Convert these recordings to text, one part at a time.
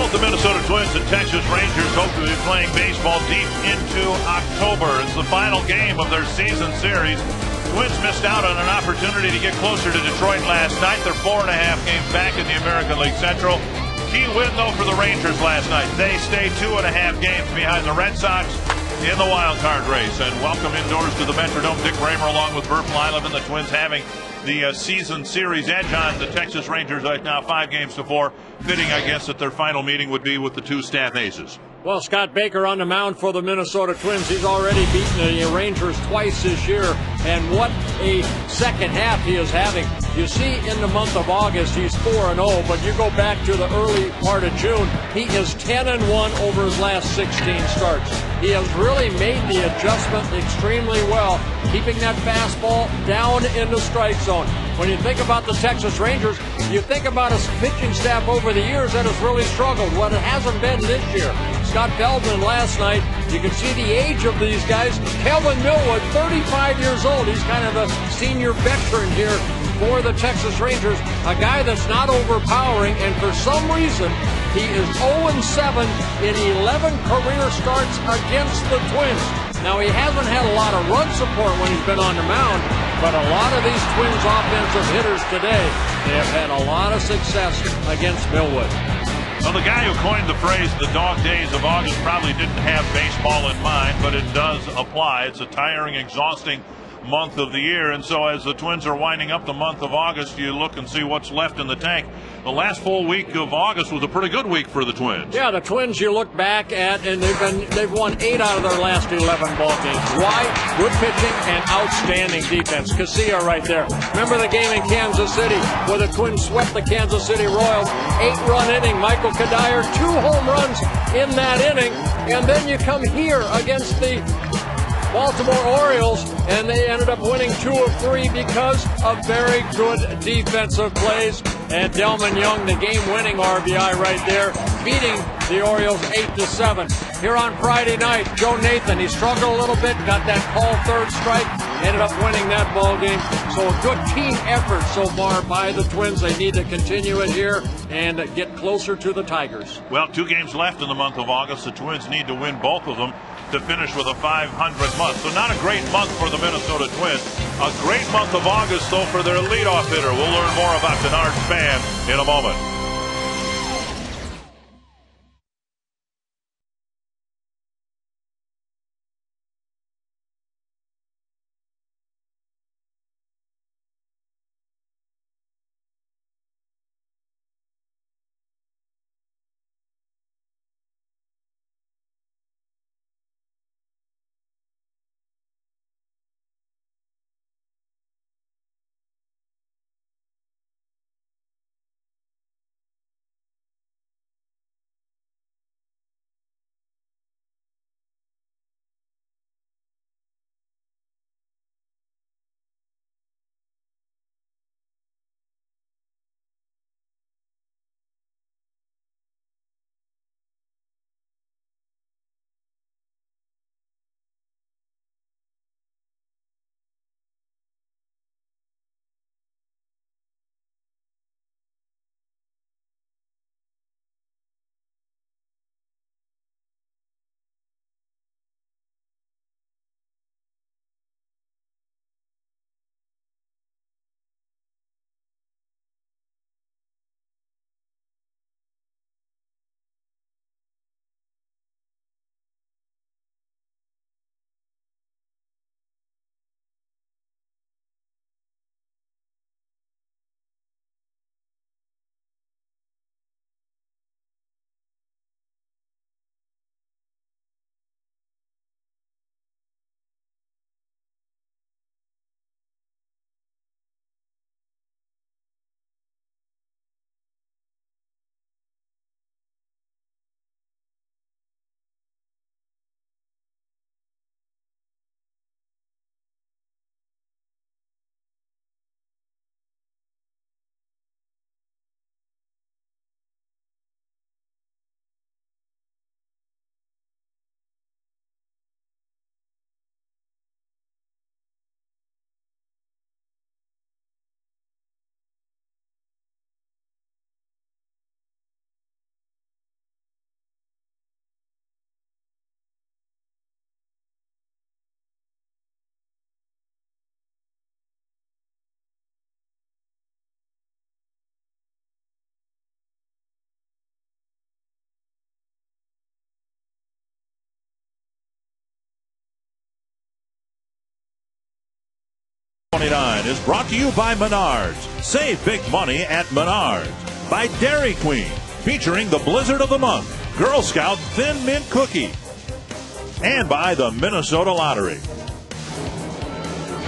Both the Minnesota Twins and Texas Rangers hope to be playing baseball deep into October. It's the final game of their season series. Twins missed out on an opportunity to get closer to Detroit last night. They're 4.5 games back in the American League Central. Key win, though, for the Rangers last night. They stay 2.5 games behind the Red Sox in the wild card race. And welcome indoors to the Metrodome. Dick Raymer along with Bert Blyleven. The Twins having the season series edge on the Texas Rangers right now, 5-4. Fitting, I guess, that their final meeting would be with the two staff aces. Well, Scott Baker on the mound for the Minnesota Twins. He's already beaten the Rangers twice this year, and what a second half he is having. You see in the month of August he's 4-0, but you go back to the early part of June, he is 10-1 over his last 16 starts. He has really made the adjustment extremely well, keeping that fastball down in the strike zone. When you think about the Texas Rangers, you think about a pitching staff over the years that has really struggled. Well, it hasn't been this year. Scott Feldman last night, you can see the age of these guys. Kelvin Millwood, 35 years old. He's kind of a senior veteran here for the Texas Rangers. A guy that's not overpowering, and for some reason, he is 0-7 in 11 career starts against the Twins. Now, he hasn't had a lot of run support when he's been on the mound, but a lot of these Twins offensive hitters today, they have had a lot of success against Millwood. Well, the guy who coined the phrase the dog days of August probably didn't have baseball in mind, but it does apply. It's a tiring, exhausting month of the year, and so as the Twins are winding up the month of August, you look and see what's left in the tank. The last full week of August was a pretty good week for the Twins. Yeah, the Twins you look back at, and they've won 8 out of their last 11 ball games. Why? Good pitching and outstanding defense. Casilla right there. Remember the game in Kansas City where the Twins swept the Kansas City Royals? 8-run inning. Michael Kadire, 2 home runs in that inning, and then you come here against the Baltimore Orioles, and they ended up winning 2 of 3 because of very good defensive plays. And Delman Young, the game-winning RBI right there, beating the Orioles 8-7. Here on Friday night, Joe Nathan, he struggled a little bit, got that call third strike, ended up winning that ball game. So a good team effort so far by the Twins. They need to continue it here and get closer to the Tigers. Well, 2 games left in the month of August. The Twins need to win both of them to finish with a 500 month. So not a great month for the Minnesota Twins. A great month of August, though, for their leadoff hitter. We'll learn more about Denard Span in a moment. 29 is brought to you by Menards. Save big money at Menards. By Dairy Queen, featuring the Blizzard of the Month, Girl Scout Thin Mint Cookie. And by the Minnesota Lottery.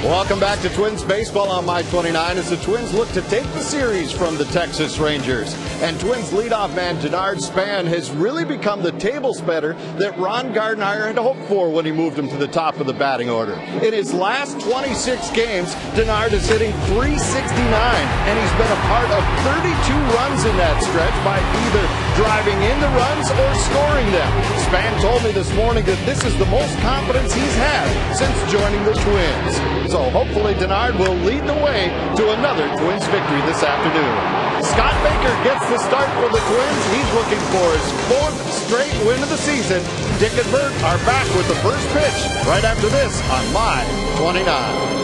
Welcome back to Twins Baseball on My 29 as the Twins look to take the series from the Texas Rangers. And Twins leadoff man Denard Span has really become the table spreader that Ron Gardenhire had hoped for when he moved him to the top of the batting order. In his last 26 games, Denard is hitting .369, and he's been a part of 32 runs in that stretch by either driving in the runs or scoring them. Span told me this morning that this is the most confidence he's had since joining the Twins. So hopefully Denard will lead the way to another Twins victory this afternoon. Scott Baker gets the start for the Twins. He's looking for his 4th straight win of the season. Dick and Bert are back with the first pitch right after this on My 29.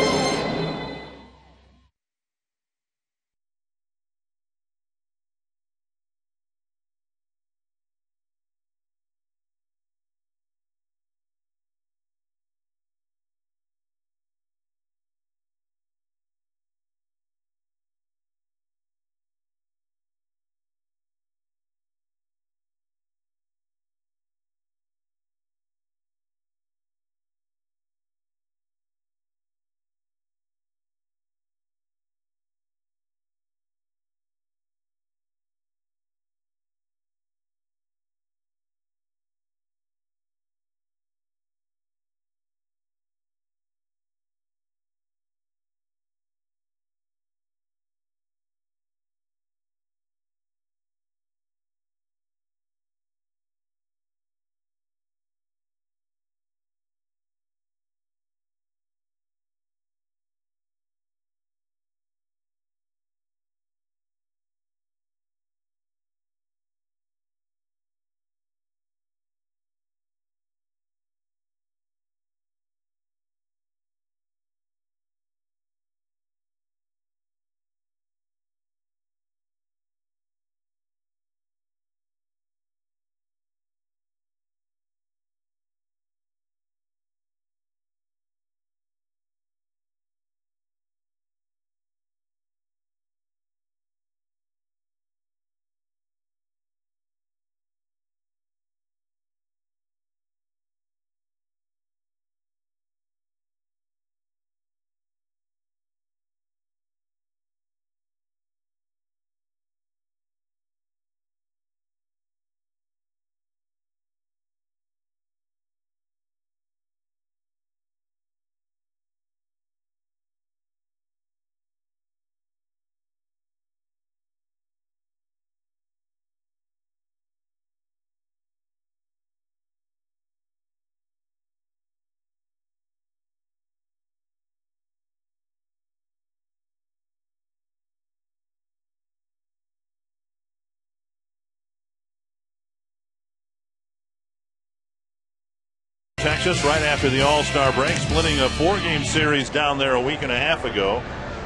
Texas right after the All-Star break, splitting a 4-game series down there a week and a half ago.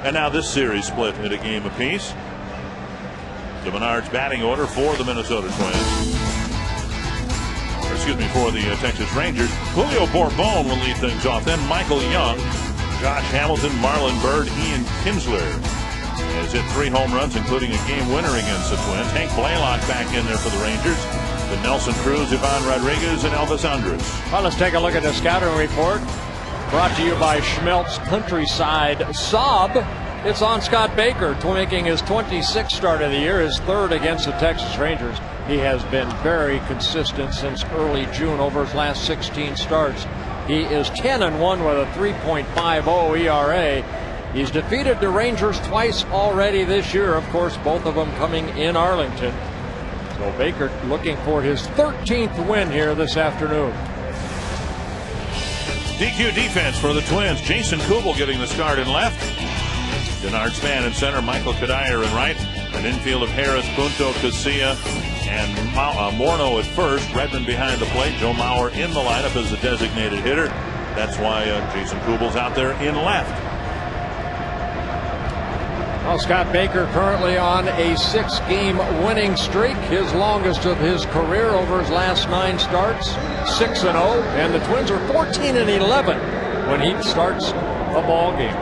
And now this series split at a game apiece. The Menards batting order for the Minnesota Twins. Or excuse me, for the Texas Rangers. Julio Bourbon will lead things off. Then Michael Young, Josh Hamilton, Marlon Byrd, Ian Kinsler has hit 3 home runs, including a game winner against the Twins. Hank Blaylock back in there for the Rangers. The Nelson Cruz, Ivan Rodriguez, and Elvis Andrus. Well, let's take a look at the scouting report. Brought to you by Schmeltz Countryside Saab. It's on Scott Baker, making his 26th start of the year, his 3rd against the Texas Rangers. He has been very consistent since early June over his last 16 starts. He is 10-1 with a 3.50 ERA. He's defeated the Rangers twice already this year, of course, both of them coming in Arlington. So Baker looking for his 13th win here this afternoon. DQ defense for the Twins. Jason Kubel getting the start in left. Denard Span in center. Michael Kadire in right. An infield of Harris, Punto, Casilla, and Morneau at first. Redmond behind the plate. Joe Mauer in the lineup as the designated hitter. That's why Jason Kubel's out there in left. Well, Scott Baker currently on a 6-game winning streak, his longest of his career over his last 9 starts, 6-0, and the Twins are 14-11 when he starts a ball game.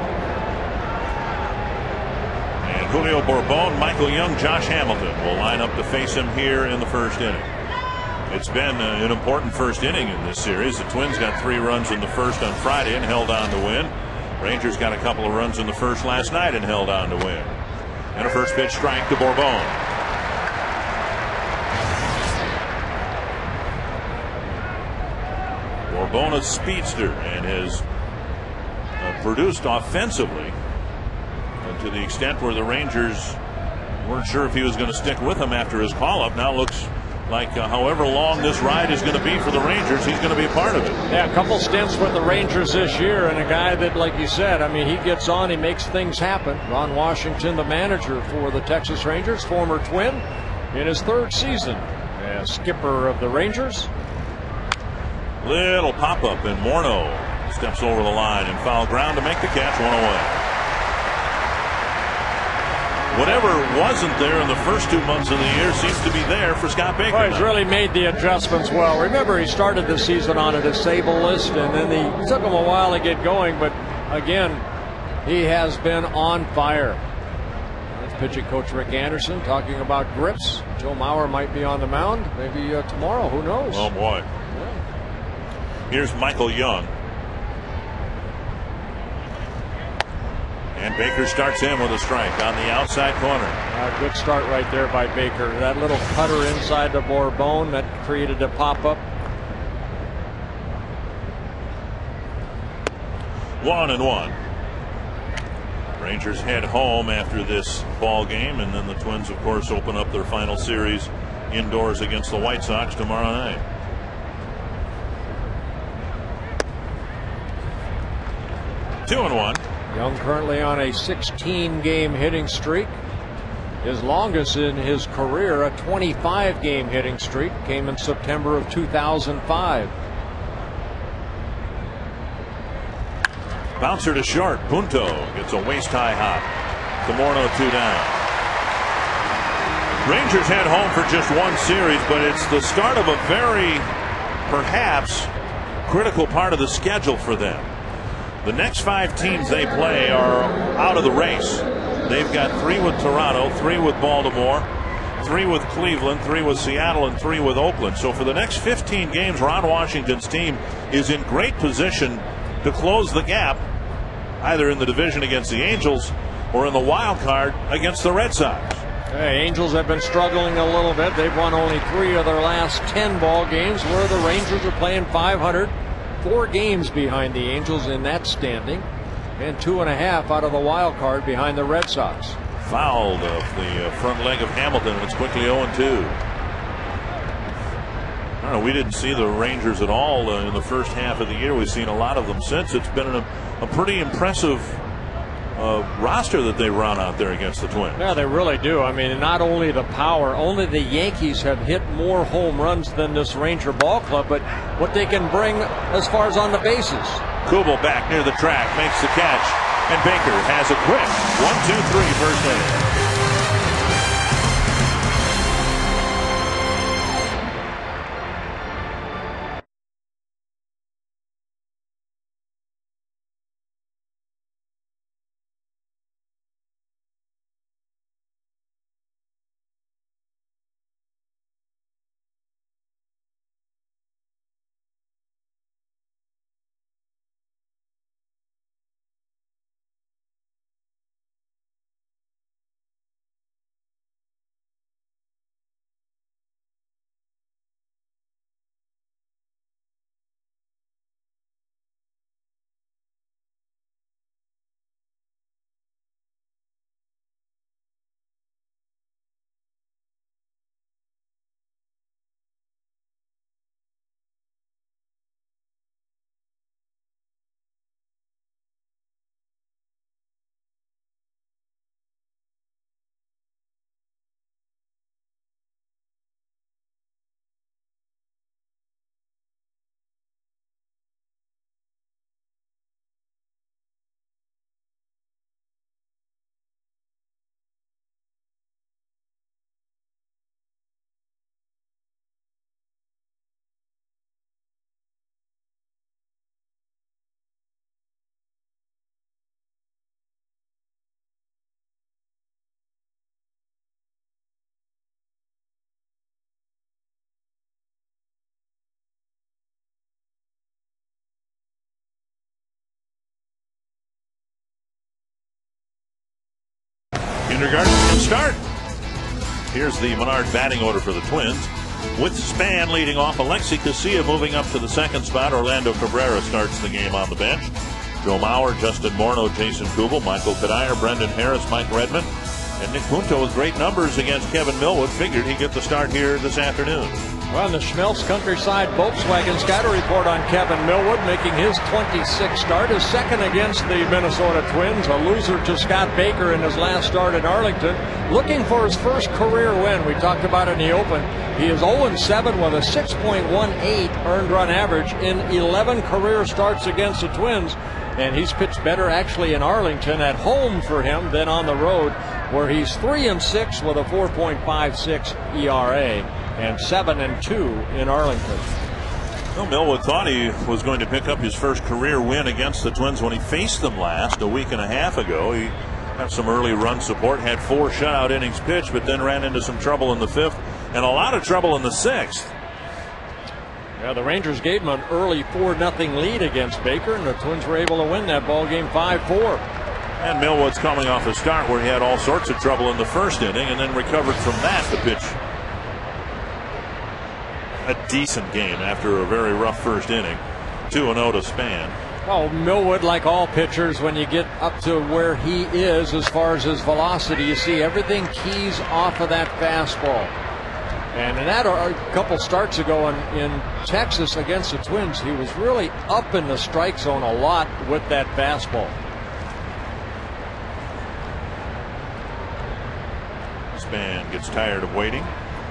Julio Bourbon, Michael Young, Josh Hamilton will line up to face him here in the first inning. It's been an important first inning in this series. The Twins got 3 runs in the first on Friday and held on to win. Rangers got a couple of runs in the first last night and held on to win. And a first pitch strike to Bourbon. Bourbon, a speedster, and has produced offensively to the extent where the Rangers weren't sure if he was going to stick with them after his call-up. Now looks like however long this ride is going to be for the Rangers, he's going to be a part of it. Yeah, a couple stints with the Rangers this year, and a guy that, like you said, I mean, he gets on, he makes things happen. Ron Washington, the manager for the Texas Rangers, former Twin, in his 3rd season as skipper of the Rangers. Little pop-up, and Morneau steps over the line and foul ground to make the catch, 1 away. Whatever wasn't there in the first 2 months of the year seems to be there for Scott Baker. Well, he's really made the adjustments well. Remember, he started the season on a disabled list, and then it took him a while to get going. But again, he has been on fire. That's pitching coach Rick Anderson talking about grips. Joe Mauer might be on the mound, maybe tomorrow. Who knows? Oh boy. Yeah. Here's Michael Young. And Baker starts in with a strike on the outside corner. Good start right there by Baker. That little cutter inside the Bourbon that created a pop-up. 1-1. Rangers head home after this ball game, and then the Twins, of course, open up their final series indoors against the White Sox tomorrow night. Two and one. Young currently on a 16-game hitting streak. His longest in his career, a 25-game hitting streak, came in September of 2005. Bouncer to short. Punto gets a waist-high hop. Morneau 2 down. Rangers head home for just one series, but it's the start of a very, perhaps, critical part of the schedule for them. The next 5 teams they play are out of the race. They've got 3 with Toronto, 3 with Baltimore, 3 with Cleveland, 3 with Seattle, and 3 with Oakland. So for the next 15 games, Ron Washington's team is in great position to close the gap, either in the division against the Angels or in the wild card against the Red Sox. Hey, Angels have been struggling a little bit. They've won only 3 of their last 10 ball games, where the Rangers are playing 500. 4 games behind the Angels in that standing, and 2.5 out of the wild card behind the Red Sox. Fouled off the front leg of Hamilton, and it's quickly 0-2. I don't know, we didn't see the Rangers at all in the first half of the year. We've seen a lot of them since. It's been a pretty impressive roster that they run out there against the Twins. Yeah, they really do. I mean, not only the power, only the Yankees have hit more home runs than this Ranger ball club, but what they can bring as far as on the bases. Kubel back near the track, makes the catch, and Baker has a quick 1-2-3 first inning. Kindergarten can start. Here's the Menard batting order for the Twins. With Span leading off, Alexi Casilla moving up to the second spot. Orlando Cabrera starts the game on the bench. Joe Mauer, Justin Morneau, Jason Kubel, Michael Kadire, Brendan Harris, Mike Redmond, and Nick Punto with great numbers against Kevin Millwood. Figured he'd get the start here this afternoon. Well, in the Schmelz Countryside Volkswagen scatter report on Kevin Millwood, making his 26th start, his second against the Minnesota Twins, a loser to Scott Baker in his last start in Arlington, looking for his first career win. We talked about it in the open. He is 0-7 with a 6.18 earned run average in 11 career starts against the Twins, and he's pitched better actually in Arlington at home for him than on the road, where he's 3-6 with a 4.56 ERA. And 7-2 in Arlington. Well, Millwood thought he was going to pick up his first career win against the Twins when he faced them last a week and a half ago. He got some early run support, had 4 shutout innings pitched, but then ran into some trouble in the 5th and a lot of trouble in the 6th. Yeah, the Rangers gave him an early 4-0 lead against Baker, and the Twins were able to win that ball game 5-4. And Millwood's coming off a start where he had all sorts of trouble in the 1st inning and then recovered from that to pitch a decent game after a very rough 1st inning. 2-0 to Span. Well, Millwood, like all pitchers, when you get up to where he is as far as his velocity, you see everything keys off of that fastball. And in that, a couple starts ago in Texas against the Twins, he was really up in the strike zone a lot with that fastball. Span gets tired of waiting.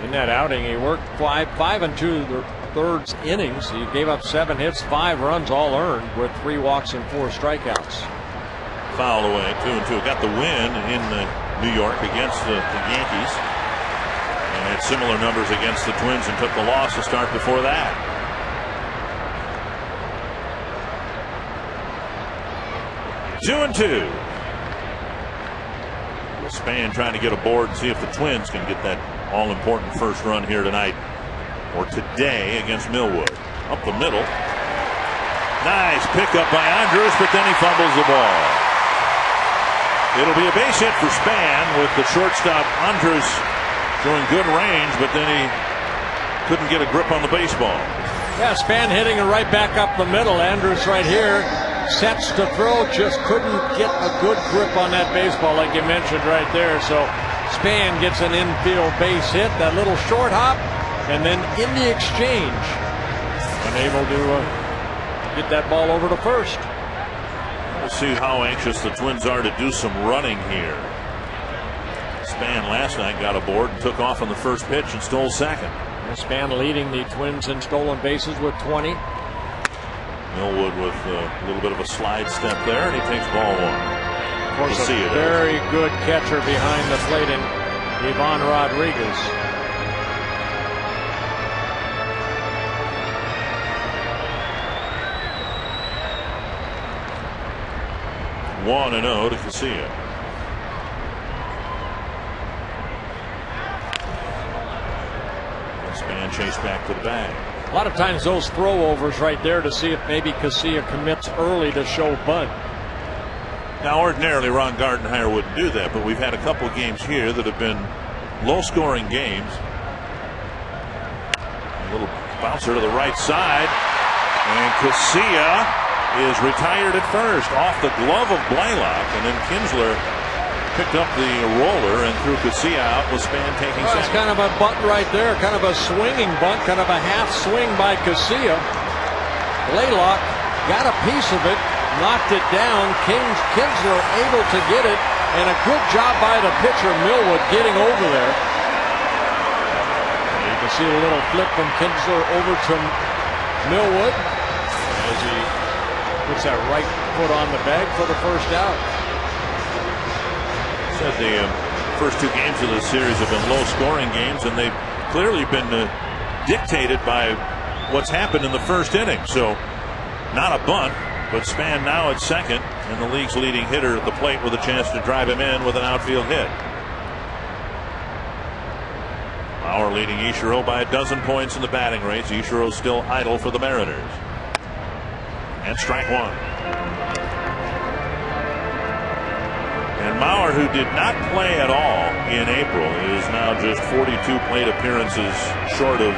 In that outing, he worked 5 2/3 innings. He gave up 7 hits, 5 runs, all earned, with 3 walks and 4 strikeouts. Fouled away, 2-2. Got the win in New York against the Yankees, and had similar numbers against the Twins, and took the loss to start before that. Two and two. Span trying to get aboard and see if the Twins can get that all-important first run here tonight or today against Millwood. Up the middle. Nice pickup by Andrus, but then he fumbles the ball. It'll be a base hit for Span with the shortstop Andrus showing good range, but then he couldn't get a grip on the baseball. Yeah, Span hitting it right back up the middle. Andrus right here sets to throw, just couldn't get a good grip on that baseball like you mentioned right there. So Span gets an infield base hit, that little short hop, and then in the exchange, unable to get that ball over to first. We'll see how anxious the Twins are to do some running here. Span last night got aboard and took off on the first pitch and stole second. And Span leading the Twins in stolen bases with 20. Millwood with a little bit of a slide step there, and he takes ball 1. Of course, a very good catcher behind the plate in Ivan Rodriguez. One and 0 to Casilla. Span chased back to the bag. A lot of times those throwovers right there to see if maybe Casilla commits early to show bunt. Now, ordinarily, Ron Gardenhire wouldn't do that, but we've had a couple games here that have been low-scoring games. A little bouncer to the right side, and Casilla is retired at first off the glove of Blaylock, and then Kinsler picked up the roller and threw Casilla out with Span taking second. It's kind of a bunt right there, kind of a swinging bunt, kind of a half swing by Casilla. Blaylock got a piece of it, knocked it down. Kinsler able to get it, and a good job by the pitcher Millwood getting over there. And you can see a little flip from Kinsler over to Millwood as he puts that right foot on the bag for the first out. Said the first 2 games of this series have been low-scoring games, and they've clearly been dictated by what's happened in the 1st inning. So, not a bunt, but Span now at second, and the league's leading hitter at the plate with a chance to drive him in with an outfield hit. Bauer leading Ichiro by a dozen points in the batting race. Ichiro still idle for the Mariners. And strike 1. And And Maurer, who did not play at all in April, is now just 42 plate appearances short of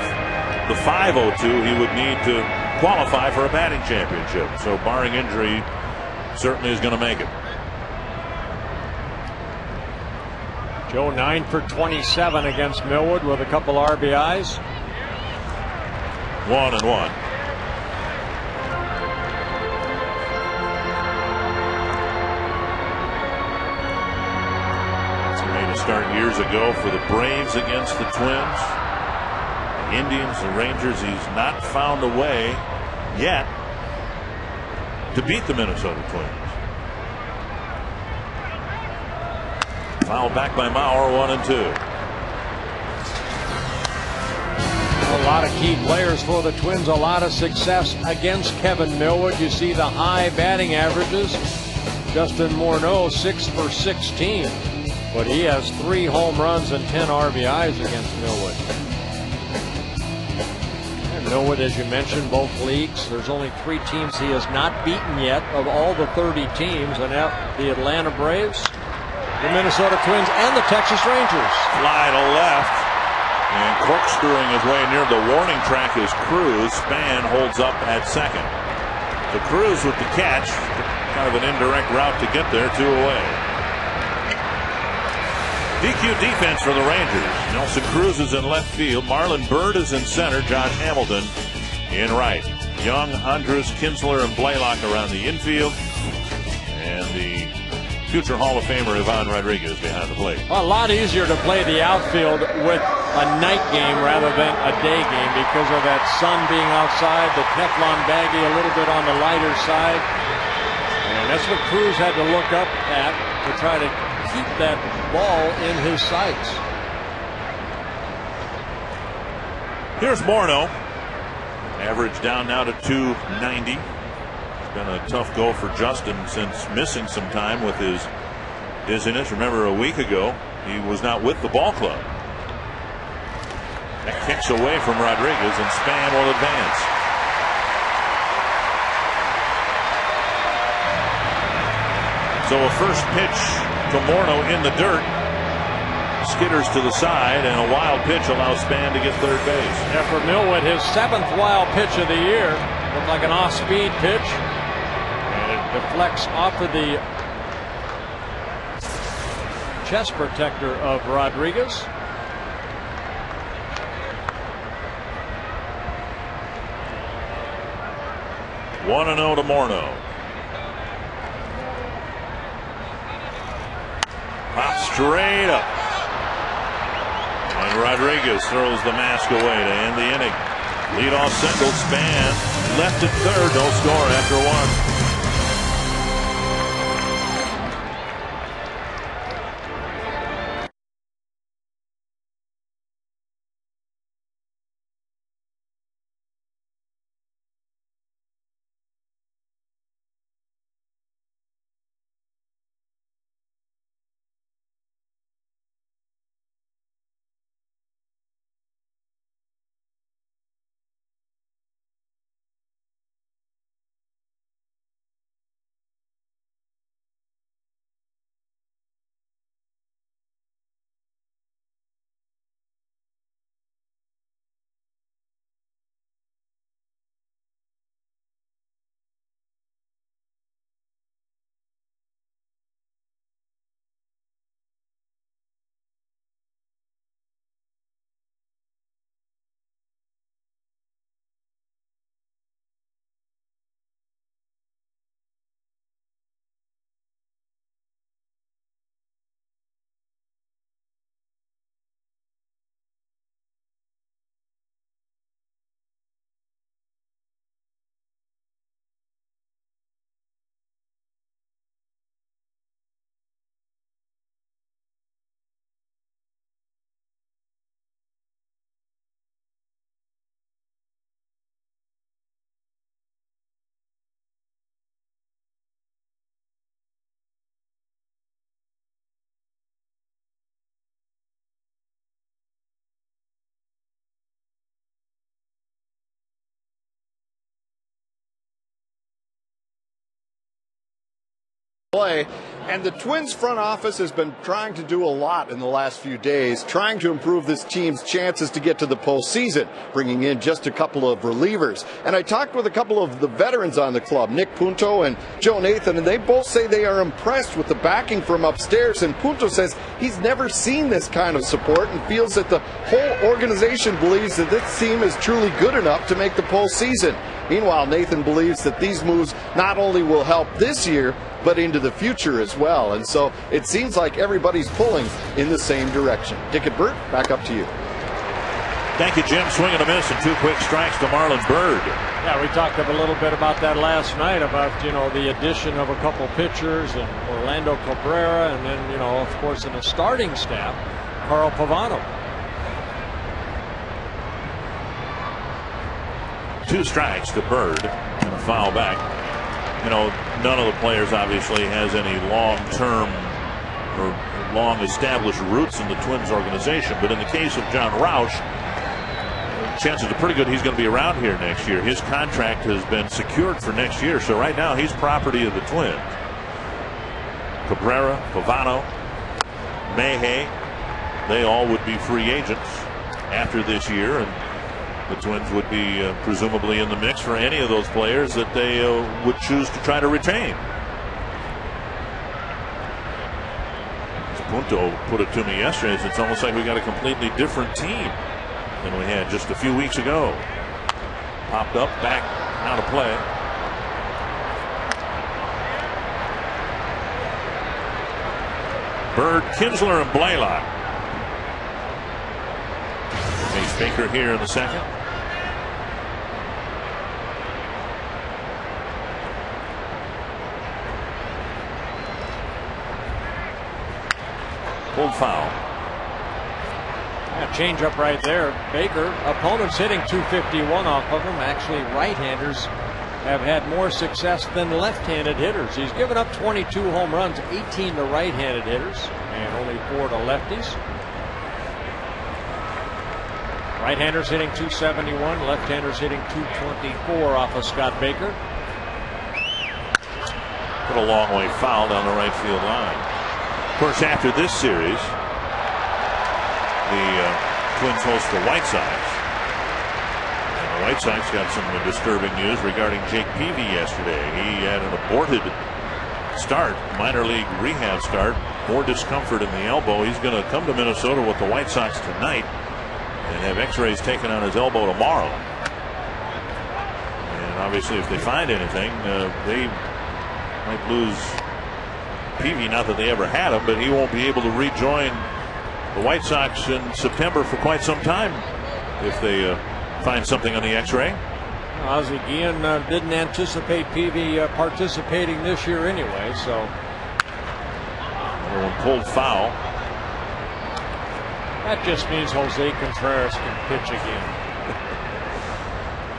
the 502 he would need to qualify for a batting championship. So barring injury, certainly is going to make it. Joe 9 for 27 against Millwood with a couple RBIs. 1-1. He made a start years ago for the Braves against the Twins, the Indians, the Rangers. He's not found a way yet to beat the Minnesota Twins. Fouled back by Maurer, 1-2. A lot of key players for the Twins, a lot of success against Kevin Millwood. You see the high batting averages. Justin Morneau 6 for 16, but he has 3 home runs and 10 RBIs against Millwood. And Millwood, as you mentioned, both leagues, there's only 3 teams he has not beaten yet of all the 30 teams, and the Atlanta Braves, the Minnesota Twins, and the Texas Rangers. Fly to left. And corkscrewing his way near the warning track is Cruz. Span holds up at second. So Cruz with the catch. Kind of an indirect route to get there. 2 away. DQ defense for the Rangers. Nelson Cruz is in left field. Marlon Byrd is in center. Josh Hamilton in right. Young, Andrus, Kinsler, and Blaylock around the infield. And the future Hall of Famer Ivan Rodriguez behind the plate. A lot easier to play the outfield with a night game rather than a day game because of that sun being outside, the Teflon baggie a little bit on the lighter side. And that's what Cruz had to look up at to try to keep that ball in his sights. Here's Morneau. Average down now to 290. Been a tough go for Justin since missing some time with his dizziness. Remember, a week ago he was not with the ball club. That kicks away from Rodriguez, and Span will advance. So a first pitch to Morneau in the dirt. Skitters to the side, and a wild pitch allows Span to get third base. Yeah, for Millwood, his 7th wild pitch of the year. Looked like an off-speed pitch. Deflects off of the chest protector of Rodriguez. One and 0 to Morneau. Pop straight up. And Rodriguez throws the mask away to end the inning. Leadoff single, Span left at third, no score after 1. Play, And the Twins front office has been trying to do a lot in the last few days, trying to improve this team's chances to get to the postseason, bringing in just a couple of relievers. And I talked with a couple of the veterans on the club, Nick Punto and Joe Nathan, and they both say they are impressed with the backing from upstairs. And Punto says he's never seen this kind of support and feels that the whole organization believes that this team is truly good enough to make the postseason. Meanwhile, Nathan believes that these moves not only will help this year, but into the future as well. And so it seems like everybody's pulling in the same direction. Dick and Bert, back up to you. Thank you, Jim. Swing and a miss and 2 quick strikes to Marlon Byrd. Yeah, we talked a little bit about that last night, about, the addition of a couple pitchers and Orlando Cabrera, and then, of course, in the starting staff, Carl Pavano. 2 strikes to Byrd and a foul back. None of the players obviously has any long-term or long-established roots in the Twins organization. But in the case of John Rauch, chances are pretty good he's going to be around here next year. His contract has been secured for next year, so right now he's property of the Twins. Cabrera, Pavano, Mayhe, they all would be free agents after this year, and the Twins would be presumably in the mix for any of those players that they would choose to try to retain. As Punto put it to me yesterday, it's almost like we got a completely different team than we had just a few weeks ago. Popped up, back, out of play. Byrd, Kinsler, and Blaylock. Chase Baker here in the second. Pulled foul. Yeah, change up right there. Baker, opponents hitting 251 off of him. Actually, right-handers have had more success than left-handed hitters. He's given up 22 home runs, 18 to right-handed hitters, and only 4 to lefties. Right-handers hitting 271, left-handers hitting 224 off of Scott Baker. Put a long way foul down the right field line. Of course, after this series, the Twins host the White Sox. And the White Sox got some disturbing news regarding Jake Peavy yesterday. He had an aborted start, minor league rehab start, more discomfort in the elbow. He's going to come to Minnesota with the White Sox tonight and have x-rays taken on his elbow tomorrow. And obviously if they find anything, they might lose Peavy. Not that they ever had him, but he won't be able to rejoin the White Sox in September for quite some time if they find something on the x-ray. Ozzie Guillen didn't anticipate Peavy participating this year anyway, so. Another one pulled foul. That just means Jose Contreras can pitch again.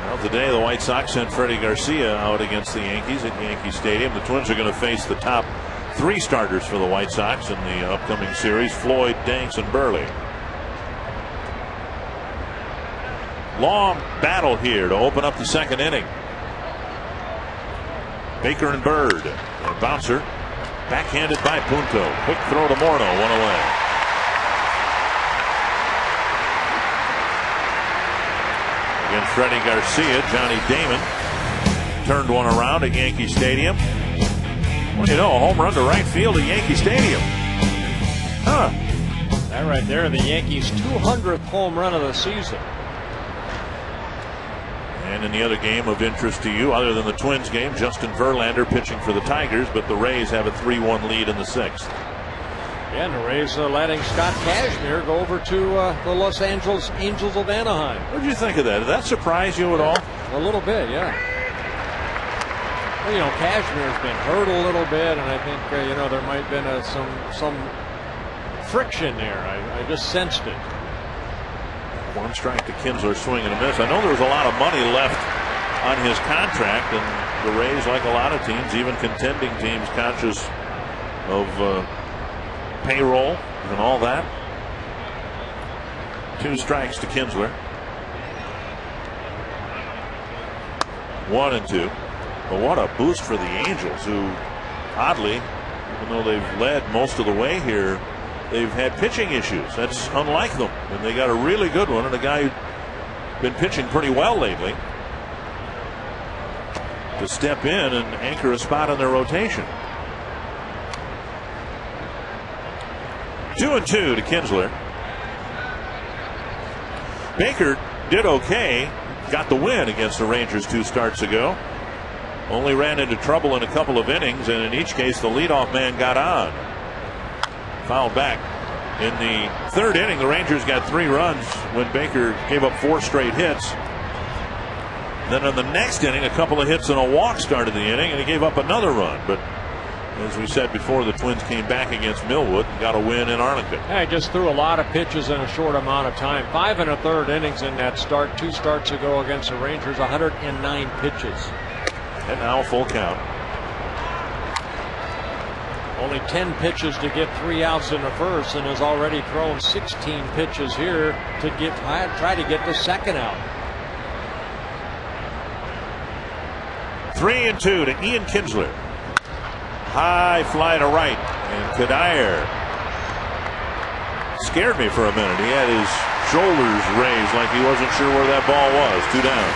Well, today the White Sox sent Freddie Garcia out against the Yankees at Yankee Stadium. The Twins are going to face the top 3 starters for the White Sox in the upcoming series: Floyd, Danks, and Burley. Long battle here to open up the second inning. Baker and Byrd. A bouncer backhanded by Punto. Quick throw to Morneau, 1 away. Against Freddie Garcia, Johnny Damon turned one around at Yankee Stadium. Well, a home run to right field at Yankee Stadium. Huh. That right there, the Yankees' 200th home run of the season. And in the other game of interest to you, other than the Twins game, Justin Verlander pitching for the Tigers, but the Rays have a 3-1 lead in the 6th. Yeah, and the Rays letting Scott Kashmir go over to the Los Angeles Angels of Anaheim. What did you think of that? Did that surprise you at all? A little bit, yeah. Well, Kashmir's been hurt a little bit, and I think there might have been some friction there. I just sensed it. 1 strike to Kinsler, swing and a miss. I know there was a lot of money left on his contract, and the Rays, like a lot of teams, even contending teams, conscious of payroll and all that. 2 strikes to Kinsler. 1-2. But what a boost for the Angels, who oddly Even though they've led most of the way here, they've had pitching issues. That's unlike them. And they got a really good one, and a guy who's been pitching pretty well lately to step in and anchor a spot in their rotation. 2-2 to Kinsler. Baker did okay, got the win against the Rangers 2 starts ago. Only ran into trouble in a couple of innings, and in each case the leadoff man got on. Fouled back. In the 3rd inning, the Rangers got 3 runs when Baker gave up 4 straight hits. Then in the next inning, a couple of hits and a walk started the inning, and he gave up another run. But as we said before, the Twins came back against Millwood and got a win in Arlington. Yeah, he just threw a lot of pitches in a short amount of time. 5 1/3 innings in that start. 2 starts ago against the Rangers, 109 pitches. And now a full count. Only 10 pitches to get 3 outs in the first, and has already thrown 16 pitches here to try to get the second out. 3-2 to Ian Kinsler. High fly to right, and Kadire scared me for a minute. He had his shoulders raised like he wasn't sure where that ball was. 2 down.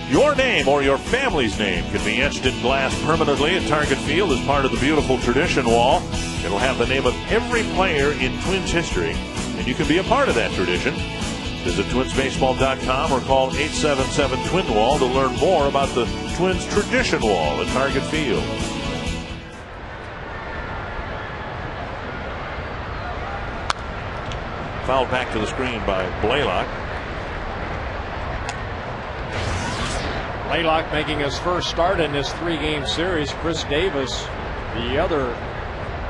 Your name or your family's name can be etched in glass permanently at Target Field as part of the beautiful Tradition Wall. It'll have the name of every player in Twins history, and you can be a part of that tradition. Visit twinsbaseball.com or call 877-TWIN-WALL to learn more about the Twins Tradition Wall at Target Field. Fouled back to the screen by Blaylock. Blaylock making his first start in this 3-game series. Chris Davis, the other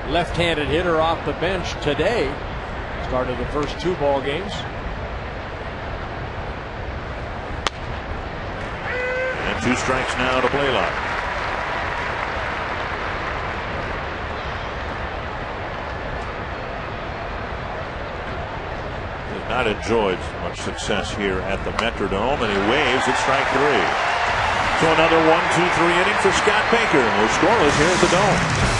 left-handed hitter off the bench today, started the first 2 ball games. And 2 strikes now to Blaylock. Has not enjoyed much success here at the Metrodome, and he waves at strike 3. So another 1-2-3 inning for Scott Baker, and we're scoreless here at the Dome.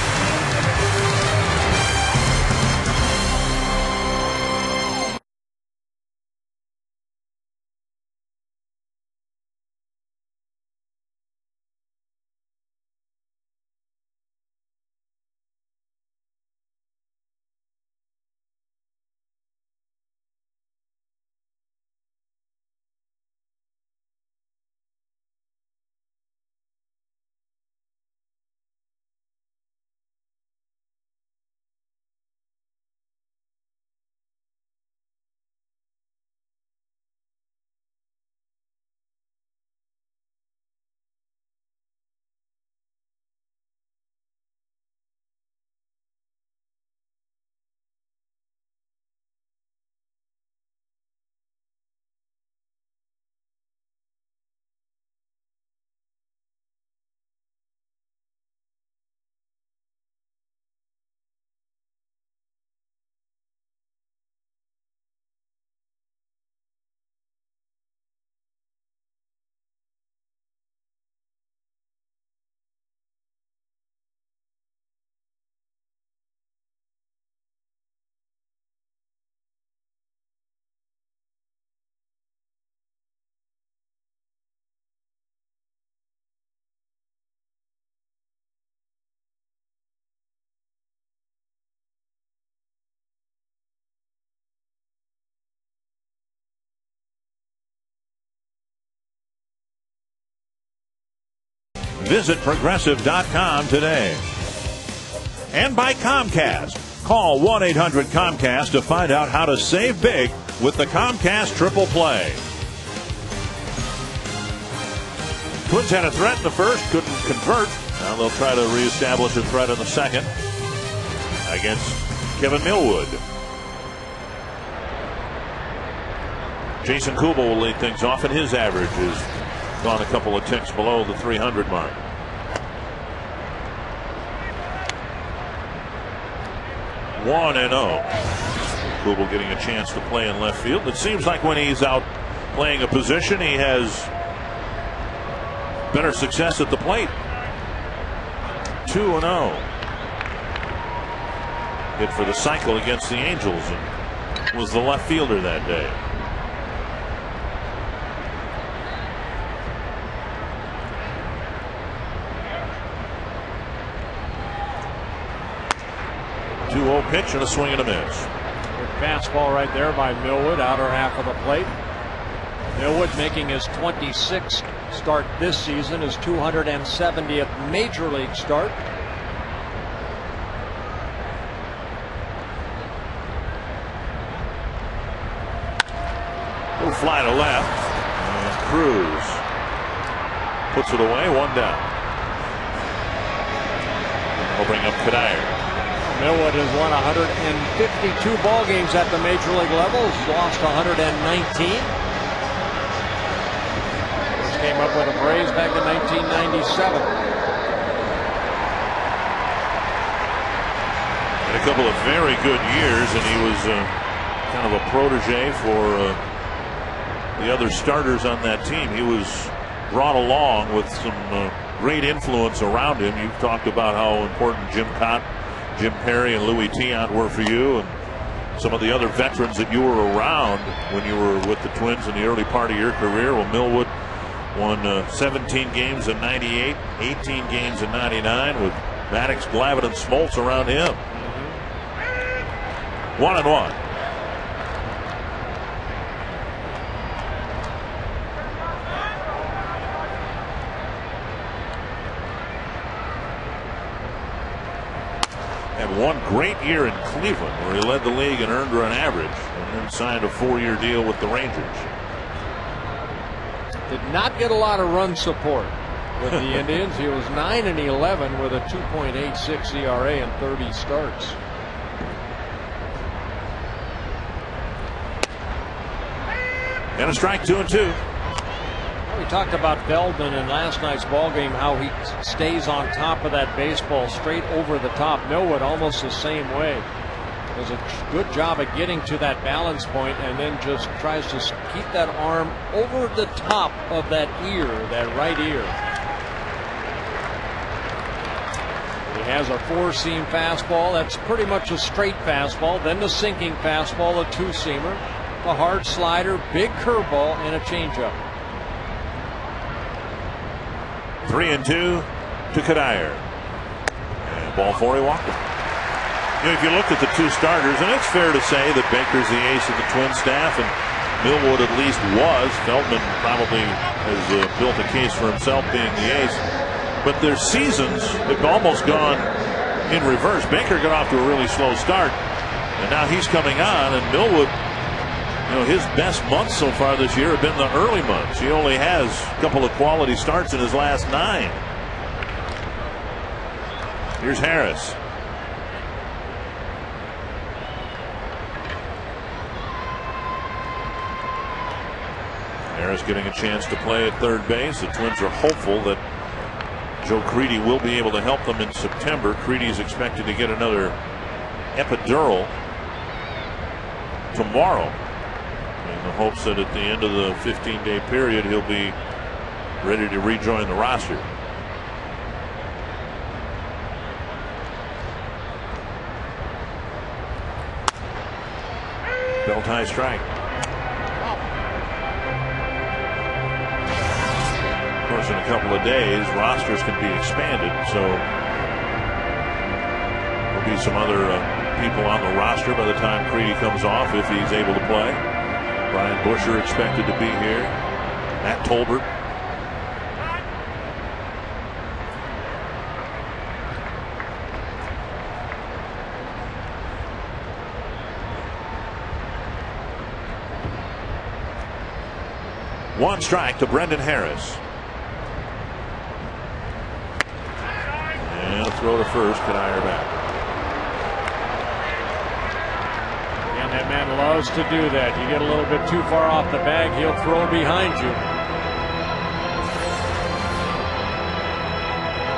Visit Progressive.com today. And by Comcast. Call 1-800-COMCAST to find out how to save big with the Comcast Triple Play. Twins had a threat in the first, couldn't convert. Now they'll try to reestablish a threat in the second against Kevin Millwood. Jason Kubel will lead things off, and his average is gone a couple of ticks below the 300 mark. One and 0. Kubel getting a chance to play in left field. It seems like when he's out playing a position, he has better success at the plate. 2-0. Hit for the cycle against the Angels and was the left fielder that day. Pitch and a swing and a miss. Good fastball right there by Millwood, outer half of the plate. Millwood making his 26th start this season, his 270th major league start. Little fly to left, and Cruz puts it away, 1 down. We'll bring up Kadire. Millwood has won 152 ball games at the major league level. He's lost 119. First came up with the Braves back in 1997. Had a couple of very good years, and he was kind of a protege for the other starters on that team. He was brought along with some great influence around him. You've talked about how important Jim Perry and Louis Tiant were for you, and some of the other veterans that you were around when you were with the Twins in the early part of your career. Well, Millwood won 17 games in 98, 18 games in 99 with Maddox, Glavine, and Smoltz around him. 1-1. Had one great year in Cleveland where he led the league in earned run average, and then signed a 4-year deal with the Rangers. Did not get a lot of run support with the Indians. He was 9-11 with a 2.86 ERA in 30 starts. And a strike, 2-2. We talked about Feldman in last night's ball game, how he stays on top of that baseball, straight over the top. Millwood almost the same way. Does a good job of getting to that balance point, and then just tries to keep that arm over the top of that ear, that right ear. He has a 4-seam fastball. That's pretty much a straight fastball. Then the sinking fastball, a 2-seamer, a hard slider, big curveball, and a changeup. 3-2 to Kadire. And ball 4, he walked him. You know, if you look at the two starters, and it's fair to say that Baker's the ace of the Twin staff, and Millwood at least was. Feldman probably has built a case for himself being the ace. But their seasons have almost gone in reverse. Baker got off to a really slow start, and now he's coming on, and Millwood, you know, his best months so far this year have been the early months. He only has a couple of quality starts in his last 9. Here's Harris. Harris getting a chance to play at third base. The Twins are hopeful that Joe Creedy will be able to help them in September. Creedy is expected to get another epidural tomorrow, in the hopes that at the end of the 15-day period he'll be ready to rejoin the roster. Belt high strike. Of course, in a couple of days rosters can be expanded, so there'll be some other people on the roster by the time Creedy comes off, if he's able to play. Brian Busher expected to be here. Matt Tolbert. One strike to Brendan Harris. And a throw to first. Kadire back. That man loves to do that. You get a little bit too far off the bag, he'll throw behind you.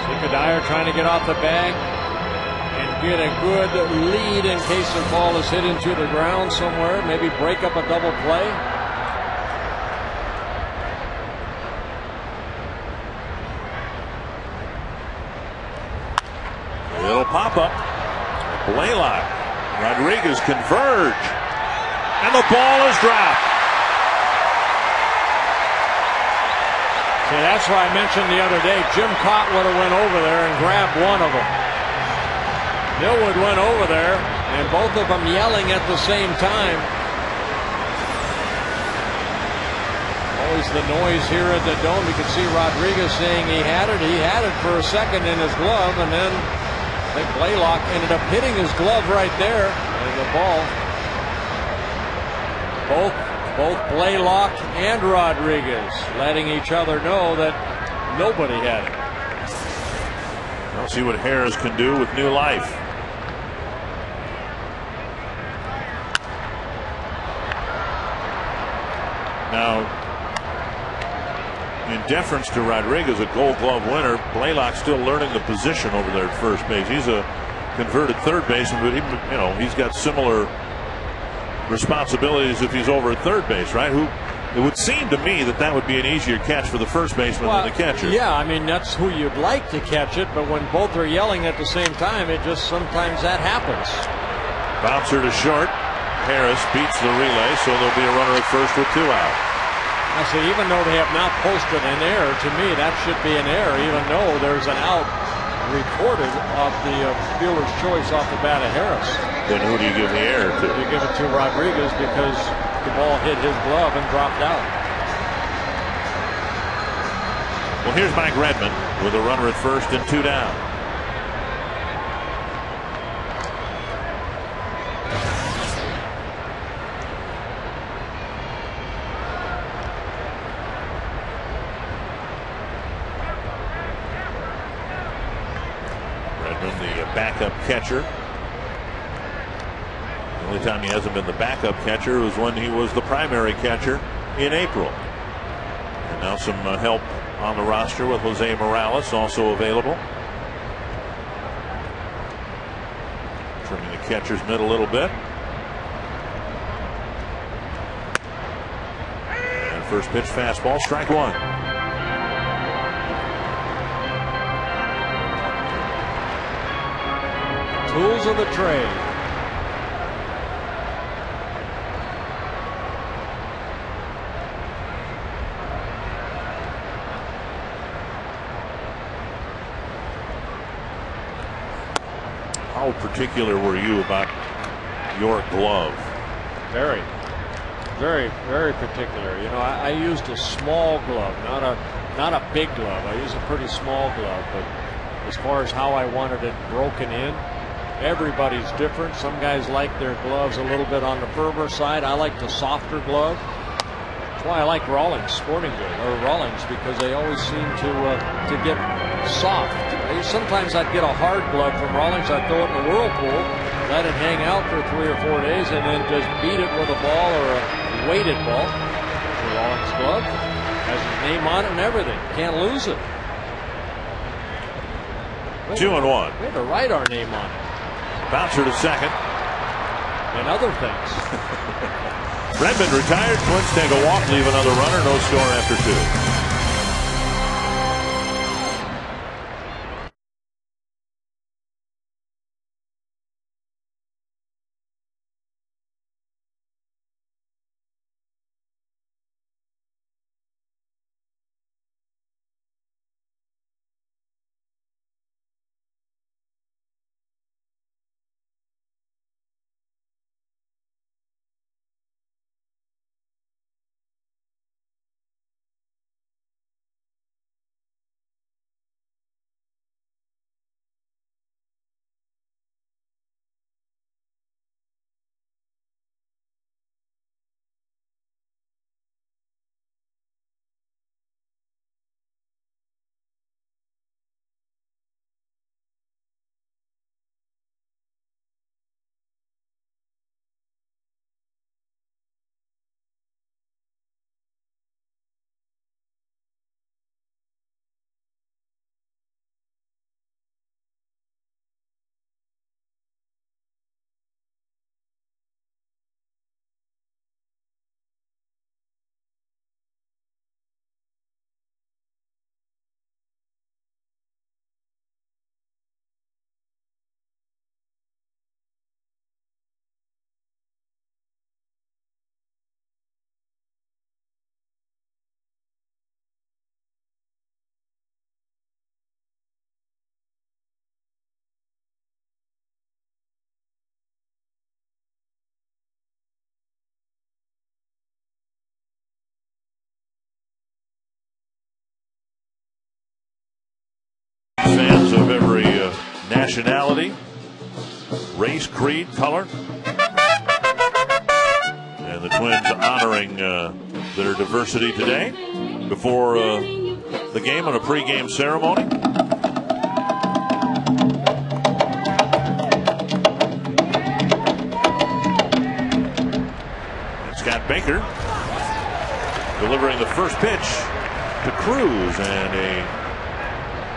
See Kadire trying to get off the bag and get a good lead in case the ball is hit into the ground somewhere. Maybe break up a double play. pop-up. Blaylock. Rodriguez converge. And the ball is dropped. See, that's why I mentioned the other day, Jim Cott would have went over there and grabbed one of them. Millwood went over there, and both of them yelling at the same time. Always the noise here at the Dome. You can see Rodriguez saying he had it. He had it for a second in his glove, and then I think Blaylock ended up hitting his glove right there. And the ball, both Blaylock and Rodriguez letting each other know that nobody had it. We'll see what Harris can do with new life. Now, in deference to Rodriguez, a Gold Glove winner, Blaylock's still learning the position over there at first base. He's a converted third baseman, but he's got similar responsibilities if he's over at third base, right? It would seem to me that would be an easier catch for the first baseman than the catcher. Yeah, I mean, that's who you'd like to catch it, but when both are yelling at the same time, it just sometimes that happens. Bouncer to short. Harris beats the relay, so there'll be a runner at first with 2 out. I say, even though they have not posted an error, to me that should be an error, even though there's an out recorded off the fielder's choice off the bat of Harris. Then who do you give the error to? You give it to Rodriguez because the ball hit his glove and dropped out. Well, here's Mike Redmond with a runner at first and 2 down. The backup catcher. The only time he hasn't been the backup catcher was when he was the primary catcher in April. And now some help on the roster with Jose Morales also available. Trimming the catcher's mitt a little bit. And first pitch fastball, strike 1. Tools of the trade. How particular were you about your glove? Very, very particular. You know, I used a small glove, not a big glove. I used a pretty small glove, but as far as how I wanted it broken in, everybody's different. Some guys like their gloves a little bit on the firmer side. I like the softer glove. That's why I like Rawlings Sporting Goods, or Rawlings, because they always seem to get soft. Sometimes I'd get a hard glove from Rawlings. I'd throw it in the whirlpool, let it hang out for 3 or 4 days, and then just beat it with a ball or a weighted ball. The Rawlings glove has his name on it and everything. Can't lose it. 2-1. We had to write our name on it. Bouncer to second. And other things. Redmond retired. Twins take a walk, leave another runner. No score after 2. nationality, race, creed, color. And the Twins honoring their diversity today before the game and a pregame ceremony. And Scott Baker delivering the first pitch to Cruz, and a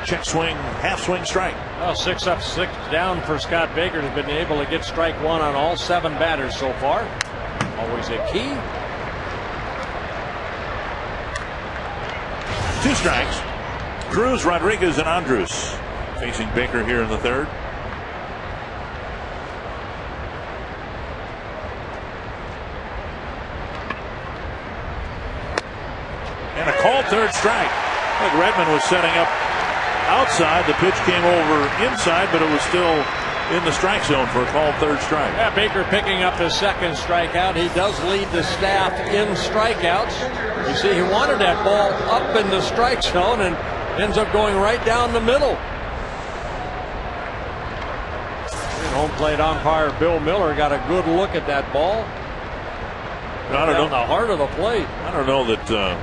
check swing, half swing strike. Well, 6 up, 6 down for Scott Baker. Has been able to get strike one on all 7 batters so far. Always a key. 2 strikes. Cruz, Rodriguez, and Andrus facing Baker here in the 3rd. And a called 3rd strike. Like Redmond was setting up outside. The pitch came over inside, but it was still in the strike zone for a called 3rd strike. Yeah, Baker picking up his 2nd strikeout. He does lead the staff in strikeouts. You see, he wanted that ball up in the strike zone and ends up going right down the middle. And home plate umpire Bill Miller got a good look at that ball. I don't know. The heart of the plate. I don't know that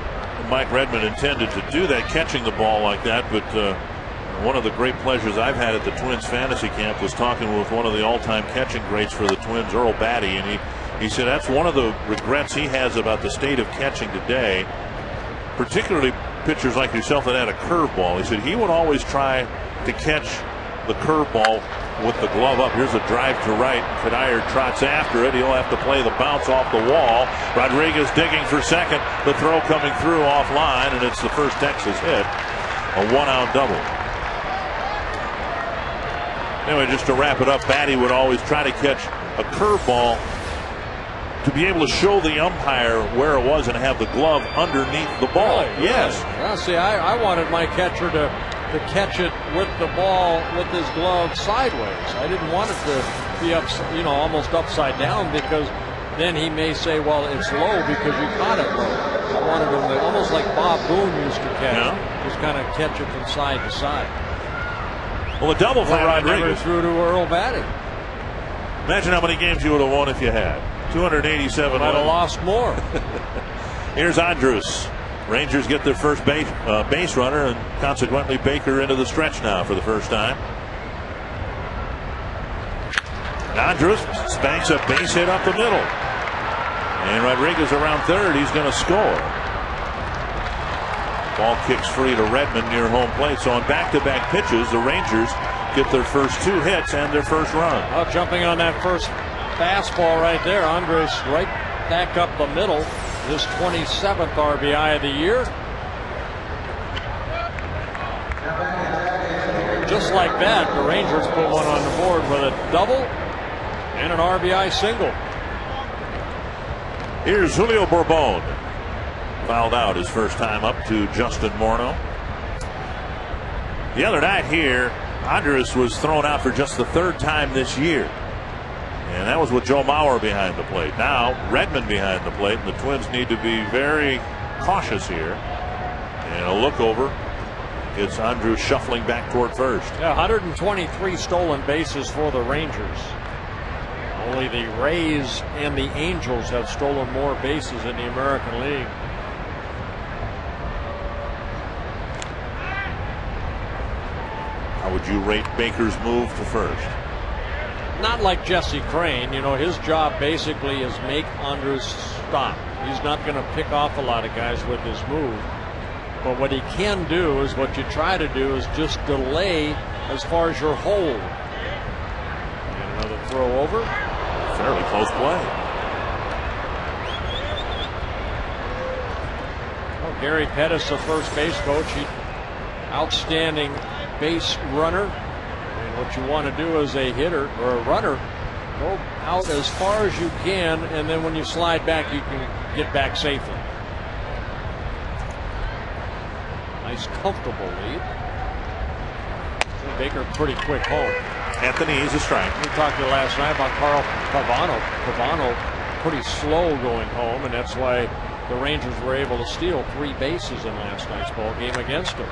Mike Redmond intended to do that, catching the ball like that, but one of the great pleasures I've had at the Twins fantasy camp was talking with one of the all-time catching greats for the Twins, Earl Batty, and he said that's one of the regrets he has about the state of catching today, particularly pitchers like yourself that had a curveball. He said he would always try to catch the curveball with the glove up. Here's a drive to right. Kadire trots after it. He'll have to play the bounce off the wall. Rodriguez digging for second. The throw coming through offline, and it's the first Texas hit. A 1-out double. Anyway, just to wrap it up, Batty would always try to catch a curveball to be able to show the umpire where it was and have the glove underneath the ball. Really? Yes. Well, see, I wanted my catcher to catch it with the ball with his glove sideways. I didn't want it to be up, almost upside down, because then he may say, well, it's low because you caught it low. I wanted him to, almost like Bob Boone used to catch, just kind of catch it from side to side. Well, a double for Rodriguez. Threw to Earl Batty. Imagine how many games you would have won if you had. 287. Might have lost more. Here's Andrus. Rangers get their first base runner, and consequently Baker into the stretch now for the first time. Andrus spanks a base hit up the middle, and Rodriguez around 3rd. He's going to score. Ball kicks free to Redmond near home plate. So on back-to-back pitches, the Rangers get their first 2 hits and their first run. Well, jumping on that first fastball right there, Andres right back up the middle. His 27th RBI of the year. Just like that, the Rangers put one on the board with a double and an RBI single. Here's Julio Bourbon. Fouled out his first time up to Justin Morneau. The other night here, Andrus was thrown out for just the 3rd time this year. And that was with Joe Mauer behind the plate. Now Redmond behind the plate, and the Twins need to be very cautious here. And a look over gets Andrus shuffling back toward first. Yeah, 123 stolen bases for the Rangers. Only the Rays and the Angels have stolen more bases in the American League. How would you rate Baker's move to first? Not like Jesse Crane. His job basically is make Andrus stop. He's not going to pick off a lot of guys with his move. But what he can do is what you try to do is just delay as far as your hold. And another throw over. Fairly close play. Well, Gary Pettis, the first base coach, outstanding base runner. What you want to do as a hitter or a runner, go out as far as you can, and then when you slide back, you can get back safely. Nice, comfortable lead. Baker pretty quick home. Anthony is a strike. We talked to last night about Carl Pavano. Pavano pretty slow going home, and that's why the Rangers were able to steal 3 bases in last night's ball game against him.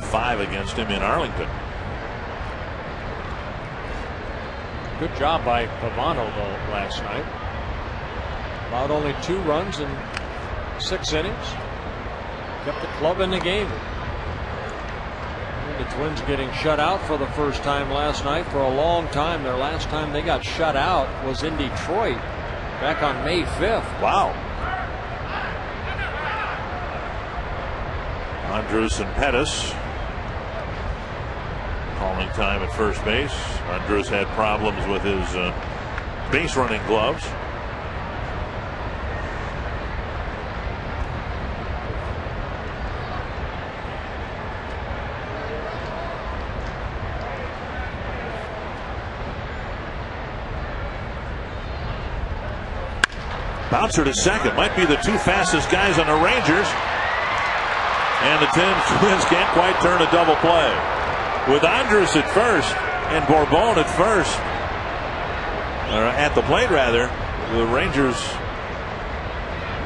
5 against him in Arlington. Good job by Pavano, though, last night. Allowed only 2 runs in 6 innings. Kept the club in the game. And the Twins getting shut out for the first time last night for a long time. Their last time they got shut out was in Detroit back on May 5th. Wow. Andrus and Pettis calling time at first base. Andrus had problems with his base running gloves. Bouncer to second. Might be the 2 fastest guys on the Rangers. And the Twins can't quite turn a double play. With Andrus at first and Bourbon at first, or at the plate rather, the Rangers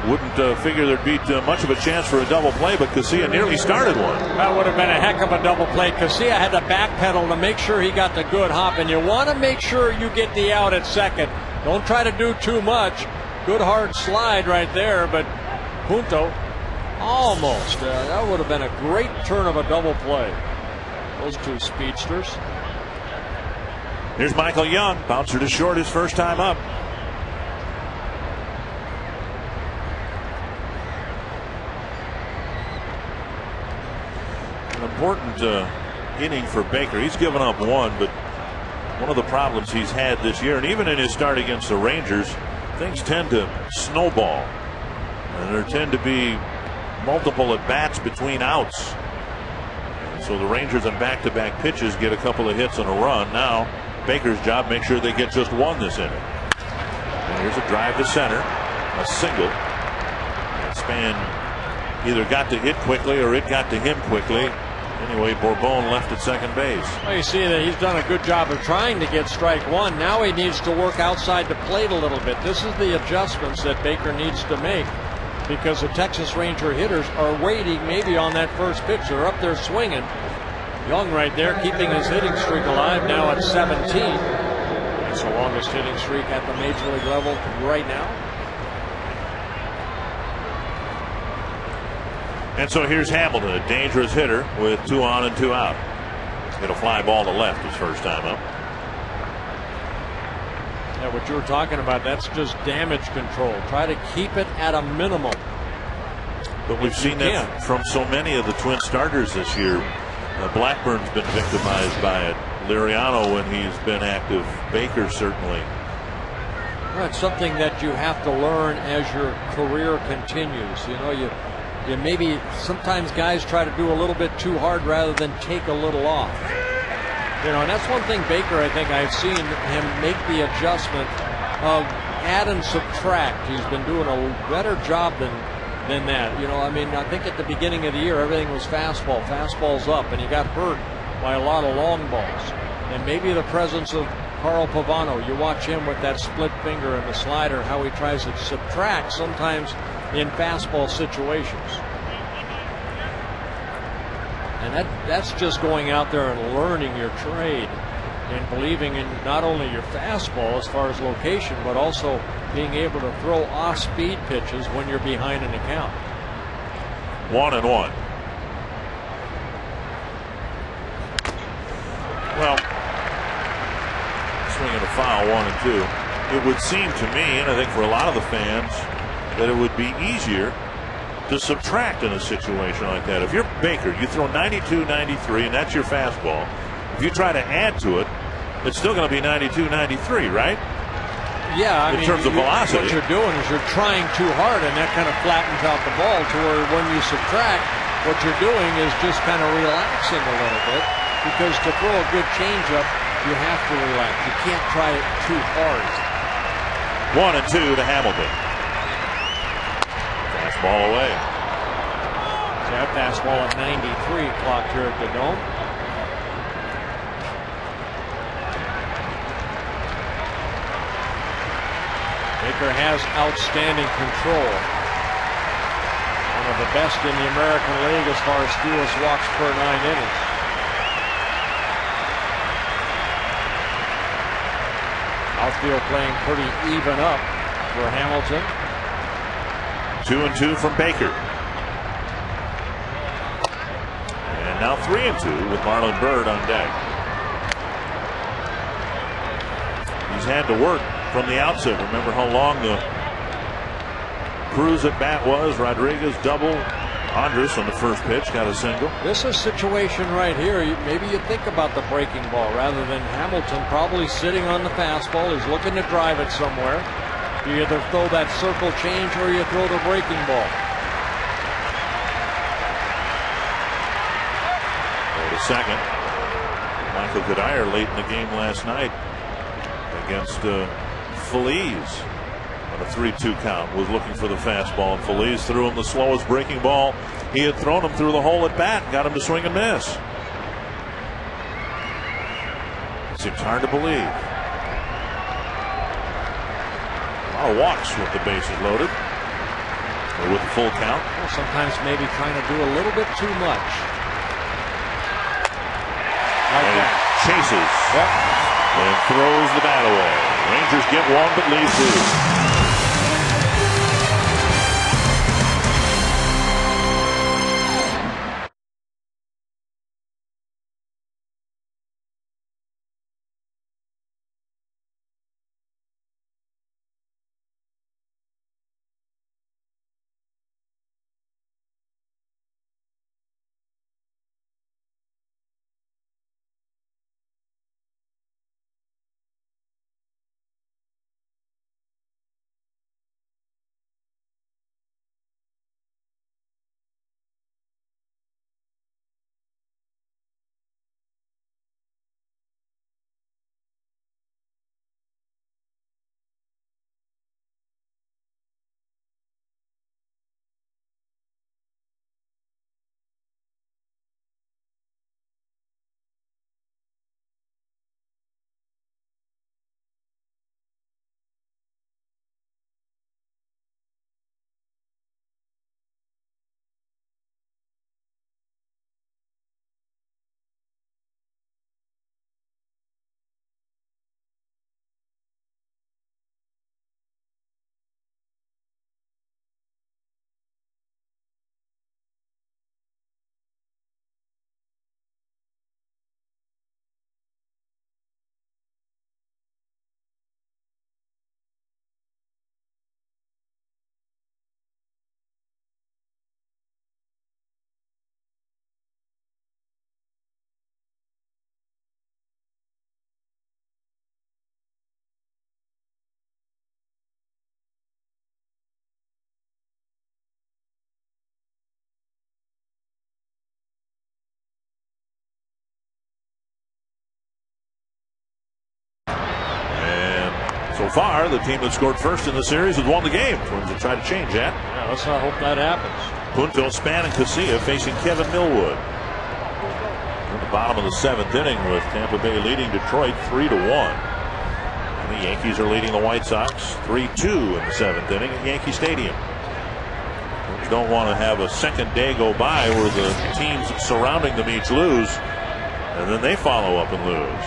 wouldn't figure there'd be much of a chance for a double play, but Casilla nearly started one. That would have been a heck of a double play. Casilla had to backpedal to make sure he got the good hop, and you want to make sure you get the out at second. Don't try to do too much. Good hard slide right there, but Punto almost. That would have been a great turn of a double play. Those 2 speedsters. Here's Michael Young. Bouncer to short his first time up. An important inning for Baker. He's given up 1, but one of the problems he's had this year, and even in his start against the Rangers, things tend to snowball. And there tend to be multiple at-bats between outs. So the Rangers on back-to-back pitches get a couple of hits and a run. Now Baker's job, make sure they get just 1 this inning. And here's a drive to center, a single. That Span either got to it quickly or it got to him quickly. Anyway, Bourbon left at second base. Well, you see that he's done a good job of trying to get strike 1. Now he needs to work outside the plate a little bit. This is the adjustments that Baker needs to make, because the Texas Ranger hitters are waiting maybe on that first pitch. They're up there swinging. Young right there keeping his hitting streak alive now at 17. It's the longest hitting streak at the major league level right now. And so here's Hamilton, a dangerous hitter with 2 on and 2 out. Hit a fly ball to left his first time up. Yeah, what you were talking about, that's just damage control. Try to keep it at a minimum. But we've seen that from so many of the Twin starters this year. Blackburn's been victimized by it. Liriano when he's been active. Baker certainly. Well, it's something that you have to learn as your career continues. You know, you maybe sometimes guys try to do a little bit too hard rather than take a little off. You know, and that's one thing Baker, I think I've seen him make the adjustment of add and subtract. He's been doing a better job than that. You know, I mean, I think at the beginning of the year everything was fastballs up, and he got hurt by a lot of long balls. And maybe the presence of Carl Pavano, you watch him with that split finger and the slider, how he tries to subtract sometimes in fastball situations. And that's just going out there and learning your trade and believing in not only your fastball as far as location, but also being able to throw off-speed pitches when you're behind in the count. 1-1. Well, swinging a foul, 1-2. It would seem to me, and I think for a lot of the fans, that it would be easier to subtract in a situation like that. If you're Baker, you throw 92, 93, and that's your fastball. If you try to add to it, it's still going to be 92, 93, right? Yeah, I mean, in terms of velocity. What you're doing is you're trying too hard, and that kind of flattens out the ball to where when you subtract, what you're doing is just kind of relaxing a little bit, because to throw a good changeup, you have to relax. You can't try it too hard. 1-2 to Hamilton. Fastball away. That fastball at 93 clocked here at the Dome. Baker has outstanding control. One of the best in the American League as far as fewest walks per 9 innings. Outfield playing pretty even up for Hamilton. 2-2 from Baker. And now 3-2 with Marlon Byrd on deck. He's had to work from the outset. Remember how long the Cruz at bat was. Rodriguez double. Andrus on the first pitch got a single. This is a situation right here. Maybe you think about the breaking ball rather than Hamilton probably sitting on the fastball. He's looking to drive it somewhere. You either throw that circle change or you throw the breaking ball. The second. Michael Cuddyer late in the game last night against Feliz. On a 3-2 count, was looking for the fastball, and Feliz threw him the slowest breaking ball he had thrown him through the hole at bat and got him to swing and miss. Seems hard to believe. A lot of walks with the bases loaded, or with the full count. Well, sometimes maybe trying to do a little bit too much. Like and that. Chases. Yep. And throws the bat away. Rangers get one but leave two. So far, the team that scored first in the series has won the game. Twins will try to change that. Yeah, let's not hope that happens. Punto, Span, and Casilla facing Kevin Millwood. In the bottom of the seventh inning with Tampa Bay leading Detroit 3-1. And the Yankees are leading the White Sox 3-2 in the seventh inning at Yankee Stadium. We don't want to have a second day go by where the teams surrounding them each lose, and then they follow up and lose.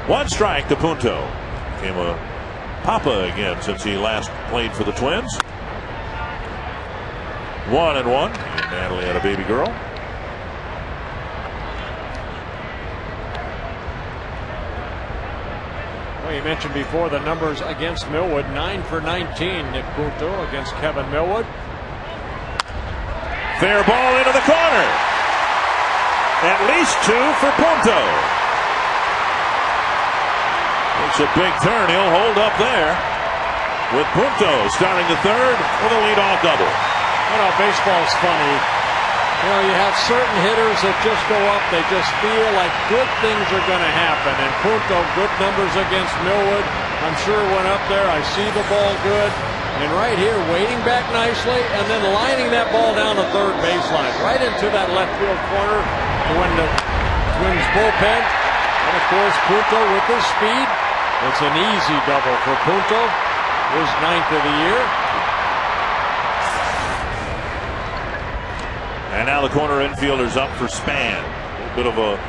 One strike to Punto. Became a papa again since he last played for the Twins. 1-1. Natalie had a baby girl. Well, you mentioned before the numbers against Millwood. 9 for 19, Nick Punto against Kevin Millwood. Fair ball into the corner. At least 2 for Punto. It's a big turn. He'll hold up there with Punto starting the third with a leadoff double. You know, baseball's funny. You know, you have certain hitters that just go up. They just feel like good things are going to happen. And Punto, good numbers against Millwood. I'm sure went up there. I see the ball good. And right here, waiting back nicely and then lining that ball down the third baseline. Right into that left field corner to win the Twins bullpen. And of course, Punto with his speed. It's an easy double for Punto, his 9th of the year. And now the corner infielder's up for Span. A bit of a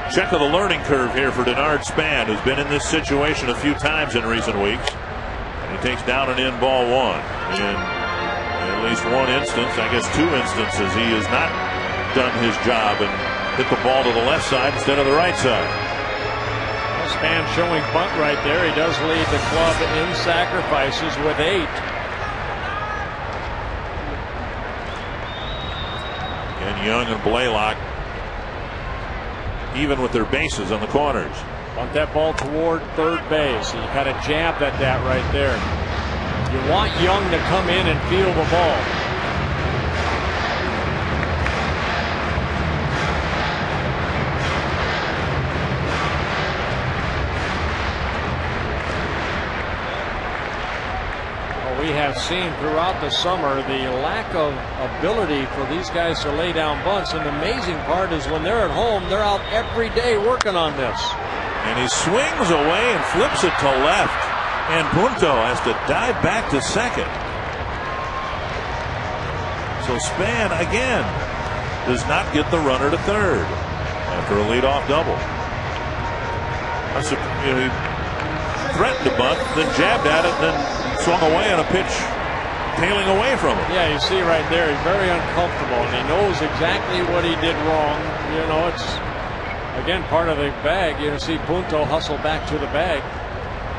Check of the learning curve here for Denard Span, who's been in this situation a few times in recent weeks. And he takes down and in ball one. In at least one instance, I guess two instances, he has not done his job and hit the ball to the left side instead of the right side. Well, Span showing bunt right there. He does lead the club in sacrifices with 8. And Young and Blaylock even with their bases on the corners. Want that ball toward third base. You kind of jabbed at that right there. You want Young to come in and feel the ball. We have seen throughout the summer the lack of ability for these guys to lay down bunts, and the amazing part is when they're at home, they're out every day working on this. And he swings away and flips it to left, and Punto has to dive back to second. So Span again does not get the runner to third after a leadoff double. He threatened to bunt, then jabbed at it, then swung away on a pitch tailing away from him. Yeah, you see right there, he's very uncomfortable, and he knows exactly what he did wrong. You know, it's, again, part of the bag. You see Punto hustle back to the bag.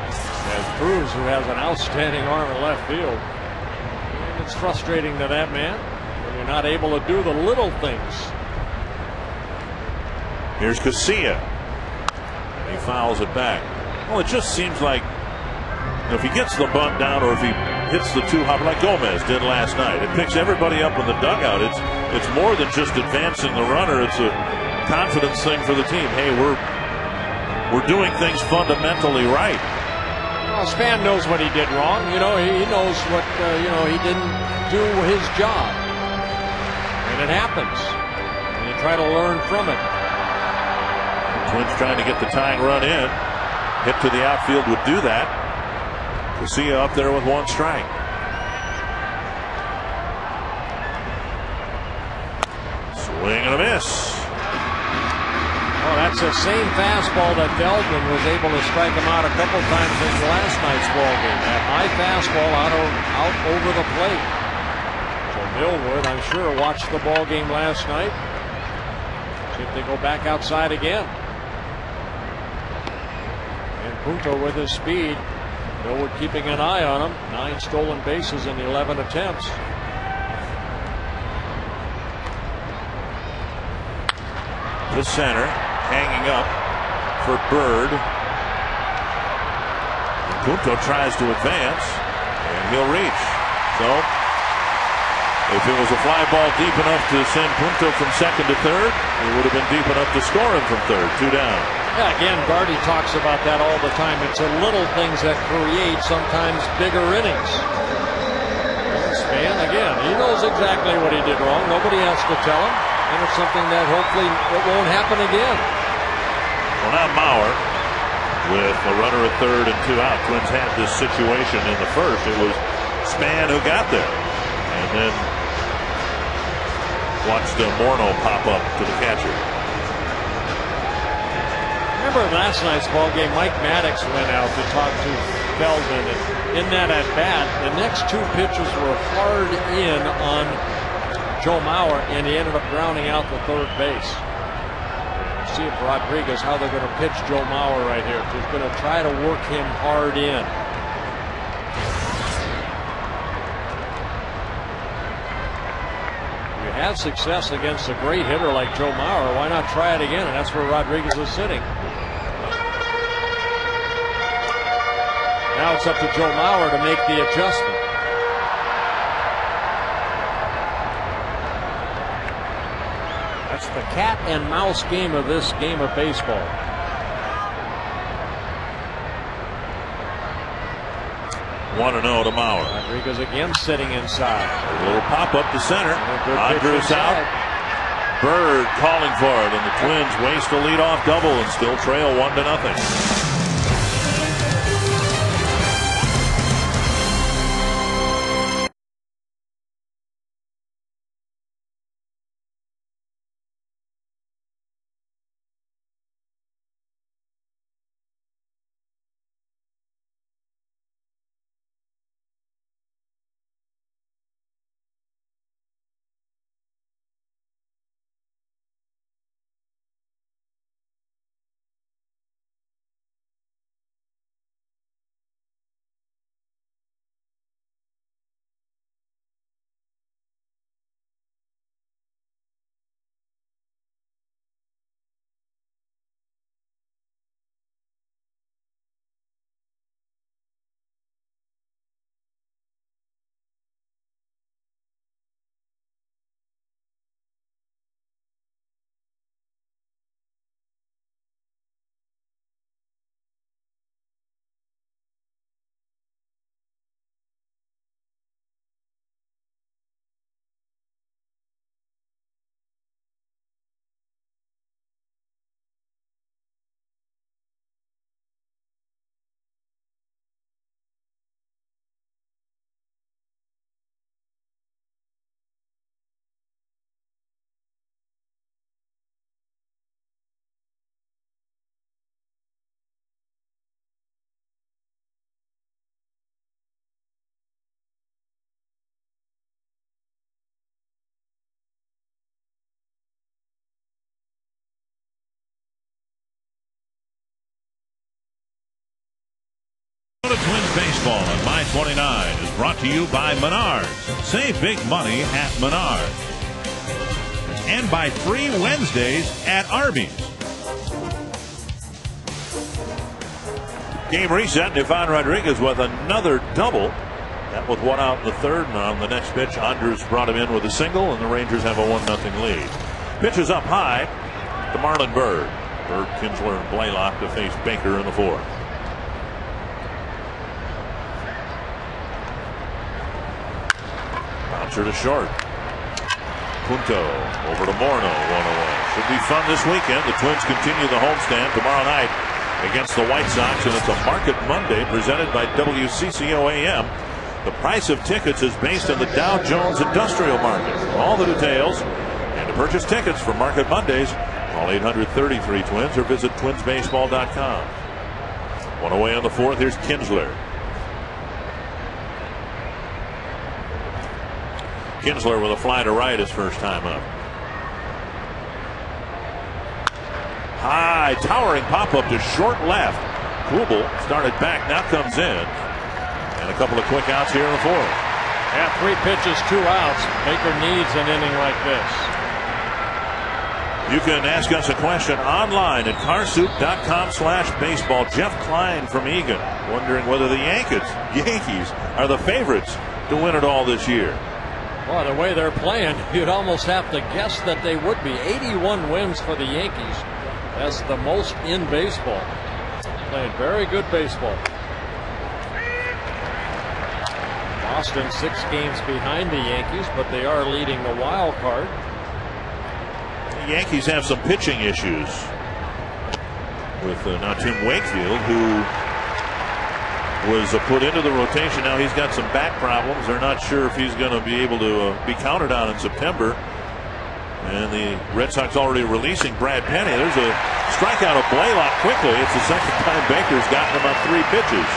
As Cruz, who has an outstanding arm in left field. And it's frustrating to that man when you're not able to do the little things. Here's Casilla. He fouls it back. Well, it just seems like if he gets the bunt down, or if he hits the two hopper like Gomez did last night, it picks everybody up in the dugout. It's more than just advancing the runner. It's a confidence thing for the team. Hey, we're doing things fundamentally right. Well, Span knows what he did wrong. You know, he knows what he didn't do his job, and it happens. And you try to learn from it. The Twins trying to get the tying run in. Hit to the outfield would do that. Casilla up there with one strike. Swing and a miss. Oh, that's the same fastball that Feldman was able to strike him out a couple times in last night's ball game. That high fastball out over the plate. So Millwood, I'm sure, watched the ball game last night. See if they go back outside again. And Punto with his speed. Millwood keeping an eye on him. 9 stolen bases in 11 attempts. To center, hanging up for Bird. Punto tries to advance, and he'll reach. So, if it was a fly ball deep enough to send Punto from second to third, it would have been deep enough to score him from third. 2 down. Yeah, again, Gardy talks about that all the time. It's the little things that create sometimes bigger innings. Span, again, he knows exactly what he did wrong. Nobody has to tell him. And it's something that hopefully it won't happen again. Well, now Mauer with a runner at third and 2 out. Twins had this situation in the first. It was Span who got there. And then watched Morneau pop up to the catcher. Remember last night's ball game, Mike Maddox went out to talk to Feldman, and in that at bat, the next 2 pitches were hard in on Joe Mauer, and he ended up grounding out the third base. See if Rodriguez, how they're going to pitch Joe Mauer right here. Just going to try to work him hard in. You have success against a great hitter like Joe Mauer, why not try it again? And that's where Rodriguez is sitting. Now it's up to Joe Mauer to make the adjustment. That's the cat and mouse game of this game of baseball. 1-0 to Mauer. Rodriguez again sitting inside. A little pop up to center. Andrews out. Bird calling for it, and the Twins waste a leadoff double and still trail 1-0. Twins baseball on My 29 is brought to you by Menards. Save big money at Menards. And by free Wednesdays at Arby's. Game reset. Ivan Rodriguez with another double. That with one out in the third, and on the next pitch, Andrus brought him in with a single, and the Rangers have a 1-0 lead. Pitches up high to Marlon Byrd. Byrd, Kinsler, and Blaylock to face Baker in the fourth. Bouncer to short. Punto over to Morneau, 1-0. Should be fun this weekend. The Twins continue the homestand tomorrow night against the White Sox, and it's a Market Monday presented by WCCO AM. The price of tickets is based on the Dow Jones Industrial Market. For all the details and to purchase tickets for Market Mondays, call 800-33-TWINS or visit twinsbaseball.com. One away on the fourth. Here's Kinsler. Kinsler with a fly to right his first time up. High, towering pop-up to short left. Kubel started back, now comes in. And a couple of quick outs here in the fourth. Yeah, 3 pitches, 2 outs. Baker needs an inning like this. You can ask us a question online at carsoup.com/baseball. Jeff Klein from Egan wondering whether the Yankees are the favorites to win it all this year. Well, the way they're playing, you'd almost have to guess that they would be. 81 wins for the Yankees. That's the most in baseball. Playing very good baseball. Boston 6 games behind the Yankees, but they are leading the wild card. The Yankees have some pitching issues with now Tim Wakefield, who was put into the rotation. Now he's got some back problems. They're not sure if he's going to be able to be counted on in September. And the Red Sox already releasing Brad Penny. There's a strikeout of Blaylock quickly. It's the second time Baker's gotten him on 3 pitches.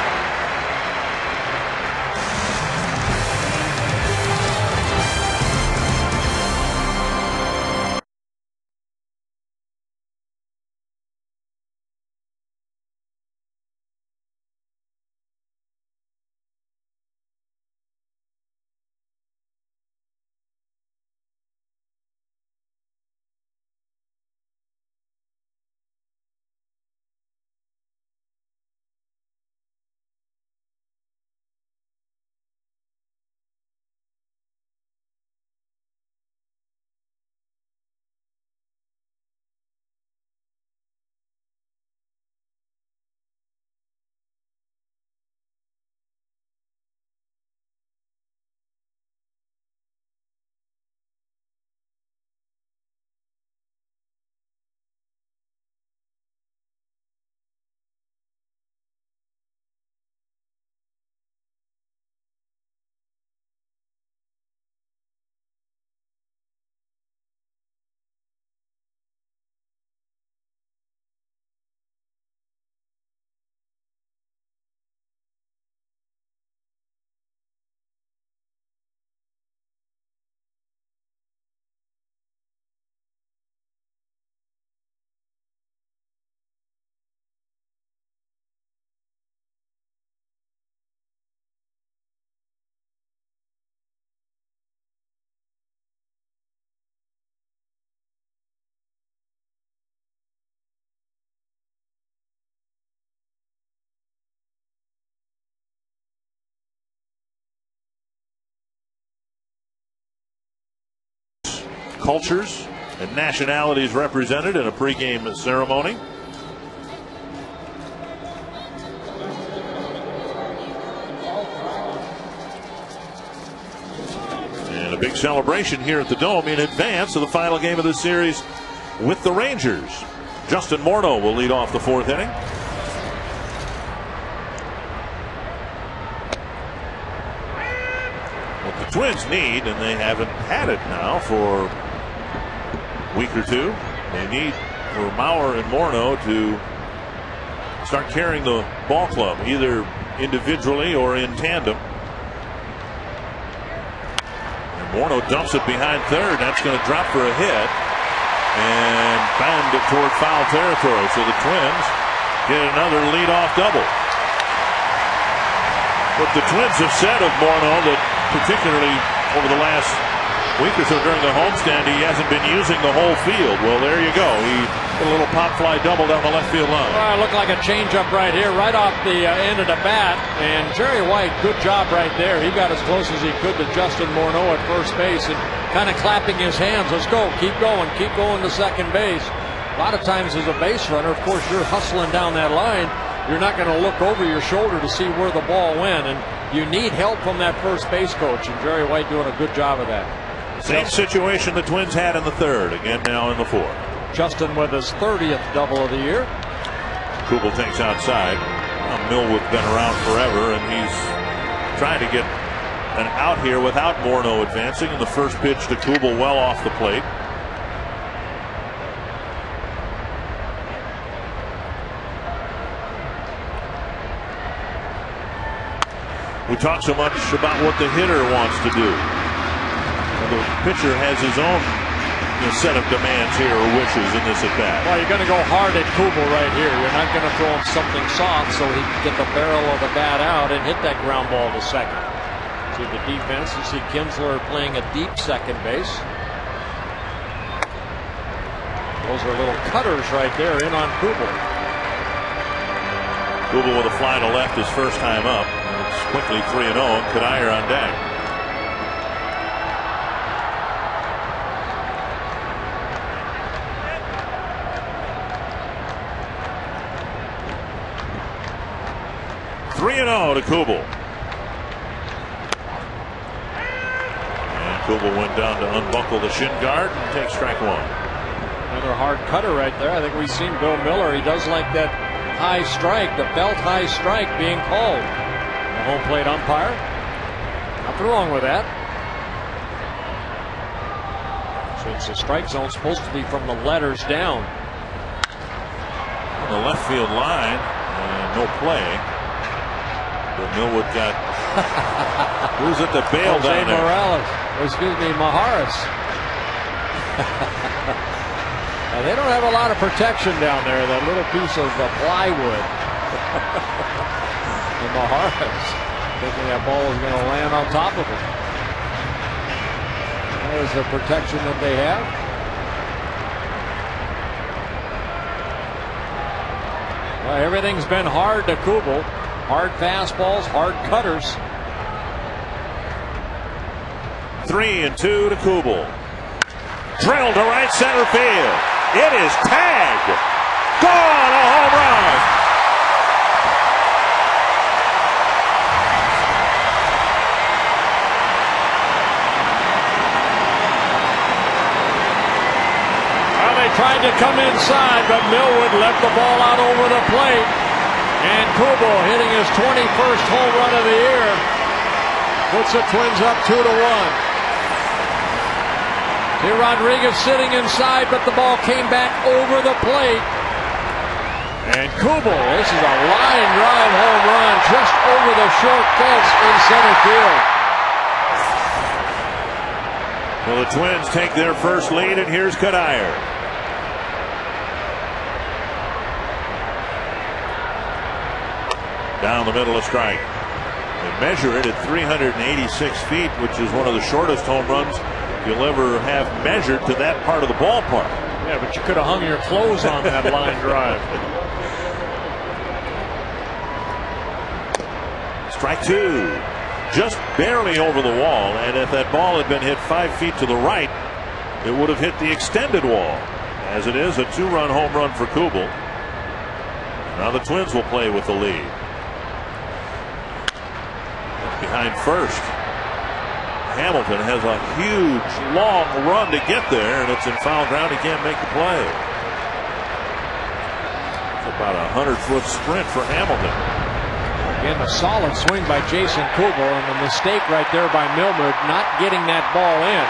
Cultures and nationalities represented in a pregame ceremony. And a big celebration here at the Dome in advance of the final game of the series with the Rangers. Justin Morneau will lead off the 4th inning. What the Twins need, and they haven't had it now for week or two, they need for Mauer and Morneau to start carrying the ball club, either individually or in tandem. And Morneau dumps it behind third. That's going to drop for a hit and bound it toward foul territory. So the Twins get another leadoff double. What the Twins have said of Morneau, that particularly over the last week or so during the homestand, he hasn't been using the whole field. Well, there you go. He put a little pop fly double down the left field line. Well, it looked like a changeup right here, right off the end of the bat. And Jerry White, good job right there. He got as close as he could to Justin Morneau at first base and kind of clapping his hands. Let's go. Keep going to second base. A lot of times as a base runner, of course, you're hustling down that line. You're not going to look over your shoulder to see where the ball went. And you need help from that first base coach. And Jerry White doing a good job of that. Same situation the Twins had in the third, again now in the fourth. Justin with his 30th double of the year. Kubel takes outside. Well, Millwood's been around forever, and he's trying to get an out here without Morneau advancing. And the first pitch to Kubel well off the plate. We talk so much about what the hitter wants to do. The pitcher has his own set of demands here, or wishes in this at bat. Well, you're going to go hard at Kubel right here. You're not going to throw him something soft so he can get the barrel of the bat out and hit that ground ball to second. See the defense. You see Kinsler playing a deep second base. Those are little cutters right there in on Kubel. Kubel with a fly to left his first time up. It's quickly 3-0. Kadair on deck. To Kubel. And Kubel went down to unbuckle the shin guard and take strike one. Another hard cutter right there. I think we've seen Bill Miller. He does like that high strike, the belt high strike being called. The home plate umpire. Nothing wrong with that. Since the strike zone's supposed to be from the letters down. On the left field line, no play. But Millwood got who's at the bail down there? Morales. Excuse me, Maharis. Now, they don't have a lot of protection down there. That little piece of plywood. And Maharis thinking that ball is going to land on top of him. There's the protection that they have. Well, everything's been hard to Kubel. Hard fastballs, hard cutters. 3-2 to Kubel. Drilled to right center field. It is tagged. Gone, a home run. Well, they tried to come inside, but Millwood left the ball out over the plate. And Kubel hitting his 21st home run of the year puts the Twins up 2-1. Here Rodriguez sitting inside, but the ball came back over the plate. And Kubel, this is a line drive home run just over the short fence in center field. Well, the Twins take their first lead, and here's Kadair. Down the middle of strike. They measure it at 386 feet, which is one of the shortest home runs you'll ever have measured to that part of the ballpark. Yeah, but you could have hung your clothes on that line drive. Strike two. Just barely over the wall, and if that ball had been hit 5 feet to the right, it would have hit the extended wall. As it is, a 2-run home run for Kubel. Now the Twins will play with the lead. Behind first. Hamilton has a huge, long run to get there, and it's in foul ground. He can't make the play. It's about a 100-foot sprint for Hamilton. Again, a solid swing by Jason Kubel, and the mistake right there by Millwood not getting that ball in.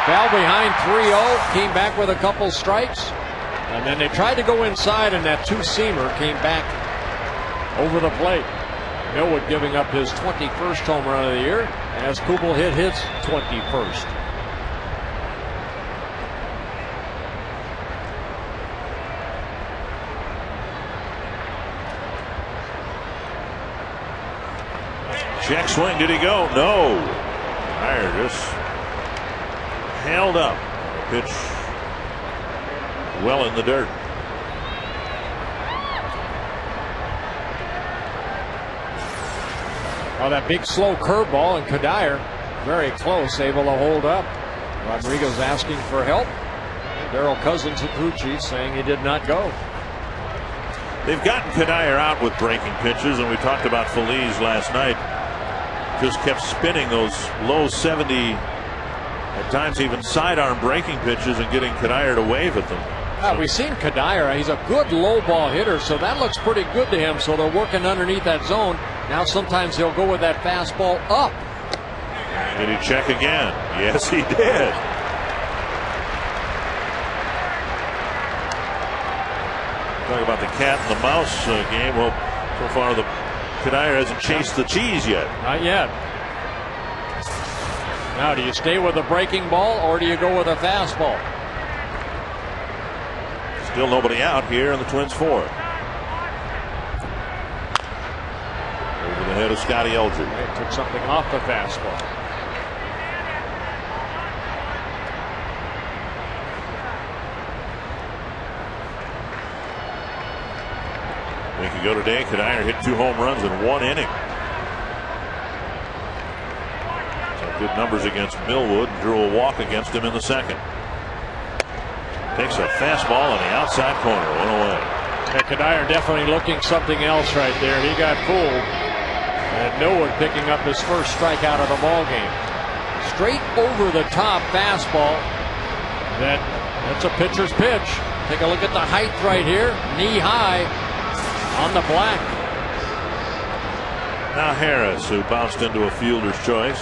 Fell behind 3-0, came back with a couple strikes, and then they tried to go inside, and that two-seamer came back over the plate. Millwood giving up his 21st home run of the year as Kubel hit his 21st. Check swing. Did he go? No. Iyer just held up. Pitch well in the dirt. Oh, that big slow curveball, and Kadire very close, able to hold up. Rodriguez asking for help. Darryl Cousins at Crew Chief saying he did not go. They've gotten Kadire out with breaking pitches, and we talked about Feliz last night. Just kept spinning those low 70, at times even sidearm breaking pitches, and getting Kadire to wave at them. We've seen Kadire. He's a good low ball hitter, so that looks pretty good to him. So they're working underneath that zone. Now sometimes he'll go with that fastball up. Did he check again? Yes, he did. Talk about the cat and the mouse game. Well, so far the Kadire hasn't chased the cheese yet. Not yet. Now, do you stay with a breaking ball or do you go with a fastball? Still nobody out here in the Twins' fourth. Over the head of Scotty Elger. They took something off the fastball. A week ago today, Kadire hit 2 home runs in 1 inning. So good numbers against Millwood, and drew a walk against him in the second. Takes a fastball on the outside corner, 1 away. Yeah, Kadire definitely looking something else right there. He got fooled. And Millwood picking up his first strikeout of the ball game. Straight over the top fastball. That's a pitcher's pitch. Take a look at the height right here. Knee high on the black. Now Harris, who bounced into a fielder's choice.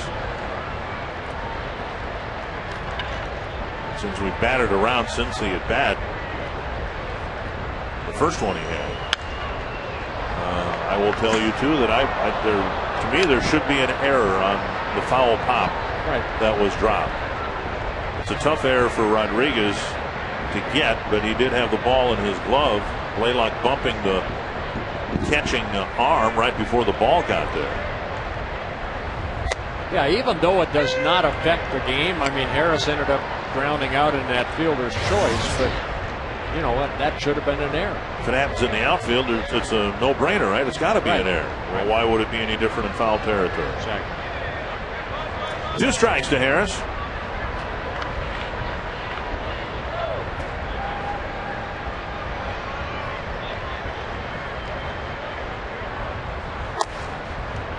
Since we batted around Cincy at bat, the first one he had. I will tell you too that to me there should be an error on the foul pop that was dropped. It's a tough error for Rodriguez to get, but he did have the ball in his glove. Blaylock bumping the catching arm right before the ball got there. Yeah, even though it does not affect the game, I mean, Harris ended up grounding out in that fielder's choice, but you know what, that should have been an error. If it happens in the outfield, it's a no-brainer, right? It's got to be an error. Well, why would it be any different in foul territory? Exactly. 2 strikes to Harris.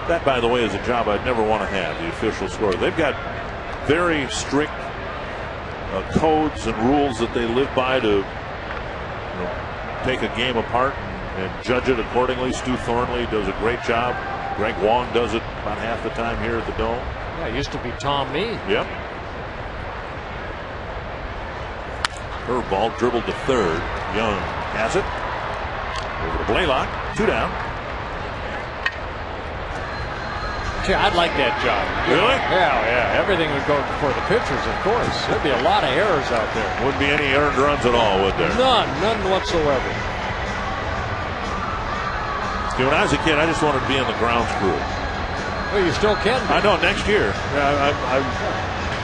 That, by the way, is a job I'd never want to have, the official score. They've got very strict codes and rules that they live by to take a game apart and judge it accordingly. Stu Thornley does a great job. Greg Wong does it about half the time here at the Dome. Yeah, it used to be Tom Meade. Yep. Curveball dribbled to third. Young has it. Over to Blaylock. 2 down. Yeah, I'd like that job. Really? Yeah. Everything would go for the pitchers, of course. There'd be a lot of errors out there. Wouldn't be any earned runs at all, would there? None whatsoever. See, when I was a kid, I just wanted to be in the grounds crew. Well, you still can be. I know, next year.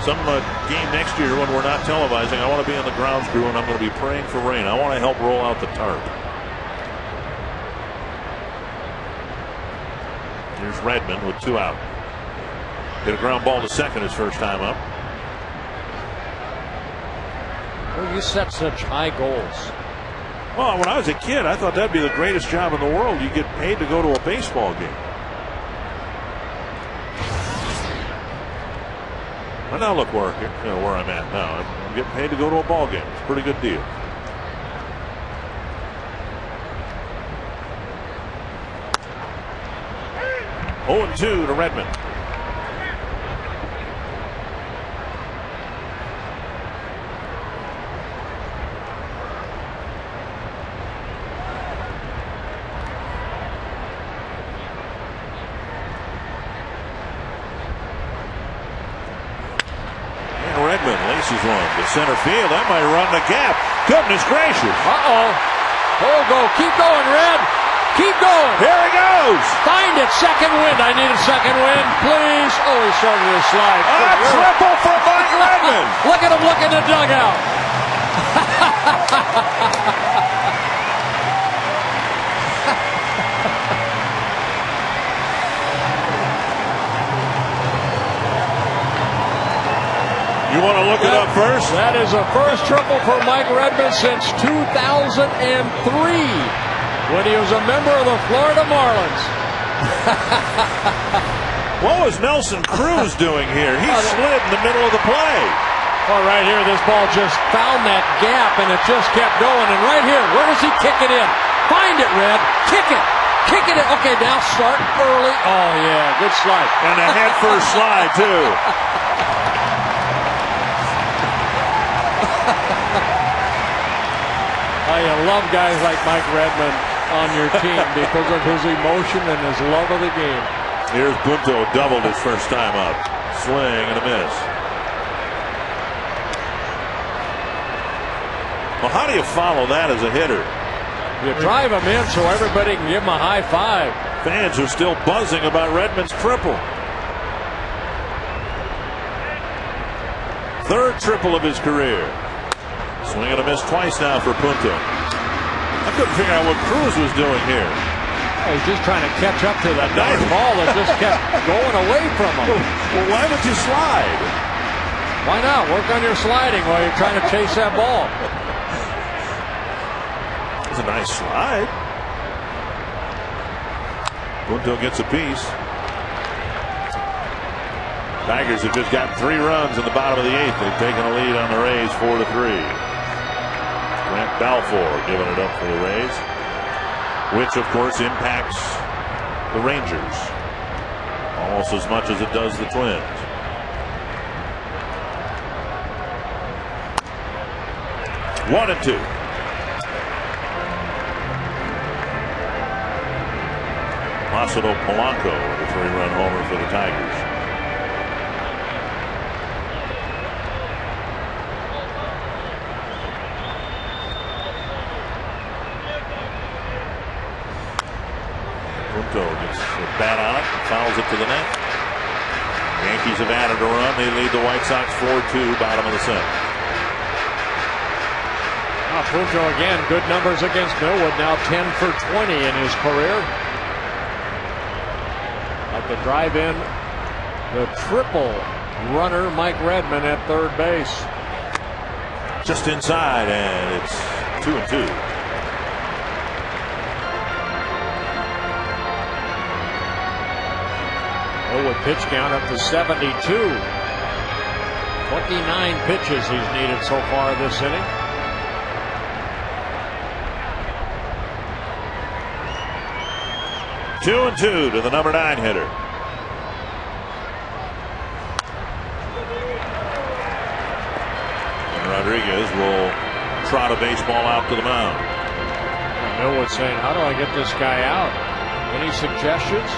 Some game next year when we're not televising, I want to be in the grounds crew and I'm going to be praying for rain. I want to help roll out the tarp. Here's Redmond with 2 out. Hit a ground ball to second his first time up. Well, you set such high goals. Well, when I was a kid, I thought that'd be the greatest job in the world. You get paid to go to a baseball game. But now look where I'm at now. I'm getting paid to go to a ball game. It's a pretty good deal. Oh, 0-2 to Redmond. And Redmond laces one to center field. That might run the gap. Goodness gracious. Hold go. Keep going, Red. Keep going. Here he goes. Find it. Second wind. I need a second wind, please. Oh, he started his slide. A triple for Mike Redmond. Look at him looking at the dugout. You want to look it up first? That is a first triple for Mike Redmond since 2003, when he was a member of the Florida Marlins. What was Nelson Cruz doing here? He slid in the middle of the play. Well, right here, this ball just found that gap, and it just kept going. And right here, where does he kick it in? Find it, Red. Kick it. Kick it in. Okay, now start early. Oh, yeah, good slide. And a head first slide, too. I love guys like Mike Redmond on your team because of his emotion and his love of the game. Here's Punto, doubled his first time up. Swing and a miss. Well, how do you follow that as a hitter? You drive him in so everybody can give him a high five. Fans are still buzzing about Redmond's triple. Third triple of his career. Swing and a miss twice now for Punto. I couldn't figure out what Cruz was doing here. He's just trying to catch up to that nice ball that just kept going away from him. Well, why would you slide? Why not? Work on your sliding while you're trying to chase that ball. It's a nice slide. Punto gets a piece. Tigers have just gotten 3 runs in the bottom of the 8th. They've taken a lead on the Rays 4-3. Grant Balfour giving it up for the Rays, which of course impacts the Rangers almost as much as it does the Twins. One and two. Placido Polanco with a 3-run homer for the Tigers. Punto gets a bat on it and fouls it to the net. Yankees have added a run. They lead the White Sox 4-2, bottom of the 7th. Punto again, good numbers against Millwood, now 10 for 20 in his career. Like to drive in the triple runner, Mike Redmond at third base. Just inside, and it's 2-2. Millwood pitch count up to 72. 29 pitches he's needed so far this inning. Two and two to the number 9 hitter. And Rodriguez will trot a baseball out to the mound. Millwood saying, how do I get this guy out? Any suggestions?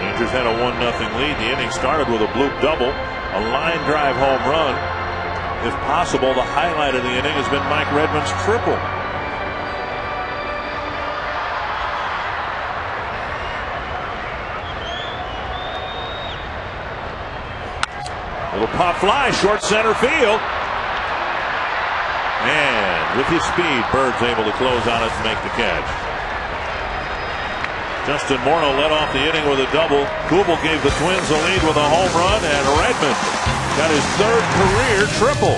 Rangers had a 1-0 lead. The inning started with a bloop double, a line drive home run. If possible, the highlight of the inning has been Mike Redmond's triple. Little pop fly, short center field. And with his speed, Bird's able to close on it and make the catch. Justin Morneau led off the inning with a double. Kubel gave the Twins the lead with a home run, and Redmond got his 3rd career triple.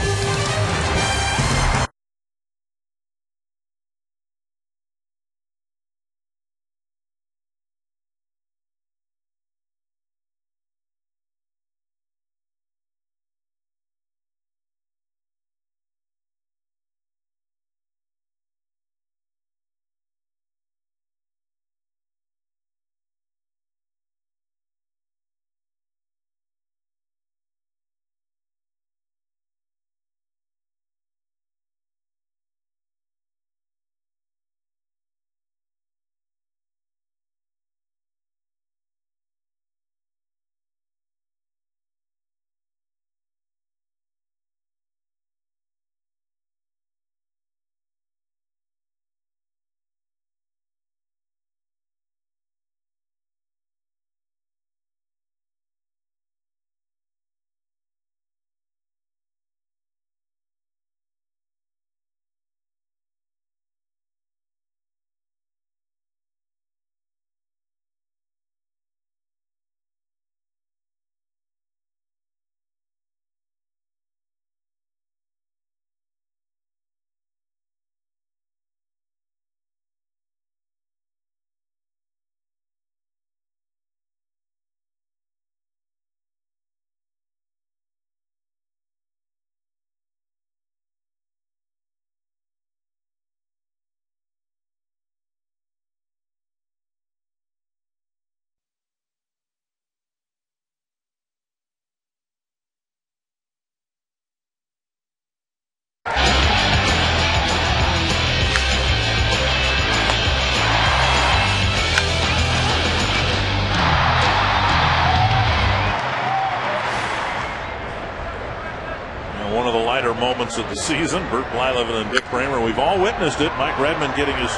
moments of the season. Bert Blyleven and Dick Kramer. We've all witnessed it. Mike Redmond getting his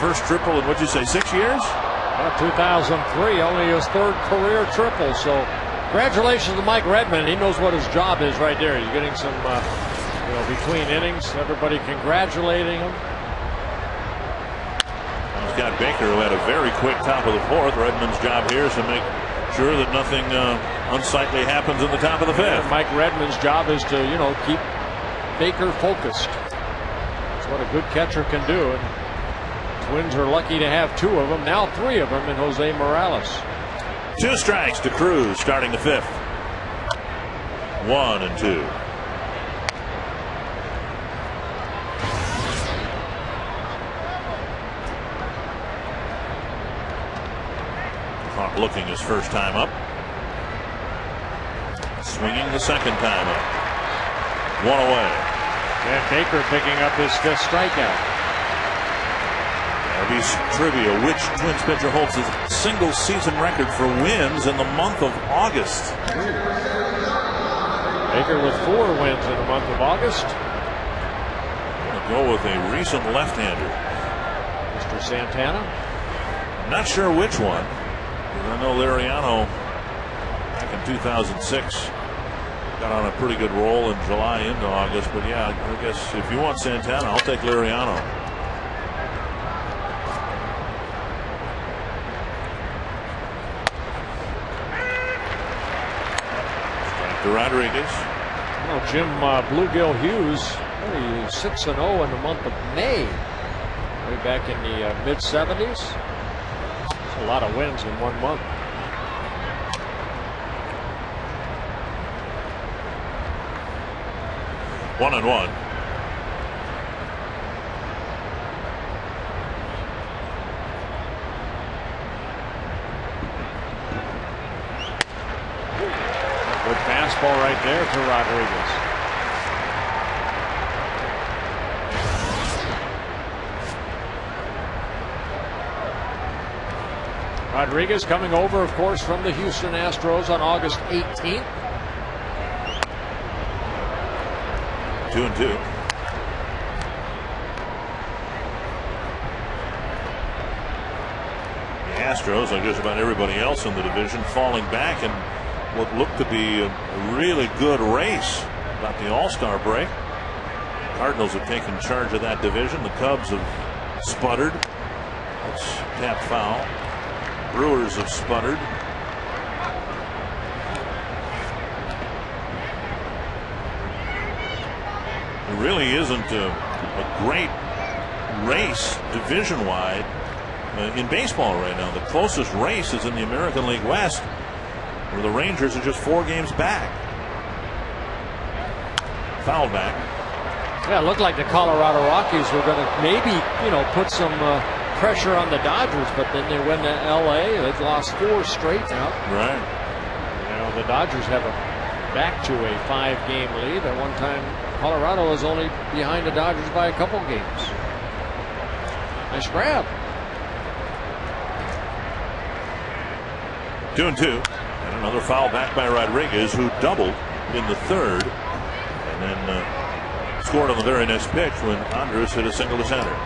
first triple in, what'd you say, 6 years? 2003, only his third career triple. So congratulations to Mike Redmond. He knows what his job is right there. He's getting some, between innings. Everybody congratulating him. He's got Baker, who had a very quick top of the fourth. Redmond's job here is to make sure that nothing unsightly happens in the top of the fifth. Yeah, Mike Redmond's job is to, keep Baker focused. That's what a good catcher can do. And Twins are lucky to have two of them, now three of them in Jose Morales. 2 strikes to Cruz starting the fifth. 1-2. Hawk looking his first time up. Swinging the second time up. 1 away. And Baker picking up his fifth strikeout. Arby's trivia: which Twins pitcher holds his single season record for wins in the month of August? Baker with 4 wins in the month of August. I'm going to go with a recent left-hander. Mr. Santana? Not sure which one. I know Liriano back in 2006 got on a pretty good roll in July into August. But yeah, I guess if you want Santana, I'll take Liriano. To Rodriguez. Jim Bluegill Hughes, only 6-0 in the month of May. Way back in the mid-70s. That's a lot of wins in 1 month. One and one. Good fastball right there to Rodriguez. Rodriguez coming over, of course, from the Houston Astros on August 18th. 2-2. The Astros, like just about everybody else in the division, falling back in what looked to be a really good race about the All-Star break. Cardinals have taken charge of that division. The Cubs have sputtered. That's tap foul. Brewers have sputtered. It really isn't a great race division-wide in baseball right now. The closest race is in the American League West, where the Rangers are just 4 games back. Foul back. Yeah, it looked like the Colorado Rockies were going to maybe, put some pressure on the Dodgers, but then they went to L.A. They've lost 4 straight now. Right. The Dodgers have back to a 5-game lead. At one time, Colorado was only behind the Dodgers by a couple games. Nice grab. 2-2. And another foul back by Rodriguez, who doubled in the third and then scored on the very next pitch when Andrus hit a single to center.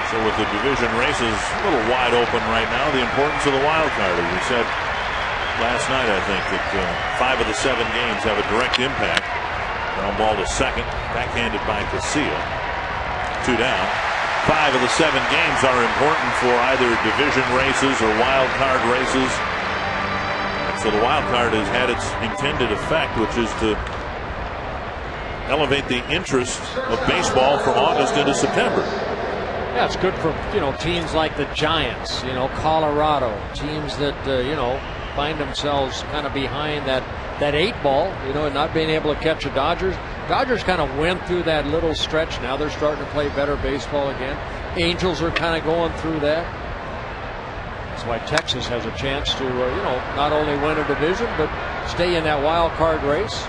So with the division races a little wide open right now, the importance of the wild card, as we said last night, I think that 5 of the 7 games have a direct impact. Ground ball to second, backhanded by Casilla. 2 down. 5 of the 7 games are important for either division races or wild card races. So the wild card has had its intended effect, which is to elevate the interest of baseball from August into September. Yeah, it's good for teams like the Giants, Colorado, teams that find themselves kind of behind that 8 ball, and not being able to catch the Dodgers. Dodgers kind of went through that little stretch. Now they're starting to play better baseball again. Angels are kind of going through that. That's why Texas has a chance to not only win a division but stay in that wild card race.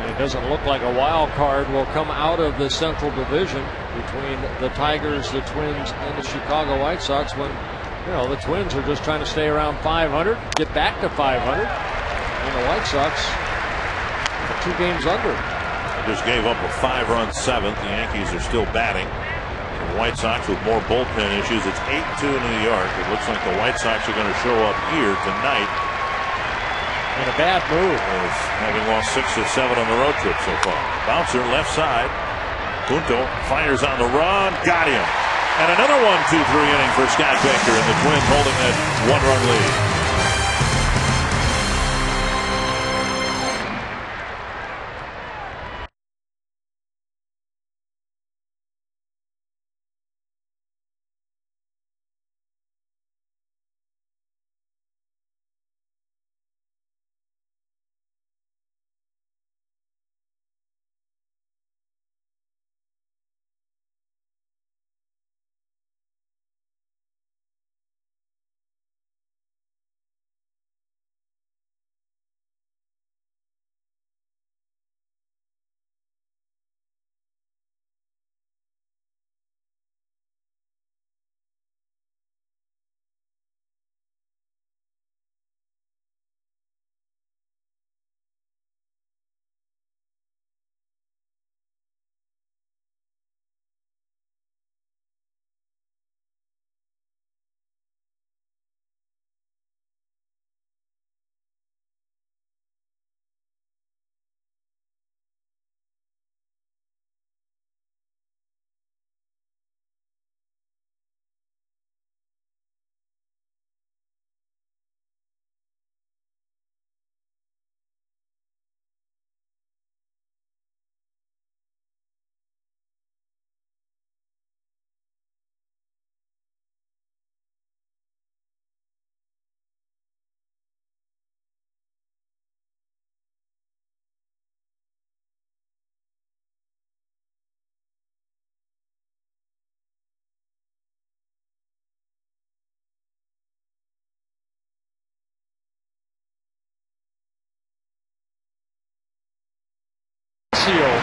It doesn't look like a wild card will come out of the Central Division. between the Tigers, the Twins, and the Chicago White Sox when, you know, the Twins are just trying to stay around 500, get back to 500, and the White Sox are 2 games under. They just gave up a 5-run 7th. The Yankees are still batting. The White Sox with more bullpen issues. It's 8-2 in New York. It looks like the White Sox are going to show up here tonight. And a bad move. As having lost 6 or 7 on the road trip so far. Bouncer left side. Punto fires on the run. Got him. And another 1-2-3 inning for Scott Becker, and the Twins holding that 1-run lead.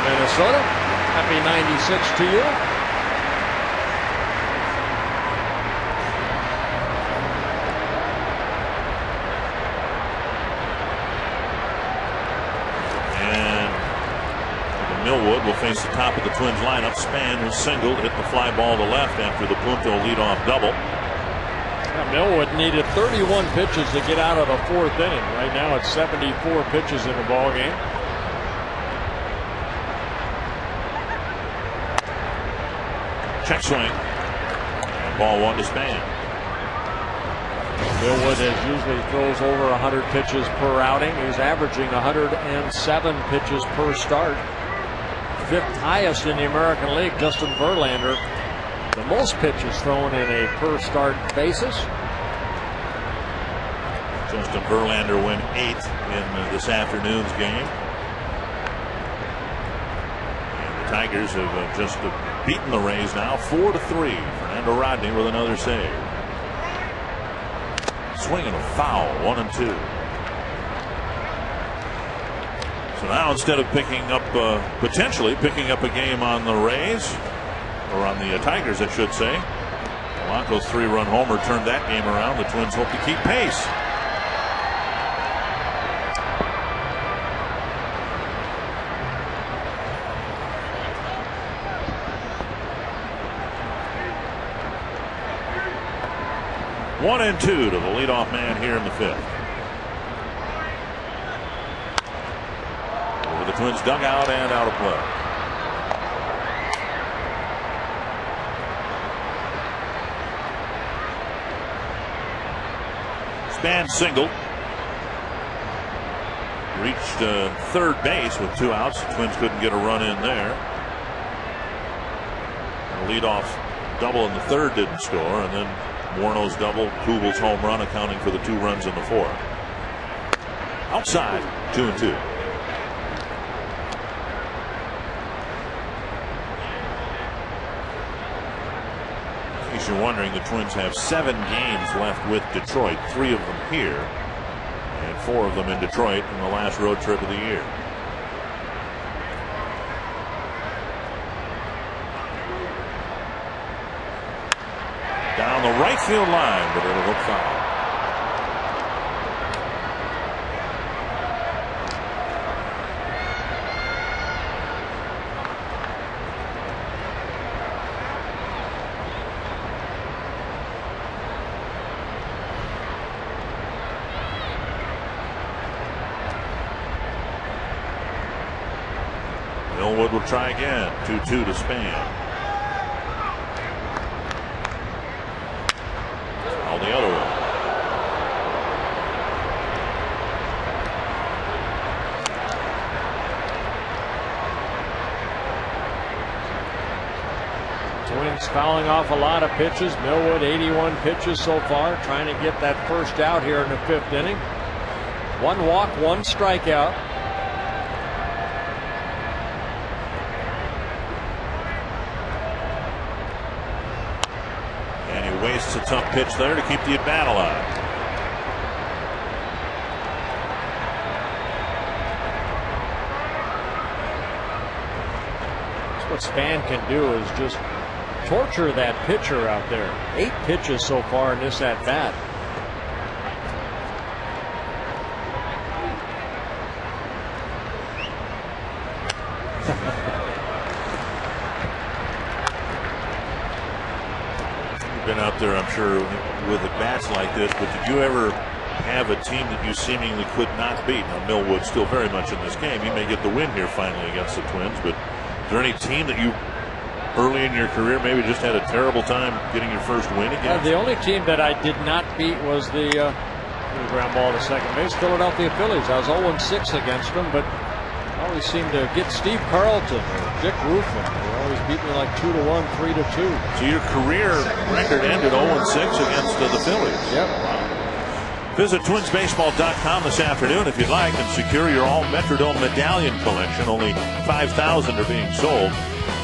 Minnesota. Happy 96 to you. And Millwood will face the top of the Twins lineup. Span was singled, hit the fly ball to left after the Punto leadoff double. Yeah, Millwood needed 31 pitches to get out of the 4th inning. Right now it's 74 pitches in the ball game. Check swing. And ball 1 to Span. Millwood usually throws over 100 pitches per outing. He's averaging 107 pitches per start. 5th highest in the American League. Justin Verlander, the most pitches thrown in a per start basis. Justin Verlander went 8th in this afternoon's game. And the Tigers have just beaten the Rays now 4-3. Fernando Rodney with another save. Swinging a foul, 1-2. So now instead of picking up, potentially picking up a game on the Rays, or on the Tigers, I should say, Polanco's 3-run homer turned that game around. The Twins hope to keep pace. One and 2 to the leadoff man here in the 5th. Over the Twins dugout and out of play. Span singled. Reached 3rd base with 2 outs. The Twins couldn't get a run in there. And a leadoff double in the 3rd didn't score, and then Morneau's double, Kugel's home run accounting for the 2 runs in the 4th. Outside, 2-2. In case you're wondering, the Twins have 7 games left with Detroit, 3 of them here, and 4 of them in Detroit in the last road trip of the year. down the right field line, but it'll look foul. Millwood will try again. 2-2 to Span. All the other way. Twins fouling off a lot of pitches. Millwood 81 pitches so far, trying to get that first out here in the 5th inning. 1 walk, 1 strikeout. Wastes a tough pitch there to keep the at bat alive. That's what Span can do, is just torture that pitcher out there. 8 pitches so far in this at bat. Been out there, I'm sure, with at bats like this, but did you ever have a team that you seemingly could not beat? Now, Millwood's still very much in this game. You may get the win here finally against the Twins, but is there any team that you early in your career maybe just had a terrible time getting your first win against? The only team that I did not beat was the ground ball to second base, Philadelphia Phillies. I was 0-6 against them, but I always seemed to get Steve Carlton or Dick Ruffin. They always beat me like 2-1, 3-2. So your career record ended 0-6 against the Phillies. Yep. Wow. Visit twinsbaseball.com this afternoon if you'd like and secure your all Metrodome medallion collection. Only 5,000 are being sold.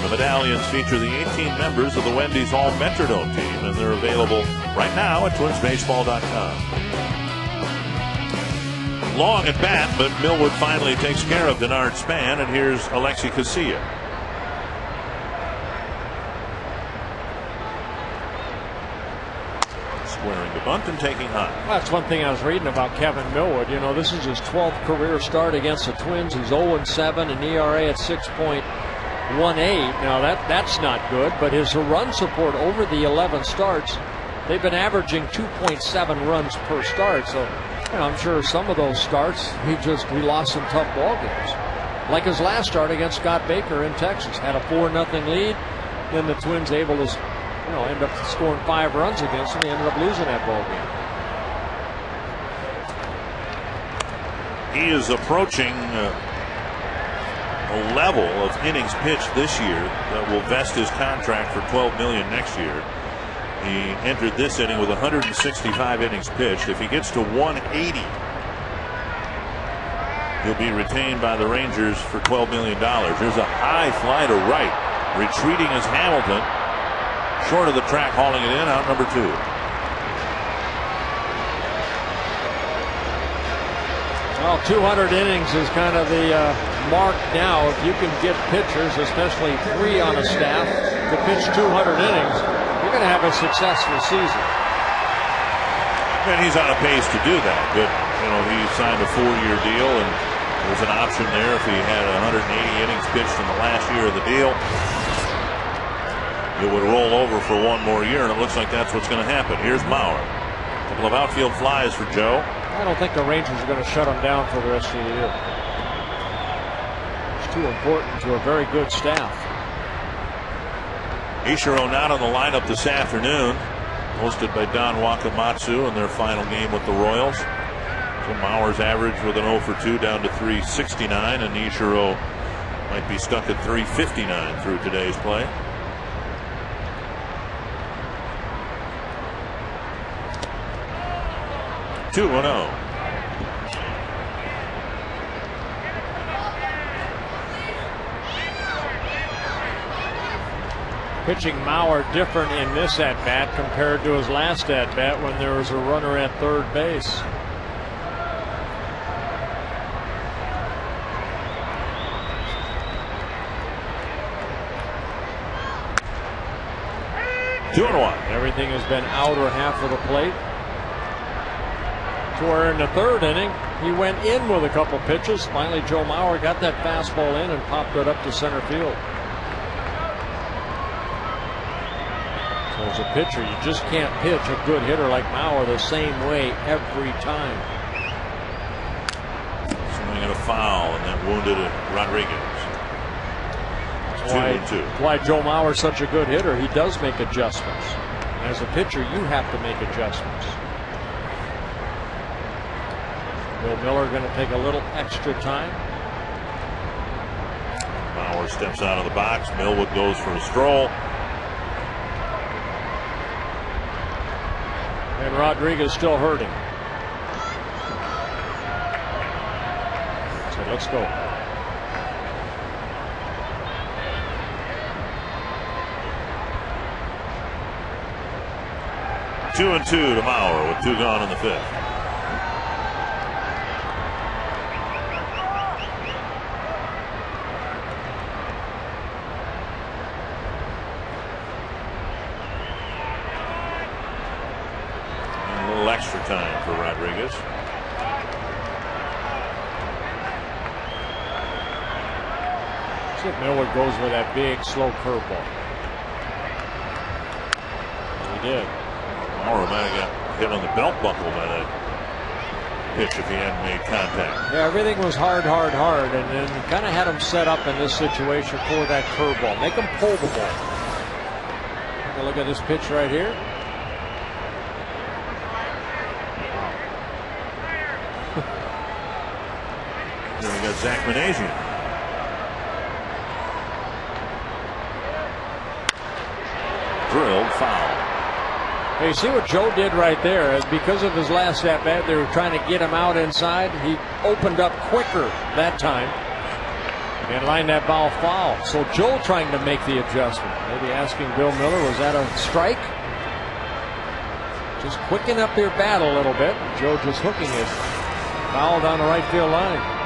The medallions feature the 18 members of the Wendy's All Metrodome team, and they're available right now at twinsbaseball.com. Long at bat, but Millwood finally takes care of Denard Span, and here's Alexi Casilla. Squaring the bunt and taking high. That's one thing I was reading about Kevin Millwood. You know, this is his 12th career start against the Twins. He's 0-7, an ERA at 6.18. Now that's not good, but his run support over the 11 starts, they've been averaging 2.7 runs per start. So, you know, I'm sure some of those starts he lost some tough ball games. Like his last start against Scott Baker in Texas, had a 4-0 lead. Then the Twins able to, you know, end up scoring 5 runs against him. He ended up losing that ball game. He is approaching a level of innings pitched this year that will vest his contract for $12 million next year. He entered this inning with 165 innings pitched. If he gets to 180, he'll be retained by the Rangers for $12 million. There's a high fly to right. Retreating is Hamilton. Short of the track, hauling it in, out number 2. Well, 200 innings is kind of the mark now. If you can get pitchers, especially 3 on a staff, to pitch 200 innings, you're going to have a successful season. And he's on a pace to do that. But, you know, he signed a 4-year deal, and there's an option there if he had 180 innings pitched in the last year of the deal. It would roll over for 1 more year, and it looks like that's what's going to happen. Here's Mauer. A couple of outfield flies for Joe. I don't think the Rangers are going to shut him down for the rest of the year. It's too important to a very good staff. Ichiro not on the lineup this afternoon, hosted by Don Wakamatsu in their final game with the Royals. So Mauer's average with an 0 for 2 down to 369, and Ichiro might be stuck at 359 through today's play. Two 2-0. Pitching Mauer different in this at bat compared to his last at bat when there was a runner at third base. 2-1. Everything has been outer half of the plate. To where in the third inning, he went in with a couple pitches. Finally, Joe Mauer got that fastball in and popped it up to center field. So as a pitcher, you just can't pitch a good hitter like Mauer the same way every time. Swing and a foul, and that wounded Rodriguez. That's why Joe Mauer is such a good hitter. He does make adjustments. As a pitcher, you have to make adjustments. Bill Miller going to take a little extra time. Mauer steps out of the box. Millwood goes for a stroll. And Rodriguez still hurting. So let's go. Two and two to Mauer with 2 gone in the 5th. Extra time for Rodriguez. Chip Millwood goes with that big, slow curveball. He did. Mauer might have got hit on the belt buckle by that pitch if he hadn't made contact. Yeah, everything was hard, and then kind of had him set up in this situation for that curveball. Make him pull the ball. Take a look at this pitch right here. Then we got Zach Manassian. Drilled foul. Hey, you see what Joe did right there? Because of his last at bat, they were trying to get him out inside. He opened up quicker that time and lined that ball foul. So Joe trying to make the adjustment. Maybe asking Bill Miller, was that a strike? Just quicken up your bat a little bit. Joe just hooking it. Foul down the right field line.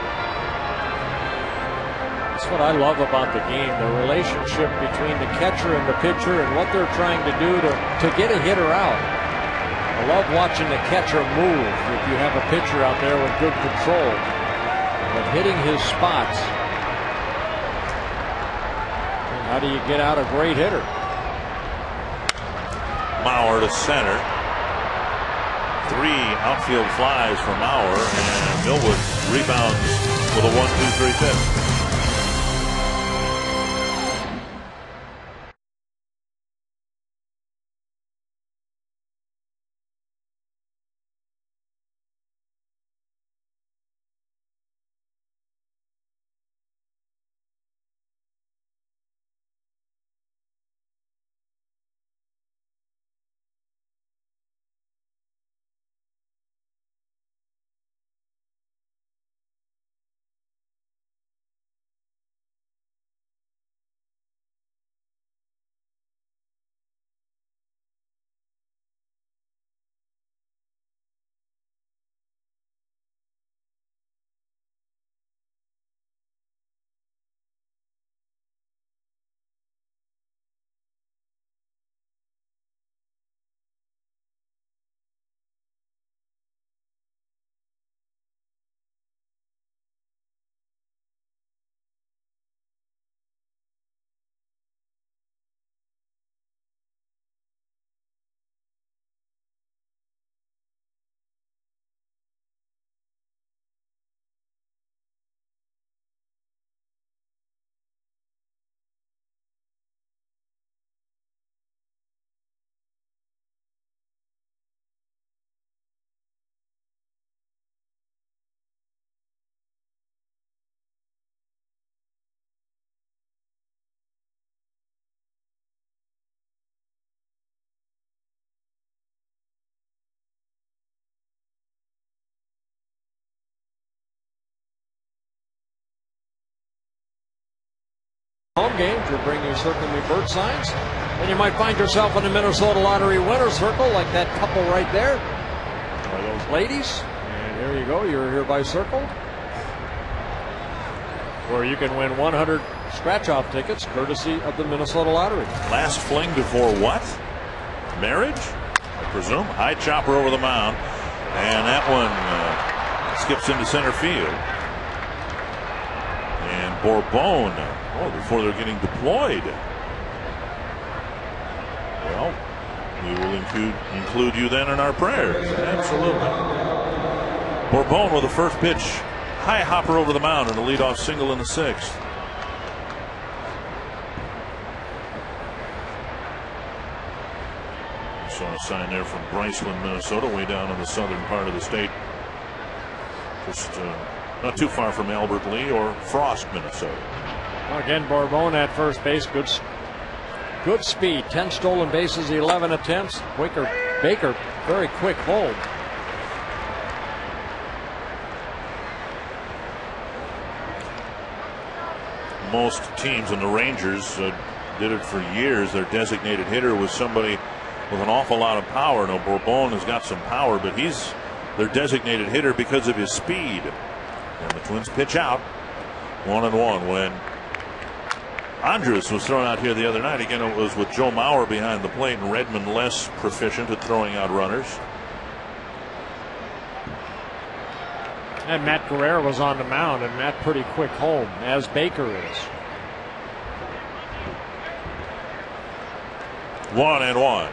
That's what I love about the game, the relationship between the catcher and the pitcher and what they're trying to do to get a hitter out. I love watching the catcher move if you have a pitcher out there with good control of hitting his spots. And how do you get out a great hitter? Mauer to center. 3 outfield flies for Mauer, and Millwood rebounds with a 1-2-3 fifth. Home game to bring you Circle Me Bird signs. And you might find yourself in the Minnesota Lottery winner's circle like that couple right there. Or those ladies. And here you go. You're here by Circle. Where you can win 100 scratch-off tickets courtesy of the Minnesota Lottery. Last fling before what? marriage, I presume. High chopper over the mound, and that one skips into center field. And Bourbon, before they're getting deployed. Well, we will include you then in our prayers. Absolutely. Bourbon with the first pitch, high hopper over the mound, and a leadoff single in the 6th. Saw a sign there from Bryceland, Minnesota, way down in the southern part of the state. Just not too far from Albert Lee or Frost, Minnesota. Well, again, Bourbon at first base. Good speed. 10 stolen bases, 11 attempts. Baker, very quick hold. Most teams, and the Rangers did it for years, their designated hitter was somebody with an awful lot of power. Now, Bourbon has got some power, but he's their designated hitter because of his speed. And the Twins pitch out 1-1 when Andrus was thrown out here the other night. Again, it was with Joe Mauer behind the plate and Redmond less proficient at throwing out runners. And Matt Guerrero was on the mound, and Matt pretty quick home, as Baker is. 1-1.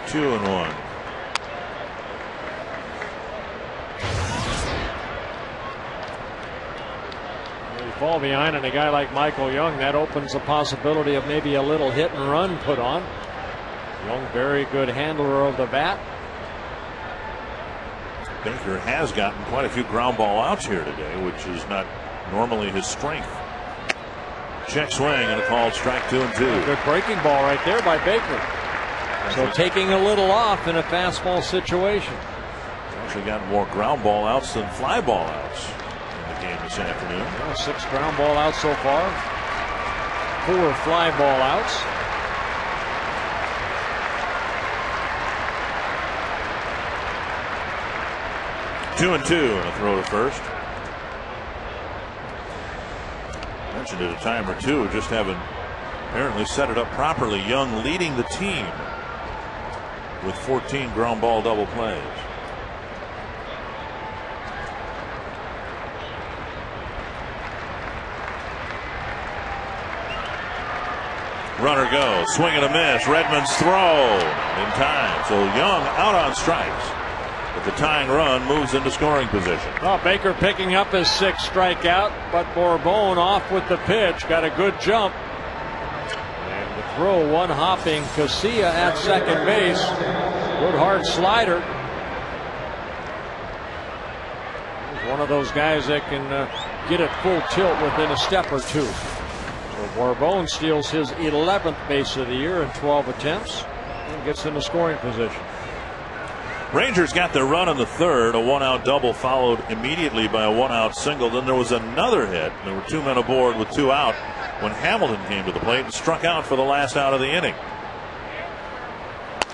Two and one. You fall behind on a guy like Michael Young, that opens the possibility of maybe a little hit and run put on. Young, very good handler of the bat. Baker has gotten quite a few ground ball outs here today, which is not normally his strength. Check swing and a called strike 2-2. Good breaking ball right there by Baker. So taking a little off in a fastball situation. Actually got more ground ball outs than fly ball outs in the game this afternoon. Yeah, 6 ground ball outs so far. 4 fly ball outs. Two and a throw to first. Mentioned it a time or two, just haven't apparently set it up properly. Young leading the team with 14 ground ball double plays. Runner goes, swing and a miss. Redmond's throw in time. So Young out on strikes. But the tying run moves into scoring position. Well, Baker picking up his 6th strikeout, but Bourbon off with the pitch. Got a good jump. And the throw, one hopping Casilla at second base. Good hard slider. He's one of those guys that can get it full tilt within a step or two. So Bourbon steals his 11th base of the year in 12 attempts and gets into scoring position. Rangers got their run in the 3rd, a 1-out double followed immediately by a 1-out single. Then there was another hit. There were 2 men aboard with 2 out when Hamilton came to the plate and struck out for the last out of the inning.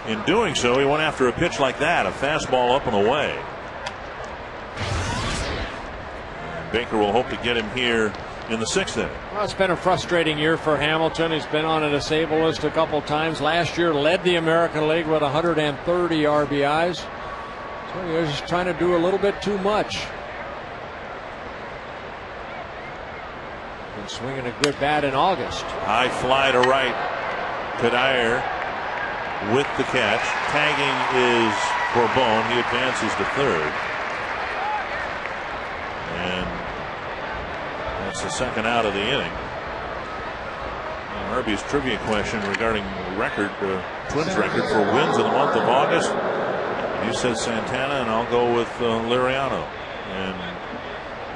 In doing so, he went after a pitch like that, a fastball up and away. And Baker will hope to get him here in the 6th inning. Well, it's been a frustrating year for Hamilton. He's been on a disabled list a couple times. Last year led the American League with 130 RBIs. So he's just trying to do a little bit too much. Been swinging a good bat in August. High fly to right. Kadir with the catch. Tagging is Bourbon. He advances to 3rd. And that's the 2nd out of the inning. Herbie's trivia question regarding record, Twins record for wins in the month of August. You said Santana, and I'll go with Liriano. And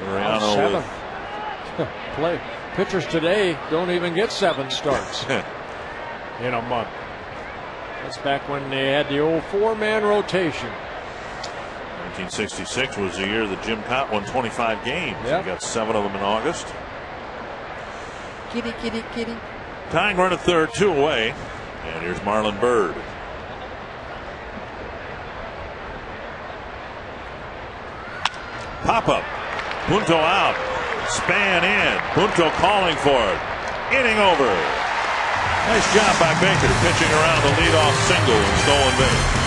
Liriano with pitchers today don't even get 7 starts in a month. That's back when they had the old 4-man rotation. 1966 was the year that Jim Cott won 25 games. Yep. He got 7 of them in August. Kitty, kitty, kitty. Tying run at third, 2 away. And here's Marlon Byrd. Pop up. Punto out. Span in. Punto calling for it. Inning over. Nice job by Baker pitching around the leadoff single and stolen base.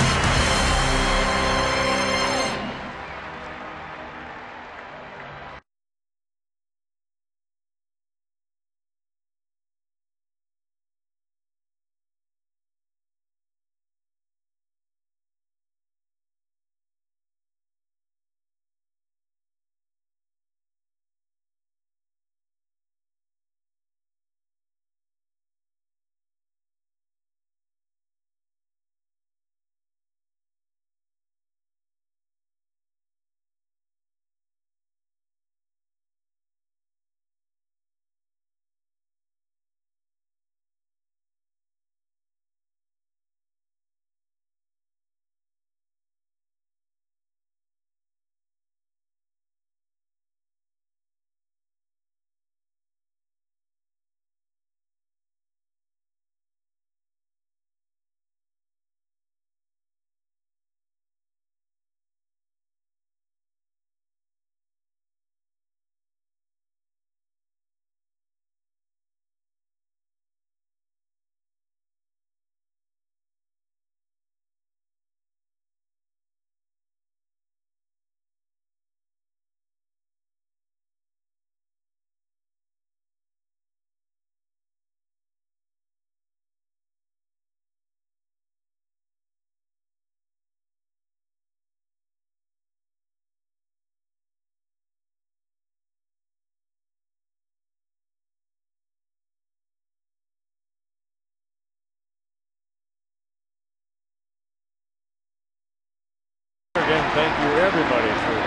Again, thank you everybody for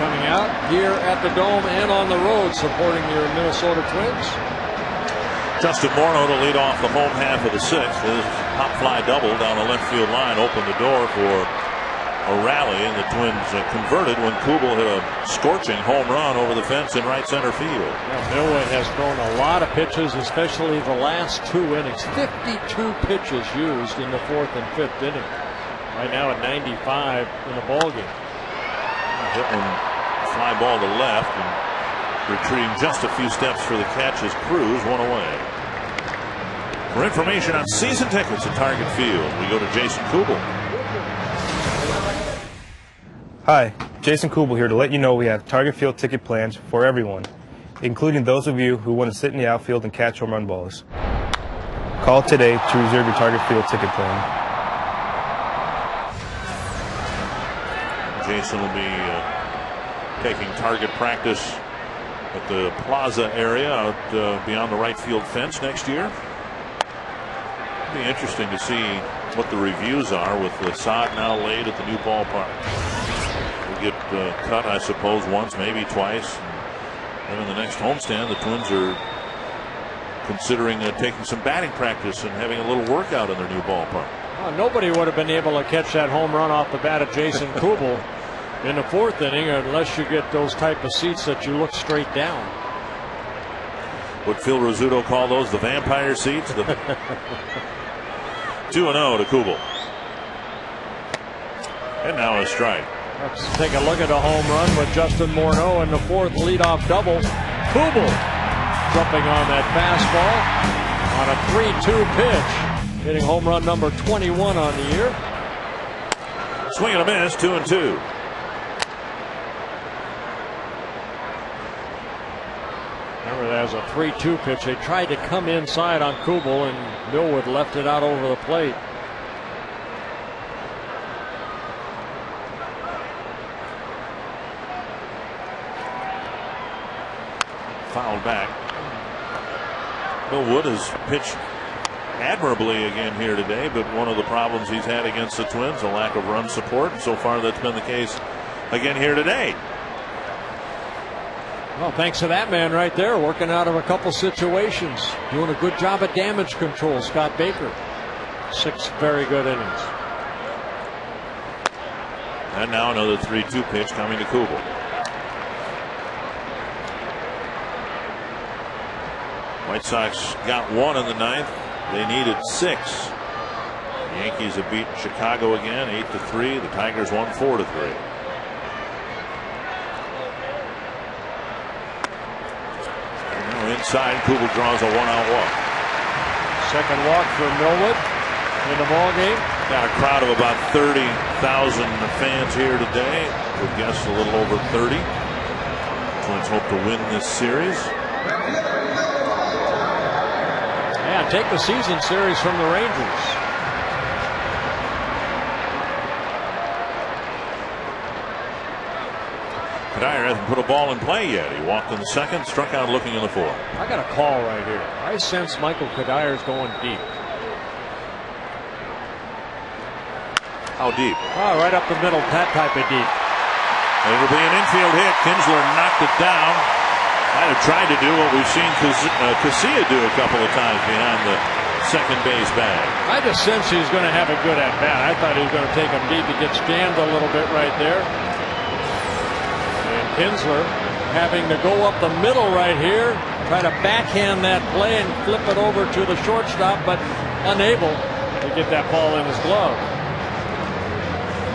coming out here at the Dome and on the road supporting your Minnesota Twins. Justin Morneau to lead off the home half of the 6th. His pop fly double down the left field line opened the door for a rally, and the Twins converted when Kubel hit a scorching home run over the fence in right center field. Yeah, Millwood has thrown a lot of pitches, especially the last 2 innings. 52 pitches used in the 4th and 5th inning. Right now at 95 in the ball game. Hit one fly ball to left and retreating just a few steps for the catch as Cruz 1 away. For information on season tickets at Target Field, we go to Jason Kubel. Hi, Jason Kubel here to let you know we have Target Field ticket plans for everyone, including those of you who want to sit in the outfield and catch home run balls. Call today to reserve your Target Field ticket plan. Jason will be taking target practice at the Plaza area out beyond the right field fence next year. It'll be interesting to see what the reviews are with the sod now laid at the new ballpark. We'll get cut, I suppose, once, maybe twice. And in the next homestand, the Twins are considering taking some batting practice and having a little workout in their new ballpark. Well, nobody would have been able to catch that home run off the bat of Jason Kubel in the 4th inning unless you get those type of seats that you look straight down. Would Phil Rizzuto call those the vampire seats? 2-0 to Kubel. And now a strike. Let's take a look at a home run with Justin Morneau in the 4th leadoff double. Kubel jumping on that fastball on a 3-2 pitch, hitting home run number 21 on the year. Swing and a miss, 2-2. Remember, that was a 3-2 pitch. They tried to come inside on Kubel, and Millwood left it out over the plate. Fouled back. Millwood has pitched admirably again here today, but one of the problems he's had against the Twins, a lack of run support. So far, that's been the case again here today. Well, thanks to that man right there, working out of a couple situations, doing a good job of damage control, Scott Baker. 6 very good innings. And now another 3-2 pitch coming to Kubel. White Sox got one in the ninth. They needed 6. The Yankees have beaten Chicago again 8-3. The Tigers won 4-3. Inside, Kubel draws a 1-out walk. Second walk for Millwood in the ball game. Got a crowd of about 30,000 fans here today. With guests a little over 30. Twins hope to win this series. Yeah, take the season series from the Rangers. Dyer hasn't put a ball in play yet. He walked in the second, struck out looking in the fourth. I got a call right here. I sense Michael Kadir's going deep. How deep? Oh, right up the middle, that type of deep. It'll be an infield hit. Kinsler knocked it down. Might have tried to do what we've seen Casilla do a couple of times behind the second base bag. I just sense he's going to have a good at bat. I thought he was going to take him deep. He gets jammed a little bit right there. And Kinsler having to go up the middle right here, try to backhand that play and flip it over to the shortstop, but unable to get that ball in his glove.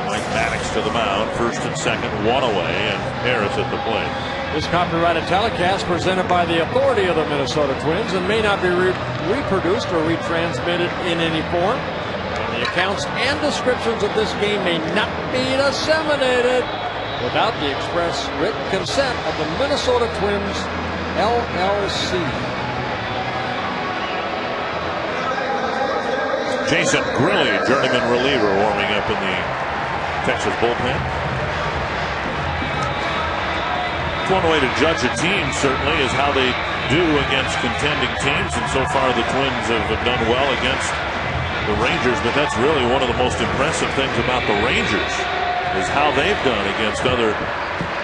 Mike Maddox to the mound, first and second, one away, and Harris at the plate. This copyrighted telecast presented by the authority of the Minnesota Twins and may not be reproduced or retransmitted in any form. And the accounts and descriptions of this game may not be disseminated without the express written consent of the Minnesota Twins, LLC. Jason Grilli, journeyman reliever, warming up in the Texas bullpen. One way to judge a team certainly is how they do against contending teams, and so far the Twins have done well against the Rangers, but that's really one of the most impressive things about the Rangers is how they've done against other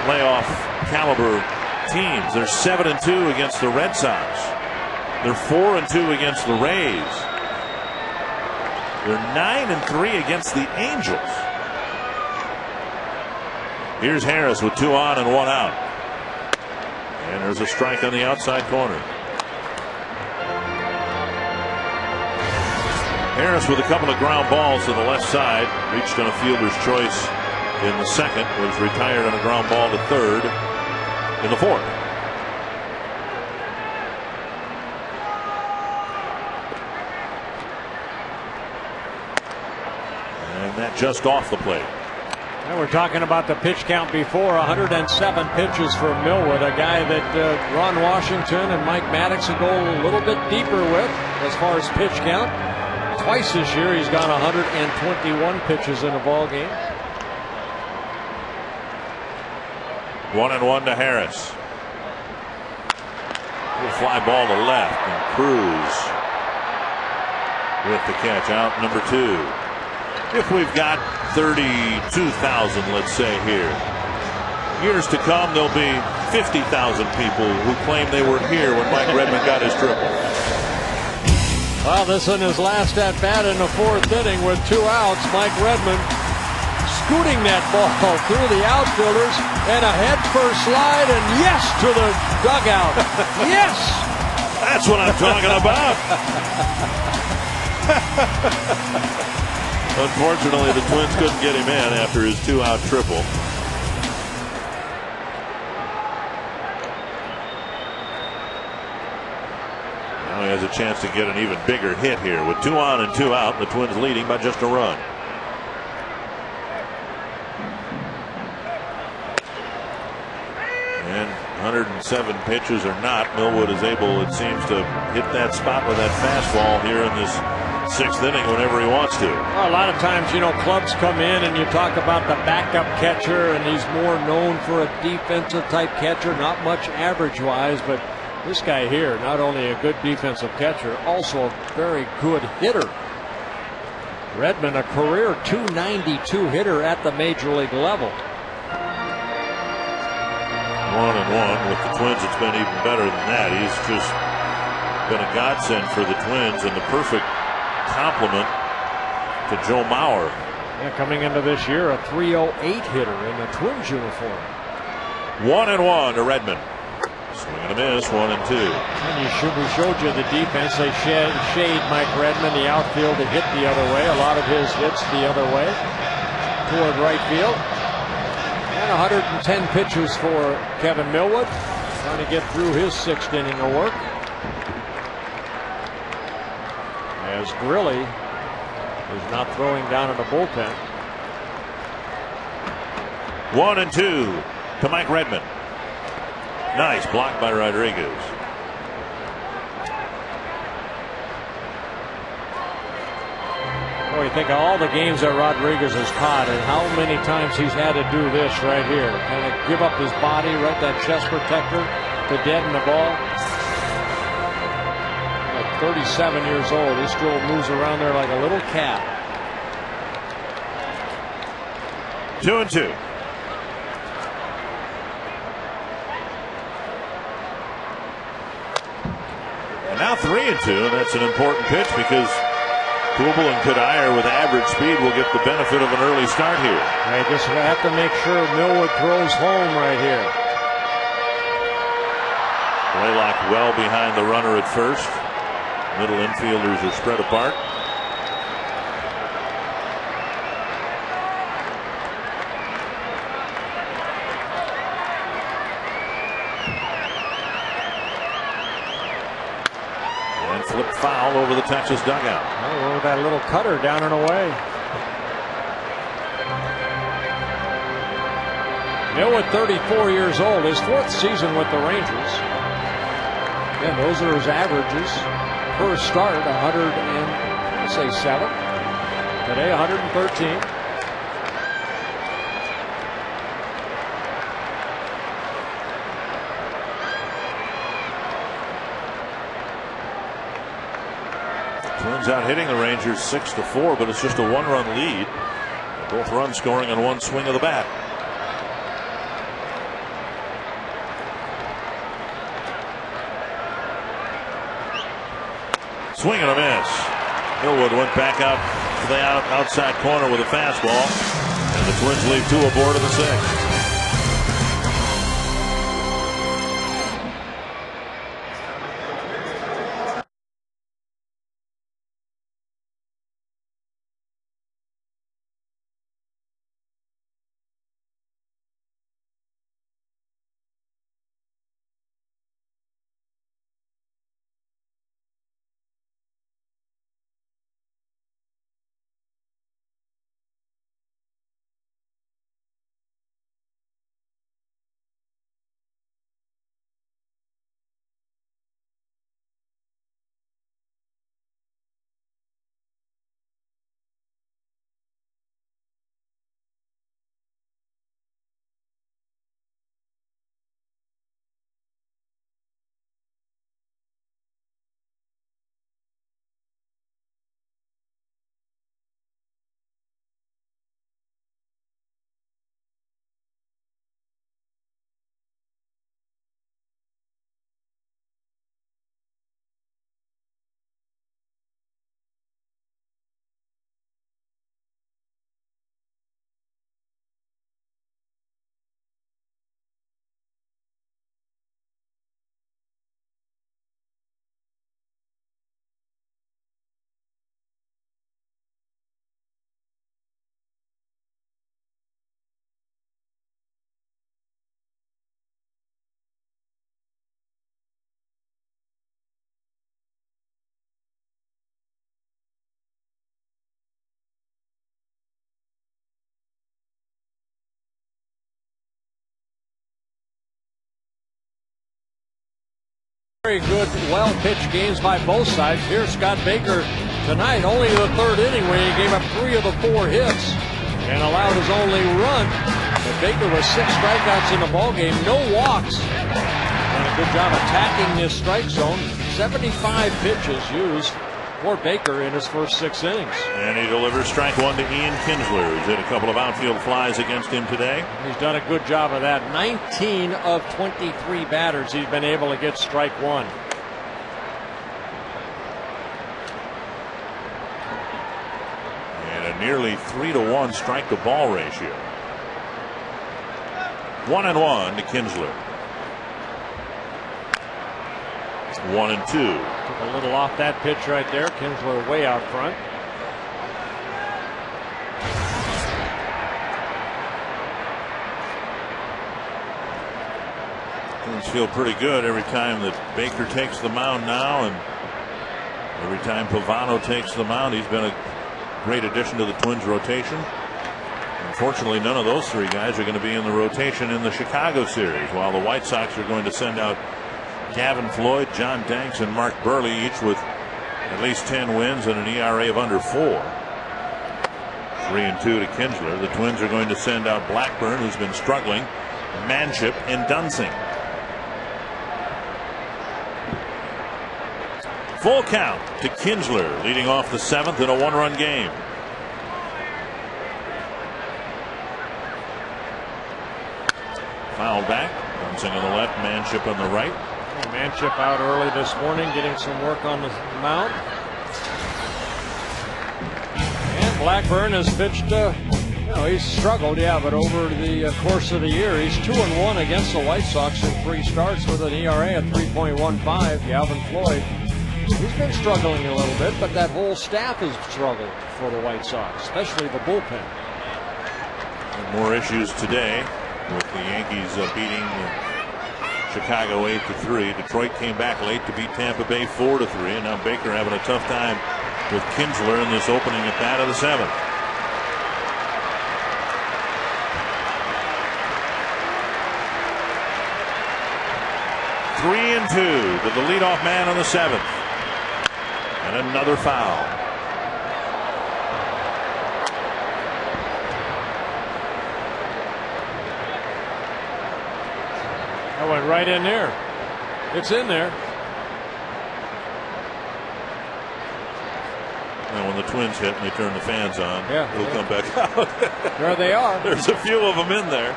playoff caliber teams. They're 7-2 against the Red Sox. They're 4-2 against the Rays. They're 9-3 against the Angels. Here's Harris with 2 on and 1 out. And there's a strike on the outside corner. Harris with a couple of ground balls to the left side. Reached on a fielder's choice in the second. Was retired on a ground ball to third in the fourth. And that just off the plate. And we're talking about the pitch count before. 107 pitches for Millwood, a guy that Ron Washington and Mike Maddox will go a little bit deeper with as far as pitch count. Twice this year he's gone 121 pitches in a ball game. 1-1 to Harris. Little fly ball to left, and Cruz with the catch, out number 2. If we've got 32,000, let's say, here, years to come, there'll be 50,000 people who claim they were here when Mike Redmond got his triple. Well, this in his last at bat in the fourth inning with 2 outs. Mike Redmond scooting that ball through the outfielders and a head first slide, and yes to the dugout. Yes, that's what I'm talking about. Unfortunately, the Twins couldn't get him in after his 2-out triple. Now he has a chance to get an even bigger hit here with 2 on and 2 out. The Twins leading by just a run. And 107 pitches or not, Millwood is able, it seems, to hit that spot with that fastball here in this 6th inning whenever he wants to. Well, a lot of times, you know, clubs come in and you talk about the backup catcher, and he's more known for a defensive type catcher, not much average wise, but this guy here, not only a good defensive catcher, also a very good hitter. Redmond, a career .292 hitter at the major league level. 1-1 with the Twins. It's been even better than that. He's just been a godsend for the Twins and the perfect compliment to Joe Mauer. Coming into this year, a .308 hitter in the Twins uniform. 1-1 to Redmond. Swing and a miss, 1-2. And we showed you the defense. They shade Mike Redmond, the outfield, to hit the other way. A lot of his hits the other way toward right field. And 110 pitches for Kevin Millwood, trying to get through his 6th inning of work. As Grilly is not throwing down in the bullpen. 1-2 to Mike Redmond. Nice block by Rodriguez. Boy, you think of all the games that Rodriguez has caught and how many times he's had to do this right here. Kind of give up his body, right, that chest protector to deaden the ball. At 37 years old, he still moves around there like a little cat. 2-2. And now 3-2, and that's an important pitch because Kubel and Cuddyer with average speed will get the benefit of an early start here. They just have to make sure Millwood throws home right here. Blaylock well behind the runner at first. Middle infielders are spread apart. Flip foul over the Texas dugout. Oh, that little cutter down and away. Millwood, 34 years old, his 4th season with the Rangers. And those are his averages per start, 107. Today, 113. Twins out hitting the Rangers 6-4, but it's just a 1-run lead. Both runs scoring on one swing of the bat. Swing and a miss. Millwood went back out to the outside corner with a fastball, and the Twins leave 2 aboard in the 6th. Very good, well-pitched games by both sides. Here's Scott Baker tonight, only the 3rd inning where he gave up 3 of the 4 hits and allowed his only run. But Baker with 6 strikeouts in the ballgame, no walks. And a good job attacking this strike zone. 75 pitches used for Baker in his first 6 innings. And he delivers strike 1 to Ian Kinsler, who's hit a couple of outfield flies against him today. He's done a good job of that. 19 of 23 batters he's been able to get strike 1. nearly 3-to-1 strike to ball ratio. 1-1 to Kinsler. 1-2. Took a little off that pitch right there. Kinsler way out front. Twins feel pretty good every time that Baker takes the mound now, and every time Pavano takes the mound. He's been a great addition to the Twins rotation. Unfortunately, none of those three guys are going to be in the rotation in the Chicago series, while the White Sox are going to send out Gavin Floyd, John Danks, and Mark Burley, each with at least 10 wins and an ERA of under 4. 3-2 to Kinsler. The Twins are going to send out Blackburn, who's been struggling, Manship, and Dunsing. Full count to Kinsler, leading off the 7th in a 1-run game. Foul back. Dunsing on the left, Manship on the right. Manship out early this morning, getting some work on the mound. And Blackburn has pitched, he's struggled, but over the course of the year, he's 2-1 against the White Sox in 3 starts with an ERA at 3.15. Gavin Floyd, he's been struggling a little bit, but that whole staff has struggled for the White Sox, especially the bullpen. And more issues today with the Yankees beating Chicago 8-3. Detroit came back late to beat Tampa Bay 4-3, and now Baker having a tough time with Kinsler in this opening at bat of the 7th. Three and 2 to the leadoff man on the 7th. And another foul. That went right in there. It's in there. Now when the Twins hit and they turn the fans on, he'll come back out. There they are. There's a few of them in there.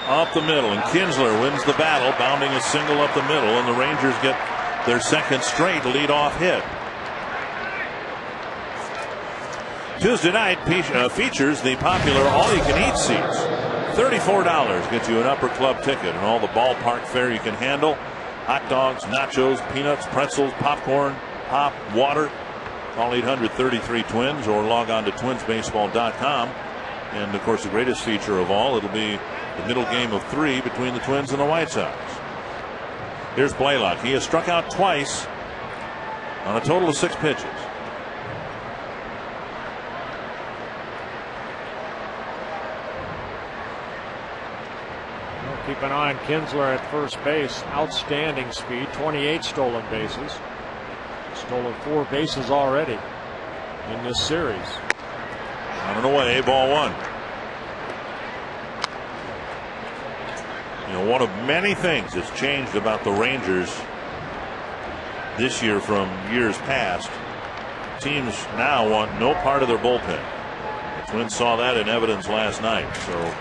Up the middle, and Kinsler wins the battle, bounding a single up the middle, and the Rangers get their 2nd straight leadoff hit. Tuesday night features the popular all-you-can-eat seats. $34 gets you an upper club ticket and all the ballpark fare you can handle. Hot dogs, nachos, peanuts, pretzels, popcorn, pop, water. Call 800-33-TWINS or log on to twinsbaseball.com. And, of course, the greatest feature of all, it'll be the middle game of 3 between the Twins and the White Sox. Here's Blaylock. He has struck out twice on a total of 6 pitches. Keep an eye on Kinsler at first base. Outstanding speed. 28 stolen bases. Stolen 4 bases already in this series. On and away, ball 1. One of many things that's changed about the Rangers this year from years past. Teams now want no part of their bullpen. The Twins saw that in evidence last night. So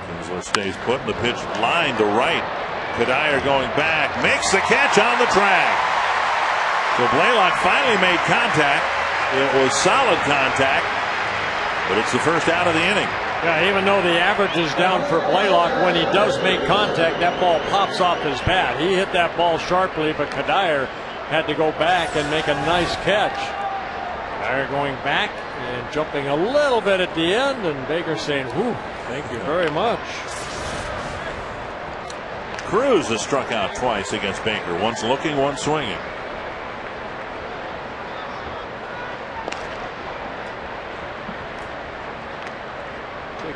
Kinsler stays put, and the pitch line to right. Kadire going back, makes the catch on the track. So Blaylock finally made contact. It was solid contact, but it's the first out of the inning. Yeah, even though the average is down for Blaylock, when he does make contact, that ball pops off his bat. He hit that ball sharply, but Kadire had to go back and make a nice catch. Kadire going back and jumping a little bit at the end, and Baker saying, "Whew, thank you very much." Cruz has struck out twice against Baker, once looking, once swinging.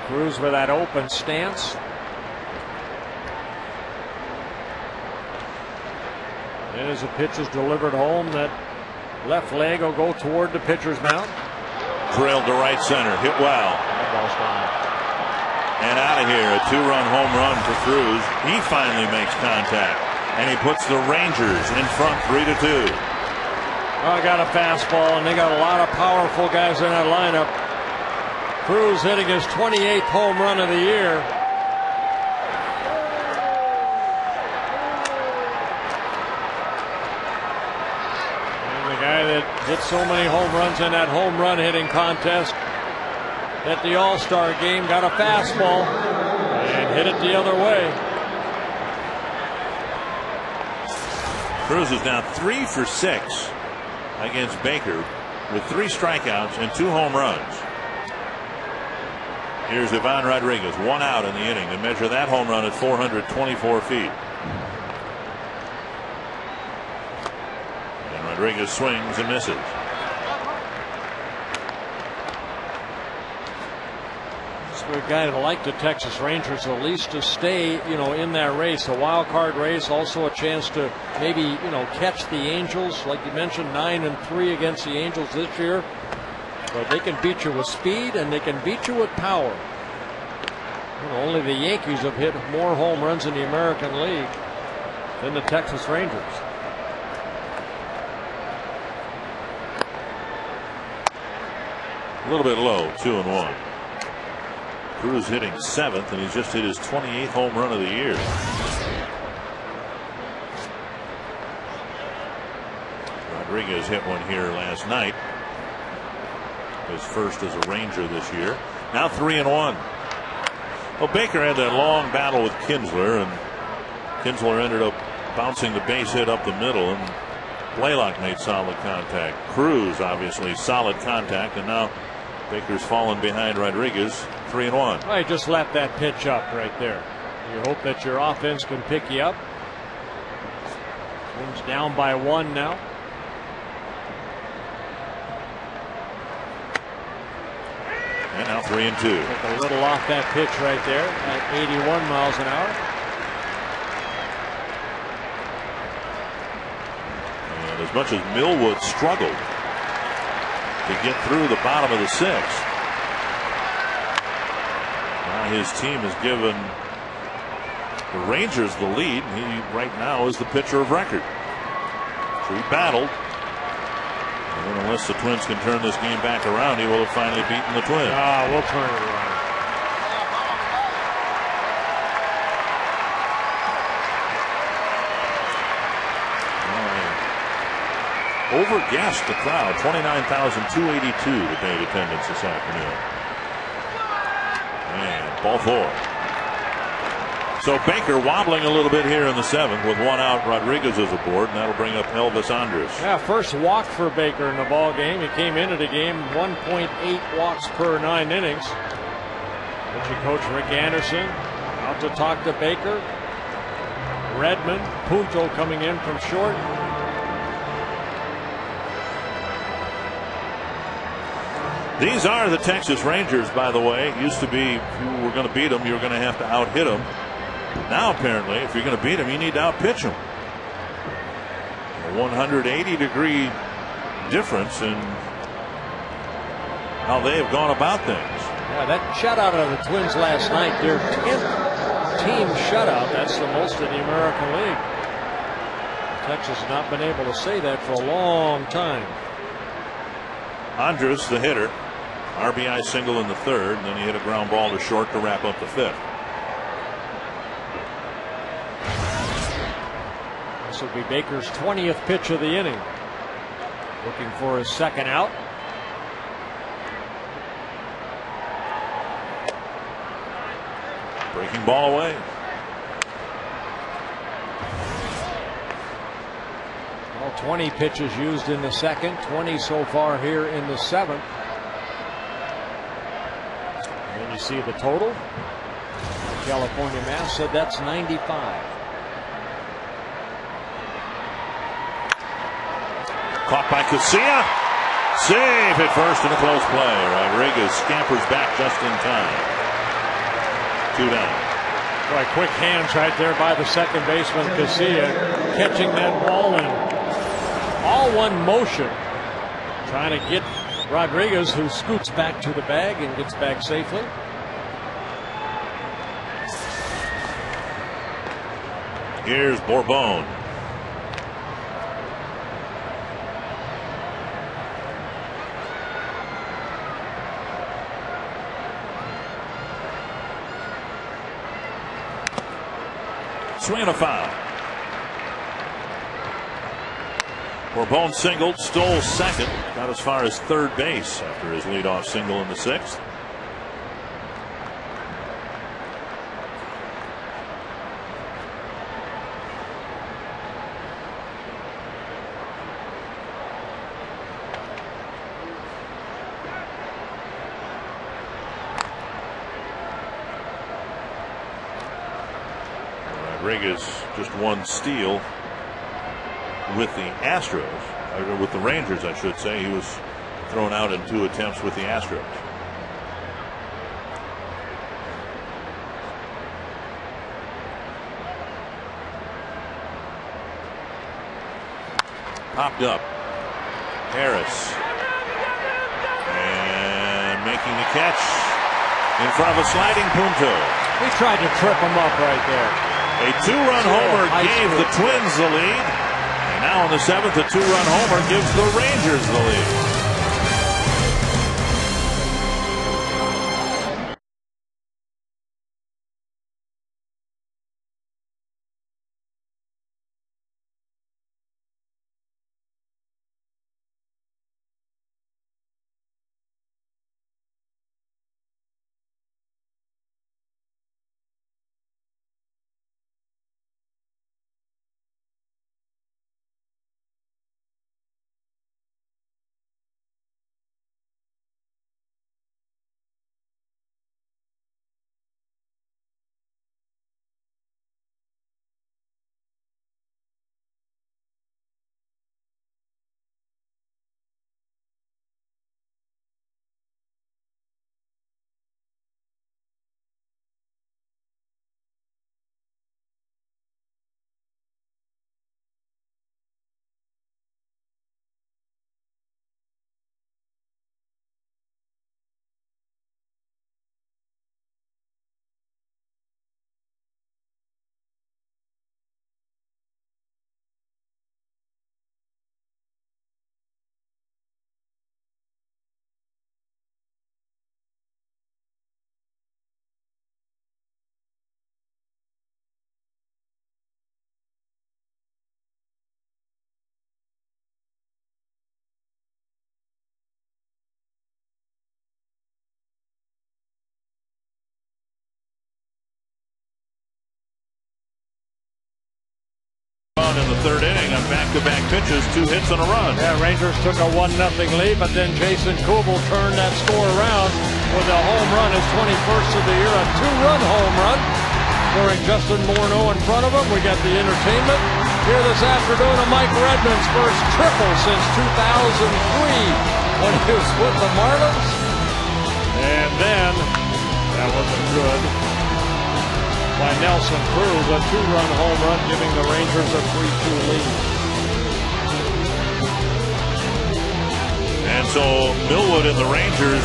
Cruz with that open stance. And as the pitch is delivered home, that left leg will go toward the pitcher's mound. Drilled to right center, hit well. And out of here, a 2-run home run for Cruz. He finally makes contact, and he puts the Rangers in front 3-2. Oh, got a fastball, and they got a lot of powerful guys in that lineup. Cruz hitting his 28th home run of the year. hit so many home runs in that home run hitting contest at the All-Star game. Got a fastball and hit it the other way. Cruz is now 3 for 6 against Baker with 3 strikeouts and 2 home runs. Here's Ivan Rodriguez, 1 out in the inning, to measure that home run at 424 feet. And Rodriguez swings and misses. A guy that liked the Texas Rangers at least to stay, in that race, a wild card race. Also a chance to maybe, catch the Angels, like you mentioned, 9-3 against the Angels this year. But they can beat you with speed and they can beat you with power. Only the Yankees have hit more home runs in the American League than the Texas Rangers. A little bit low, 2-1. Cruz hitting 7th, and he's just hit his 28th home run of the year. Rodriguez hit one here last night, his first as a Ranger this year. Now 3-1. Well, Baker had that long battle with Kinsler, and Kinsler ended up bouncing the base hit up the middle, and Blaylock made solid contact. Cruz obviously solid contact, and now Baker's fallen behind Rodriguez. 3-1. I just left that pitch up right there. You hope that your offense can pick you up. Twins down by 1 now. And now 3-2. Took a little off that pitch right there at 81 miles an hour. And as much as Millwood struggled to get through the bottom of the 6th, his team has given the Rangers the lead. He right now is the pitcher of record. So he battled. And unless the Twins can turn this game back around, he will have finally beaten the Twins. We'll turn it around. Overgassed the crowd. 29,282 that paid attendance this afternoon. And ball 4. So Baker wobbling a little bit here in the 7th with 1 out. Rodriguez is aboard, and that'll bring up Elvis Andrus. Yeah, first walk for Baker in the ball game. He came into the game 1.8 walks per 9 innings. Pitching coach Rick Anderson out to talk to Baker. Redmond, Punto coming in from short. These are the Texas Rangers, by the way. It used to be if you were going to beat them, you were going to have to out-hit them. Now, apparently, if you're going to beat them, you need to out-pitch them. A 180-degree difference in how they have gone about things. Yeah, that shutout of the Twins last night, their 10th team shutout. That's the most in the American League. Texas has not been able to say that for a long time. Andrus, the hitter, RBI single in the 3rd, and then he hit a ground ball to short to wrap up the 5th. This will be Baker's 20th pitch of the inning. Looking for his 2nd out. Breaking ball away. Well, 20 pitches used in the 2nd, 20 so far here in the 7th. And then you see the total. California Mass said that's 95. Caught by Casilla. Save at first and a close play. Rodriguez scampers back just in time. 2 down. Boy, quick hands right there by the second baseman Casilla, catching that ball in all one motion, trying to get Rodriguez, who scoots back to the bag and gets back safely. Here's Bourbon. Swing and a foul. Corbone singled, stole second, got as far as third base after his leadoff single in the 6th. Rodriguez just one steal with the Astros, or with the Rangers, I should say. He was thrown out in 2 attempts with the Astros. Popped up. Harris. And making the catch in front of a sliding Punto. He tried to trip him up right there. A 2-run homer gave the Twins the lead. And now in the 7th, a 2-run homer gives the Rangers the lead. In the 3rd inning on back-to-back pitches, 2 hits and a run. Yeah, Rangers took a 1-0 lead, but then Jason Kubel turned that score around with a home run, his 21st of the year, a 2-run home run, scoring Justin Morneau in front of him. We got the entertainment here this afternoon of Mike Redmond's first triple since 2003 when he was with the Marlins. And then, that wasn't good, by Nelson Cruz, a 2-run home run, giving the Rangers a 3-2 lead. And so Millwood and the Rangers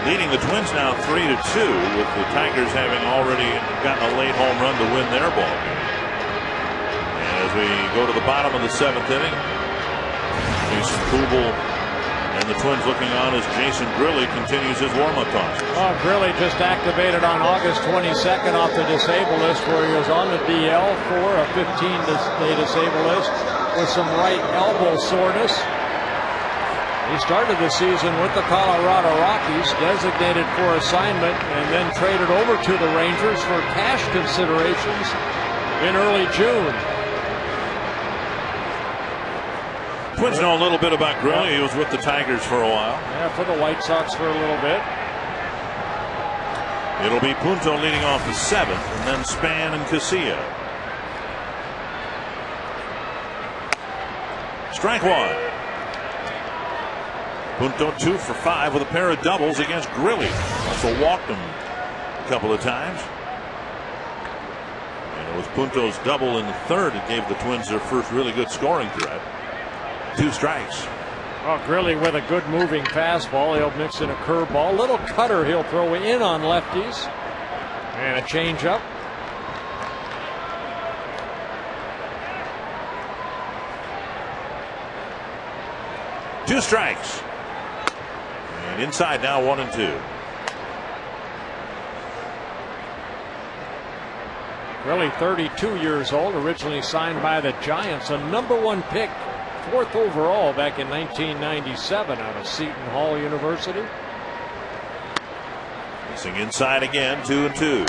leading the Twins now 3-2, with the Tigers having already gotten a late home run to win their ball game. And as we go to the bottom of the 7th inning, Jason Kubel and the Twins looking on as Jason Grilli continues his warm-up toss. Oh, Grilli just activated on August 22nd off the disabled list, where he was on the DL for a 15-day disabled list with some right elbow soreness. He started the season with the Colorado Rockies, designated for assignment, and then traded over to the Rangers for cash considerations in early June. Twins know a little bit about Grilli. He was with the Tigers for a while. Yeah, for the White Sox for a little bit. It'll be Punto leading off the 7th, and then Span and Casilla. Strike 1. Punto 2 for 5 with a pair of doubles against Grilli. Also walked him a couple of times. And it was Punto's double in the 3rd that gave the Twins their first really good scoring threat. 2 strikes. Oh, Grilli with a good moving fastball. He'll mix in a curveball. Little cutter he'll throw in on lefties. And a changeup. Two strikes. And inside now, 1-2. Grilli, 32 years old, originally signed by the Giants, a #1 pick 4th overall back in 1997 out of Seton Hall University. Missing inside again, 2-2.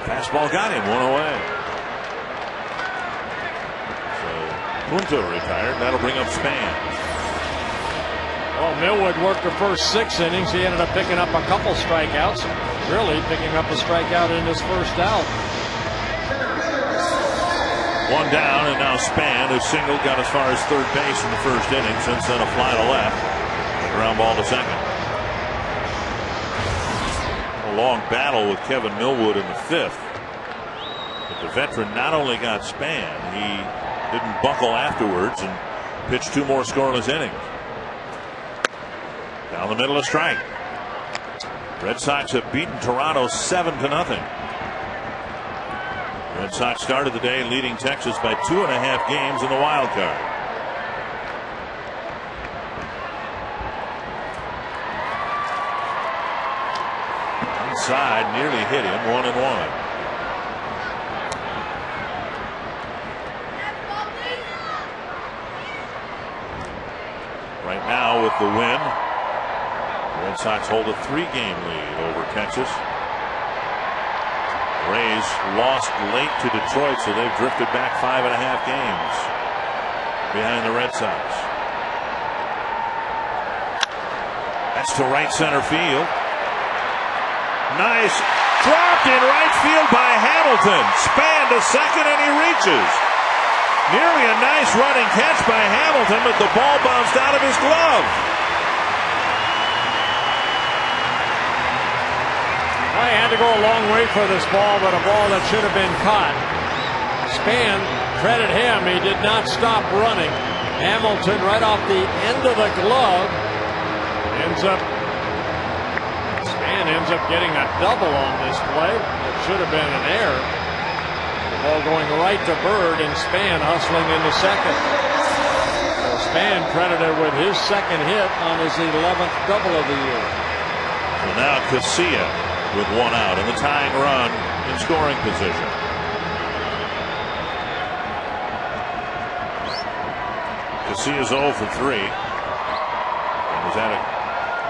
Fastball got him, 1 away. So Punto retired. That'll bring up Span. Well, Millwood worked the first 6 innings. He ended up picking up a couple strikeouts. Really picking up a strikeout in his first out. 1 down, and now Span, who singled, got as far as third base in the first inning. Since then, a fly to left. A ground ball to second. Long battle with Kevin Millwood in the 5th. But the veteran not only got Span, he didn't buckle afterwards and pitched 2 more scoreless innings. Down the middle, a strike. Red Sox have beaten Toronto 7-0. Red Sox started the day leading Texas by 2.5 games in the wild card. Side nearly hit him, 1-1. Right now with the win, the Red Sox hold a 3-game lead over Texas. The Rays lost late to Detroit, so they've drifted back 5.5 games behind the Red Sox. That's to right center field. Nice. Dropped in right field by Hamilton. Span to second, and he reaches. Nearly a nice running catch by Hamilton, but the ball bounced out of his glove. I had to go a long way for this ball, but a ball that should have been caught. Span, credit him, he did not stop running. Hamilton right off the end of the glove ends up getting a double on this play. It should have been an error. The ball going right to Bird, and Span hustling into second. So Span credited with his second hit on his 11th double of the year. So now Casilla with 1 out and the tying run in scoring position. Casilla's 0 for 3. And was at a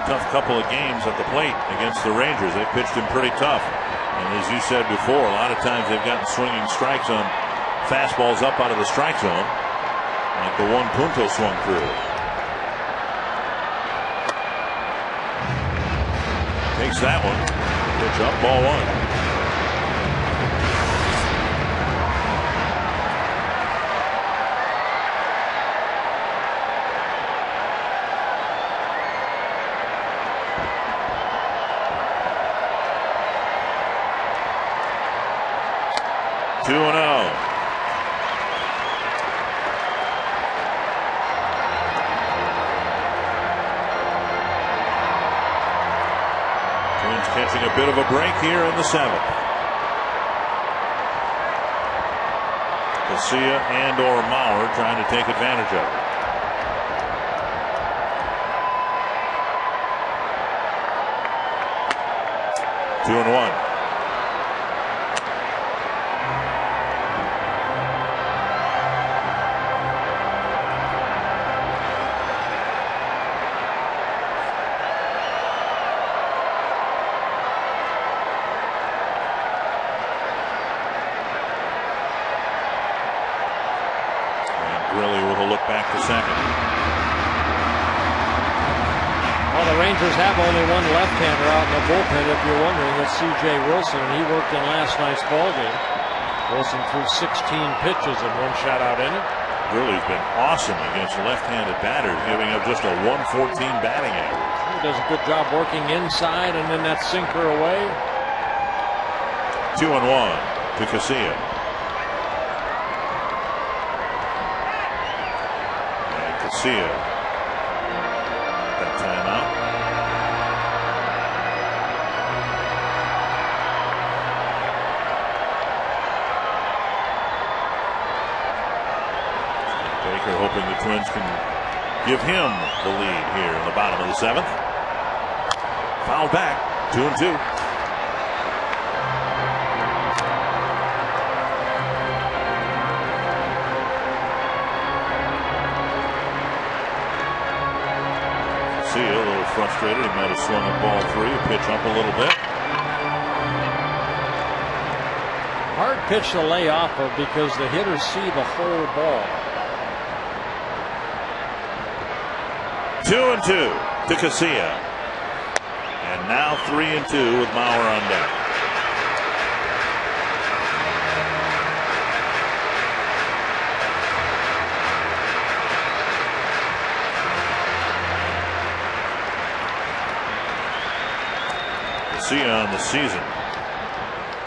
tough couple of games at the plate against the Rangers. They pitched him pretty tough, and as you said before, a lot of times they've gotten swinging strikes on fastballs up out of the strike zone, like the one Punto swung through. Takes that one. Pitch up, ball 1. Catching a bit of a break here in the 7th. Casilla and or Mauer trying to take advantage of it. 2-1. Have only one left-hander out in the bullpen. If you're wondering, it's C.J. Wilson, and he worked in last night's ball game. Wilson threw 16 pitches and 1 shutout inning. Really been awesome against left-handed batters, giving up just a 114 batting average. He does a good job working inside and then that sinker away. 2-1 to Casilla. And Casilla. That timeout. Twins can give him the lead here in the bottom of the 7th. Fouled back, 2-2. See a little frustrated. He might have swung a ball 3, pitch up a little bit. Hard pitch to lay off of because the hitters see the whole ball. 2-2 to Casilla. And now 3-2 with Mauer on deck. Casilla on the season.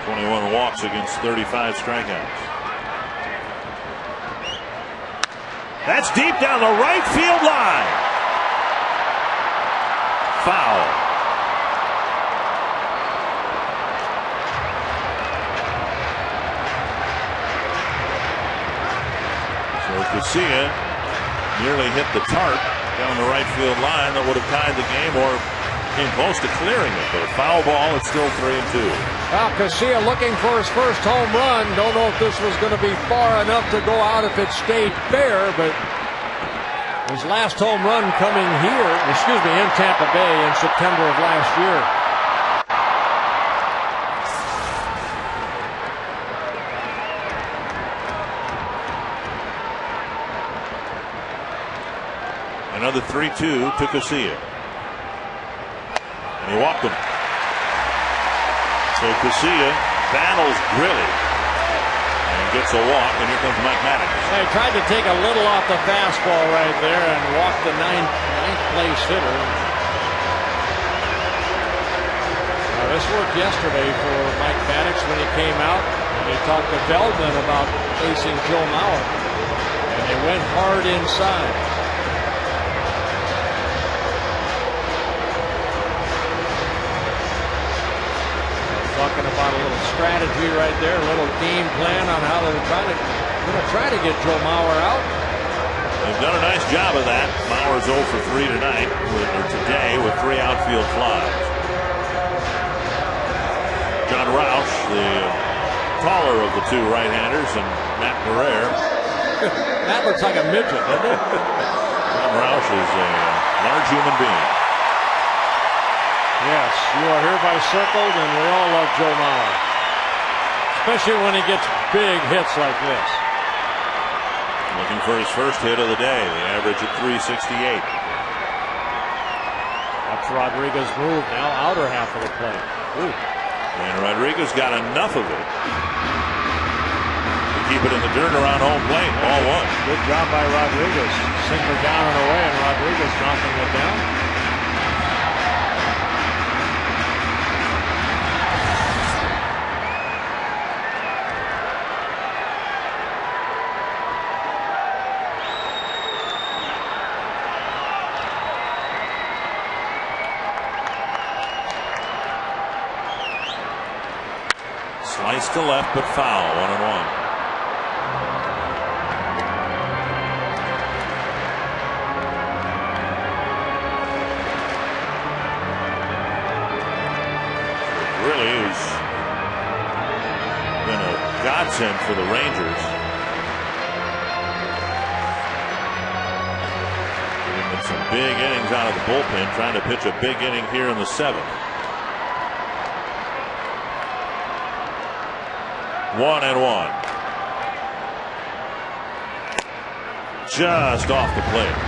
21 walks against 35 strikeouts. That's deep down the right field line. Foul. So Casilla nearly hit the tarp down the right field line that would have tied the game or came close to clearing it, but a foul ball. It's still 3-2. Well, Casilla looking for his first home run. Don't know if this was going to be far enough to go out if it stayed fair, but his last home run coming here, in Tampa Bay in September of last year. Another 3-2 to Casilla. And he walked him. So Casilla battles Grilli and gets a walk, and here comes Mike Maddox. He tried to take a little off the fastball right there and walk the ninth place hitter. Now this worked yesterday for Mike Maddox when he came out and he talked to Feldman about facing Joe Mauer, and they went hard inside. Talking about a little strategy right there, a little game plan on how they're going to try to get Joe Mauer out. They've done a nice job of that. Mauer's 0 for 3 today with 3 outfield flies. John Roush, the taller of the 2 right-handers, and Matt Guerrero. That looks like a midget, doesn't it? John Roush is a large human being. Yes, you are hereby circled, and we all love Joe Mauer. Especially when he gets big hits like this. Looking for his first hit of the day. The average at 368. That's Rodriguez's move now, outer half of the plate. Ooh. And Rodriguez got enough of it to keep it in the dirt around home plate. Ball 1. Good job by Rodriguez. Sinker down and away, and Rodriguez knocking it down. Slice to left, but foul. 1-1. Really has been a godsend for the Rangers. Getting some big innings out of the bullpen, trying to pitch a big inning here in the 7th. 1-1. Just off the plate.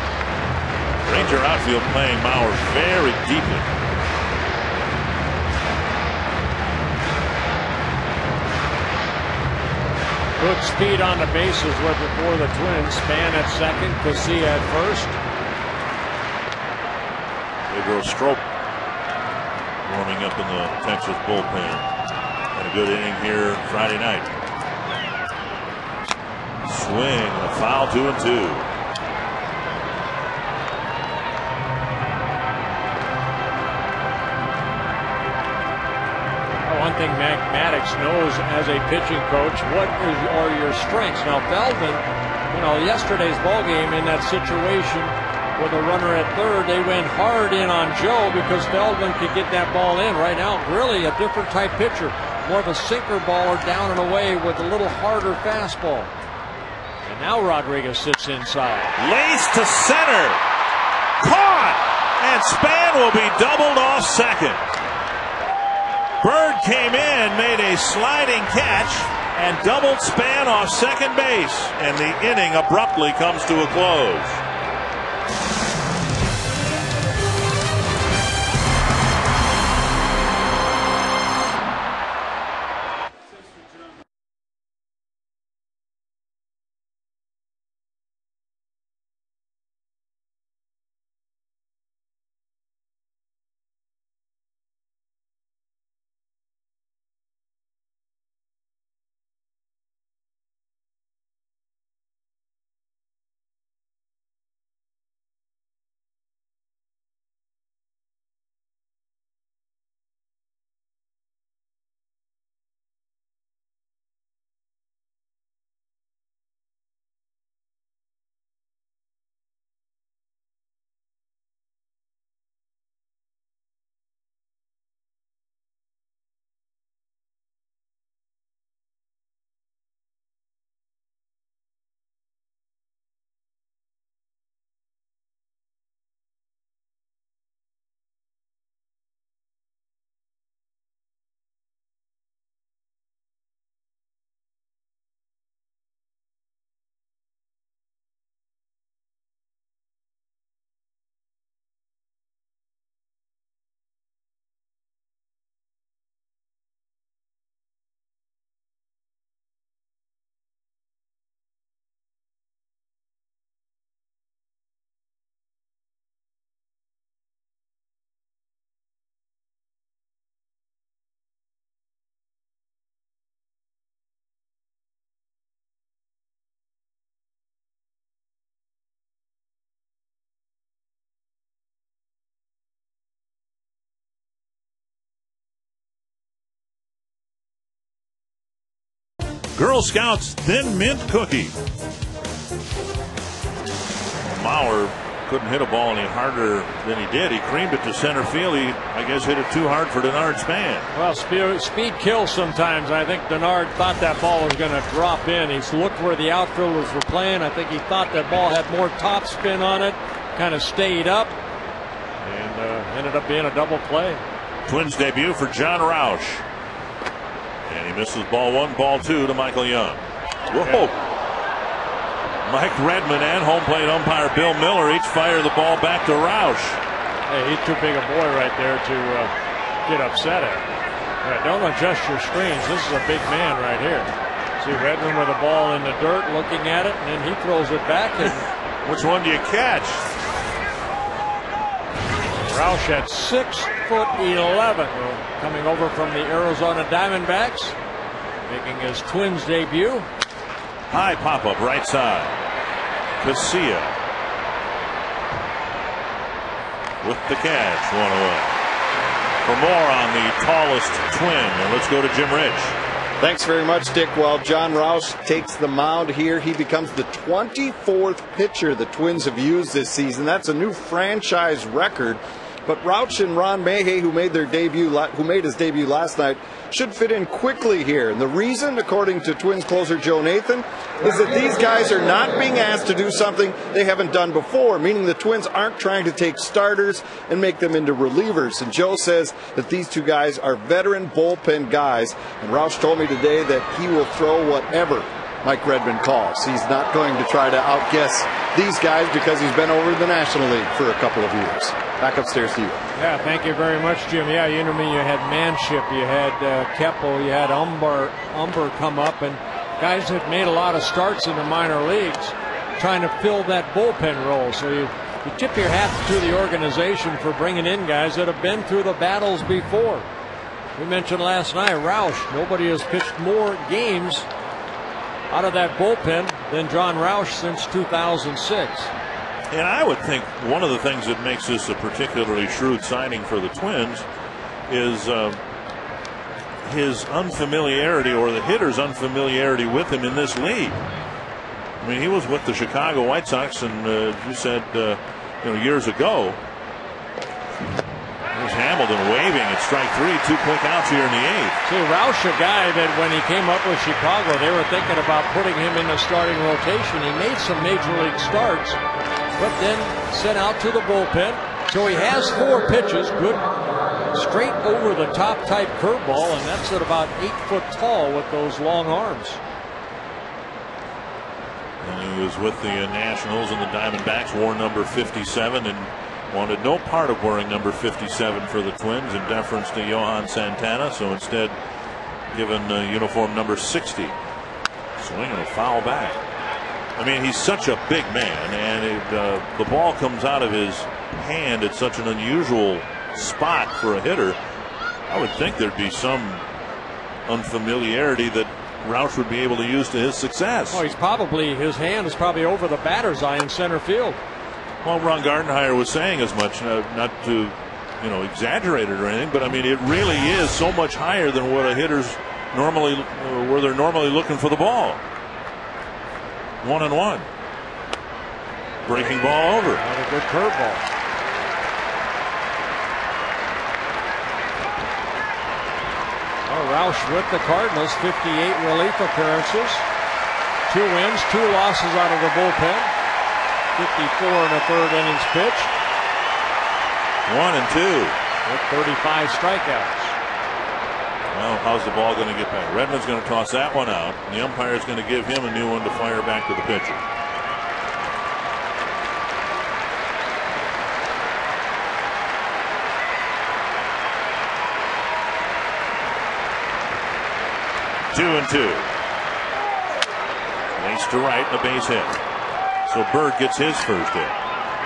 Ranger outfield playing Mauer very deeply. Good speed on the bases for the Twins. Span at second, Casilla at first. Pedro Strop warming up in the Texas bullpen. Had a good inning here Friday night. Swing, a foul, 2-2. One thing Maddox knows as a pitching coach, what are your strengths? Now Feldman, yesterday's ball game in that situation with a runner at third, they went hard in on Joe because Feldman could get that ball in. Right now, really a different type pitcher. More of a sinker baller down and away with a little harder fastball. And now Rodriguez sits inside. Lays to center. Caught! And Span will be doubled off second. Bird came in, made a sliding catch, and doubled Span off second base. And the inning abruptly comes to a close. Girl Scouts Thin Mint Cookie. Mauer couldn't hit a ball any harder than he did. He creamed it to center field. He, I guess, hit it too hard for Denard Span. Well, speed kills sometimes. I think Denard thought that ball was going to drop in. He's looked where the outfielders were playing. I think he thought that ball had more top spin on it. Kind of stayed up and ended up being a double play. Twins debut for John Roush. And he misses ball one, ball two to Michael Young. Whoa. Mike Redmond and home plate umpire Bill Miller each fire the ball back to Roush. Hey, he's too big a boy right there to get upset at. Yeah, don't adjust your screens. This is a big man right here. See Redmond with the ball in the dirt looking at it, and then he throws it back. And which one do you catch? Roush at 6'11", coming over from the Arizona Diamondbacks, making his Twins debut. High pop-up right side. Casilla with the catch, one away. For more on the tallest Twin, and let's go to Jim Rich. Thanks very much, Dick. Well, John Roush takes the mound here. He becomes the 24th pitcher the Twins have used this season. That's a new franchise record. But Roush and Ron Mayhay, who made his debut last night, should fit in quickly here. And the reason, according to Twins closer Joe Nathan, is that these guys are not being asked to do something they haven't done before, meaning the Twins aren't trying to take starters and make them into relievers. And Joe says that these two guys are veteran bullpen guys. And Roush told me today that he will throw whatever Mike Redmond calls. He's not going to try to outguess these guys because he's been over in the National League for a couple of years. Back upstairs to you. Yeah, thank you very much, Jim. Yeah, you know me, you had Manship, you had Keppel, you had Umber come up, and guys that made a lot of starts in the minor leagues trying to fill that bullpen role. So you tip your hat to the organization for bringing in guys that have been through the battles before. We mentioned last night, Roush, nobody has pitched more games out of that bullpen than John Roush since 2006. And I would think one of the things that makes this a particularly shrewd signing for the Twins is his unfamiliarity, or the hitter's unfamiliarity with him in this league. I mean, he was with the Chicago White Sox, and you said, years ago. There's Hamilton waving at strike 3, 2 quick outs here in the 8th. See, Roush, a guy that when he came up with Chicago, they were thinking about putting him in the starting rotation. He made some major league starts, but then sent out to the bullpen. So he has 4 pitches, good straight over the top type curveball, and that's at about 8 foot tall with those long arms. And he was with the Nationals and the Diamondbacks, wore number 57 and wanted no part of wearing number 57 for the Twins in deference to Johan Santana, so instead given uniform number 60. Swinging a foul back. I mean, he's such a big man, and the ball comes out of his hand at such an unusual spot for a hitter. I would think there'd be some unfamiliarity that Roush would be able to use to his success. Oh, his hand is probably over the batter's eye in center field. Well, Ron Gardenhire was saying as much, not to, exaggerate it or anything, but I mean, it really is so much higher than what a hitter's normally, where they're normally looking for the ball. 1-1. Breaking ball over. Not a good curveball. Roush with the Cardinals, 58 relief appearances, 2 wins, 2 losses out of the bullpen, 54 and a third innings pitched. 1-2 with 35 strikeouts. Well, how's the ball going to get back? Redmond's going to toss that one out, and the umpire is going to give him a new one to fire back to the pitcher. Two and 2. Lace to right, and a base hit. So Bird gets his first hit.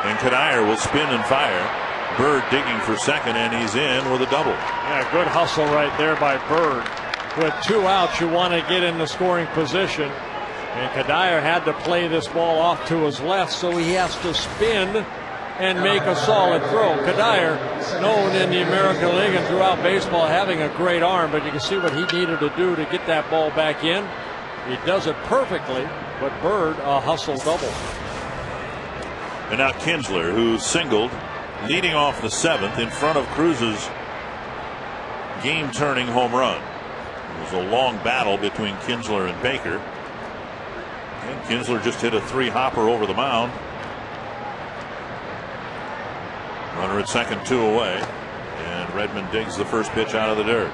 And Kadire will spin and fire. Bird digging for second, and he's in with a double. Yeah, good hustle right there by Bird. With 2 outs, you want to get in the scoring position. And Kadire had to play this ball off to his left, so he has to spin and make a solid throw. Kadire, known in the American League and throughout baseball, having a great arm, but you can see what he needed to do to get that ball back in. He does it perfectly, but Bird, a hustle double. And now Kinsler, who singled, leading off the 7th in front of Cruz's game-turning home run. It was a long battle between Kinsler and Baker. And Kinsler just hit a 3-hopper over the mound. Runner at second, 2 away, and Redmond digs the first pitch out of the dirt.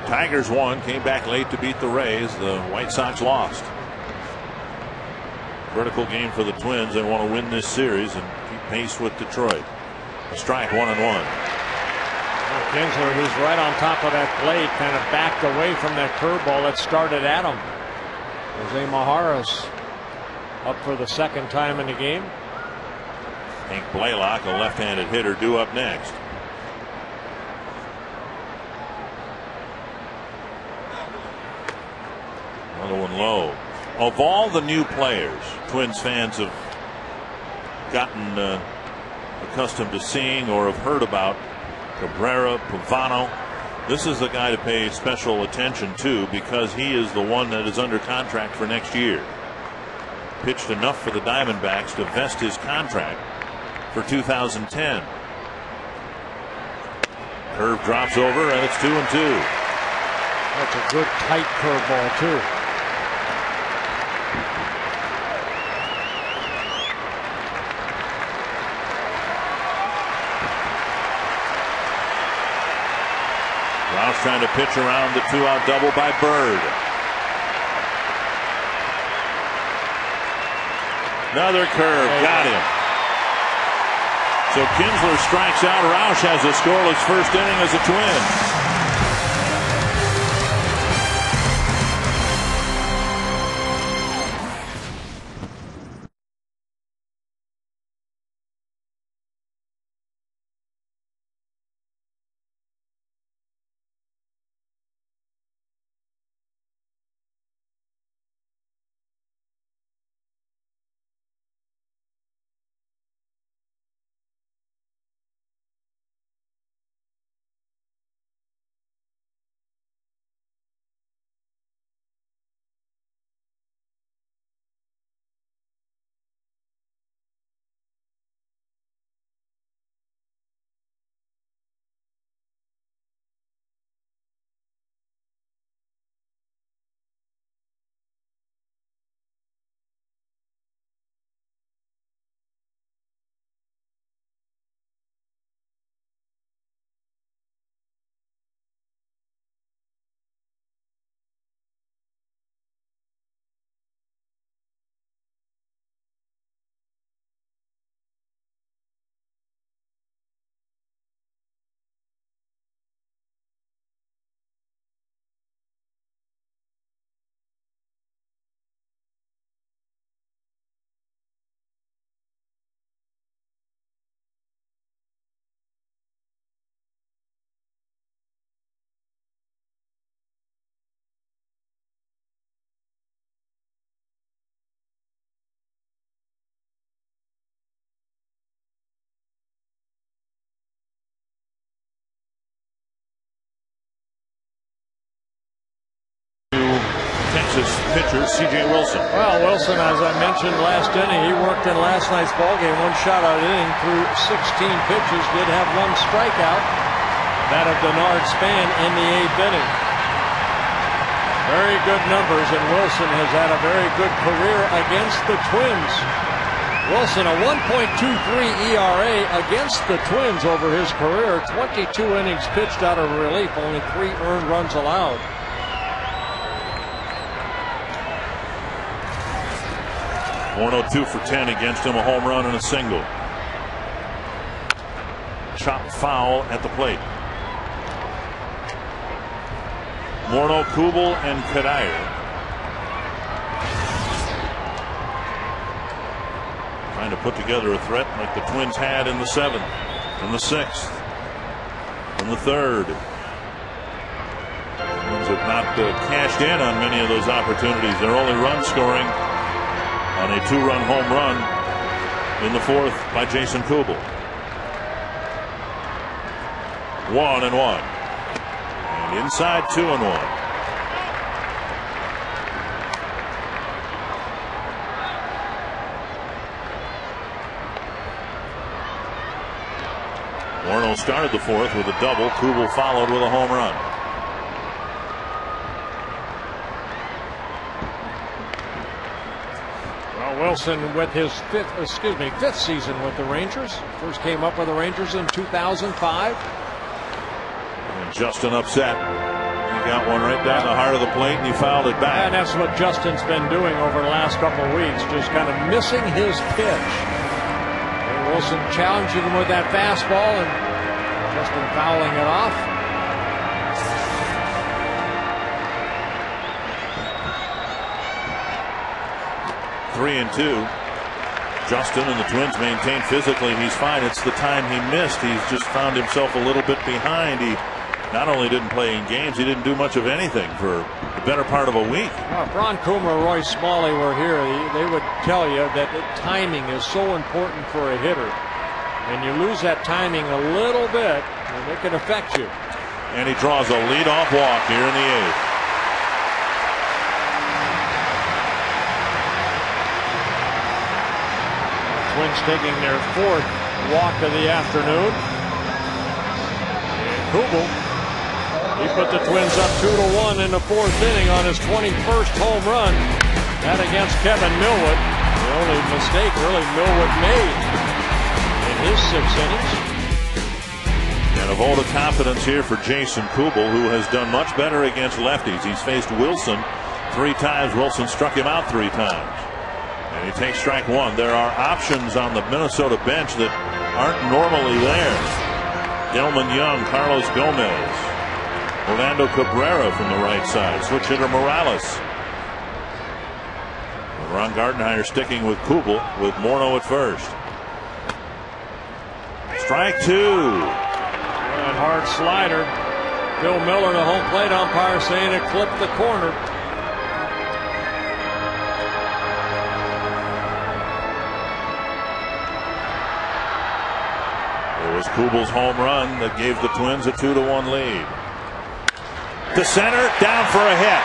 Tigers won, came back late to beat the Rays. The White Sox lost. Critical game for the Twins. They want to win this series and keep pace with Detroit. A strike, 1-1. Kinsler, who's right on top of that plate, kind of backed away from that curveball that started at him. Jose Majaras up for the 2nd time in the game. Hank Blaylock, a left-handed hitter, due up next. Another one low. Of all the new players Twins fans have gotten accustomed to seeing or have heard about, Cabrera, Pavano, this is the guy to pay special attention to because he is the one that is under contract for next year. Pitched enough for the Diamondbacks to vest his contract for 2010. Curve drops over, and it's 2-2. That's a good tight curveball too. Roush trying to pitch around the 2-out double by Bird. Another curve, got him. So Kinsler strikes out. Roush has a scoreless first inning as a Twin. Texas pitcher C.J. Wilson. Well, Wilson, as I mentioned last inning, he worked in last night's ballgame. One shutout inning through 16 pitches. Did have one strikeout. That of Denard Span in the 8th inning. Very good numbers, and Wilson has had a very good career against the Twins. Wilson, a 1.23 ERA against the Twins over his career. 22 innings pitched out of relief, only 3 earned runs allowed. Morneau 2 for 10 against him, a home run and a single. Chopped foul at the plate. Morneau, Kubel, and Kadire. Trying to put together a threat like the Twins had in the 7th, in the 6th, in the 3rd. The Twins have not cashed in on many of those opportunities. Their only run scoring on a 2-run home run in the 4th by Jason Kubel. 1-1. And inside 2-1. Morneau started the 4th with a double. Kubel followed with a home run. Wilson with his 5th season with the Rangers. First came up with the Rangers in 2005. And Justin upset. He got one right down the heart of the plate and he fouled it back. And that's what Justin's been doing over the last couple of weeks, just kind of missing his pitch. And Wilson challenging him with that fastball and Justin fouling it off. 3-2. Justin and the Twins maintain physically he's fine. It's the time he missed. He's just found himself a little bit behind. He not only didn't play in games, he didn't do much of anything for the better part of a week. Well, if Ron Coomer or Roy Smalley were here, they would tell you that timing is so important for a hitter. And you lose that timing a little bit, and it can affect you. And he draws a leadoff walk here in the 8th. Twins taking their 4th walk of the afternoon. And Kubel, he put the Twins up 2-1 in the 4th inning on his 21st home run. That against Kevin Millwood. The only mistake really Millwood made in his 6 innings. And a vote of confidence here for Jason Kubel, who has done much better against lefties. He's faced Wilson 3 times. Wilson struck him out 3 times. And he takes strike 1. There are options on the Minnesota bench that aren't normally there. Delman Young, Carlos Gomez, Orlando Cabrera from the right side, switch hitter Morales. Ron Gardenhire sticking with Kubel with Morneau at first. Strike 2. That hard slider. Bill Miller, the home plate umpire, saying it clipped the corner. Was Kubel's home run that gave the Twins a 2-1 lead. To center, down for a hit.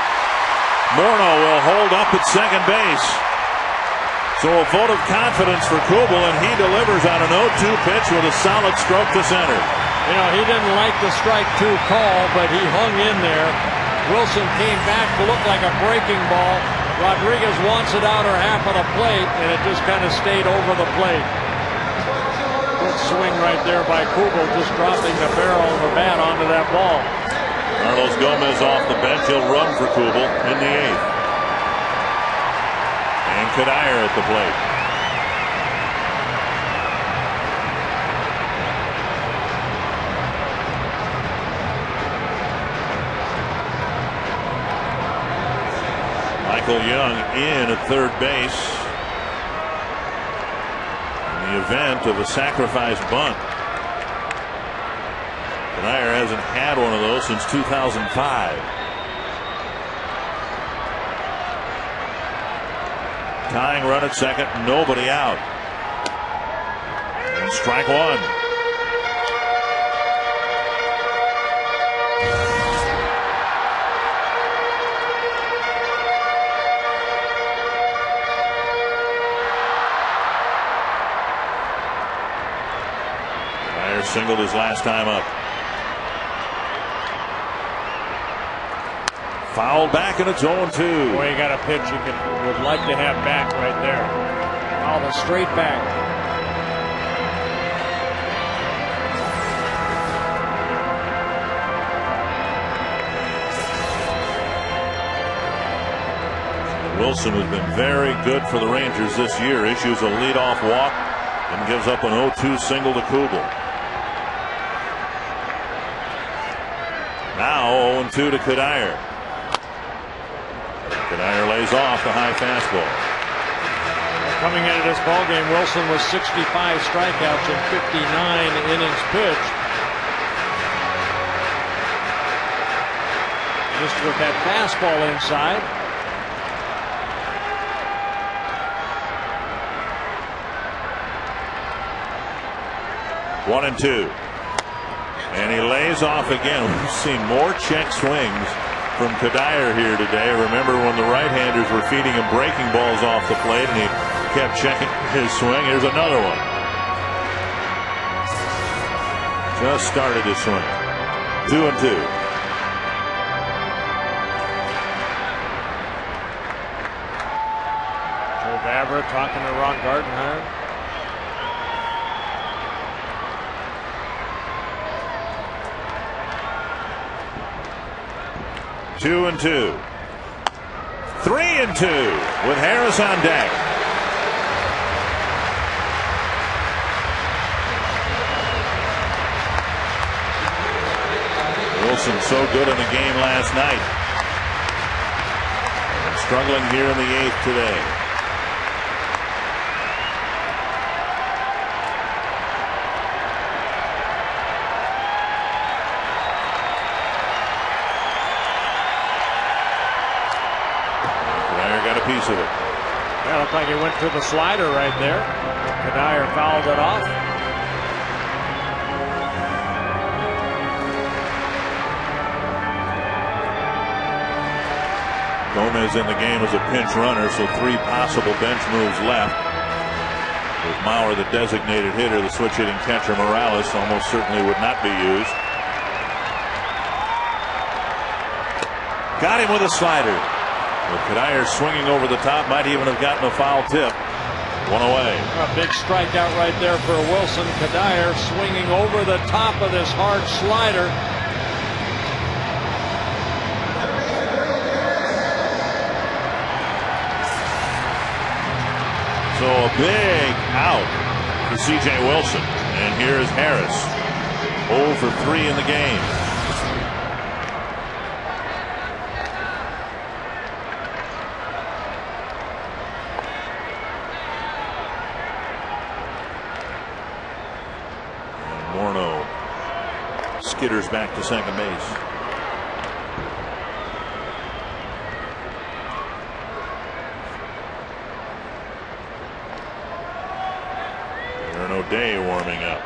Morneau will hold up at second base. So a vote of confidence for Kubel, and he delivers on an 0-2 pitch with a solid stroke to center. You know, he didn't like the strike 2 call, but he hung in there. Wilson came back to look like a breaking ball. Rodriguez wants it outer half of the plate, and it just kind of stayed over the plate. Good swing right there by Kubel, just dropping the barrel of the bat onto that ball. Carlos Gomez off the bench. He'll run for Kubel in the 8th. And Kadire at the plate. Michael Young in at third base. The event of a sacrifice bunt. Kadire hasn't had one of those since 2005. Tying run at second, nobody out. And strike 1. singled his last time up. Fouled back, and it's 0-2. Boy, you got a pitch you would like to have back right there. Fouled it straight back. Wilson has been very good for the Rangers this year. Issues a leadoff walk and gives up an 0-2 single to Kubel. Now 0-2 to Kadire. Kadire lays off the high fastball. Coming into this ballgame, Wilson was 65 strikeouts in 59 innings pitched. Just with that fastball inside. 1-2. And he lays off again. We've seen more check swings from Kadire here today. Remember when the right-handers were feeding him breaking balls off the plate and he kept checking his swing. Here's another one. Just started his swing. 2-2. Joe Vavra talking to Ron Gardenhire. Two and 2. 3-2 with Harris on deck. Wilson so good in the game last night. Struggling here in the 8th today. Got a piece of it. Yeah, looked like he went to the slider right there. Kadire fouled it off. Gomez in the game as a pinch runner, so 3 possible bench moves left. With Mauer the designated hitter, the switch hitting catcher Morales almost certainly would not be used. Got him with a slider. But Kadire swinging over the top, might even have gotten a foul tip. 1 away. A big strikeout right there for Wilson. Kadire swinging over the top of this hard slider. So a big out for C.J. Wilson. And here is Harris. 0 for 3 in the game. Skitters back to second base. Aaron O'Day warming up.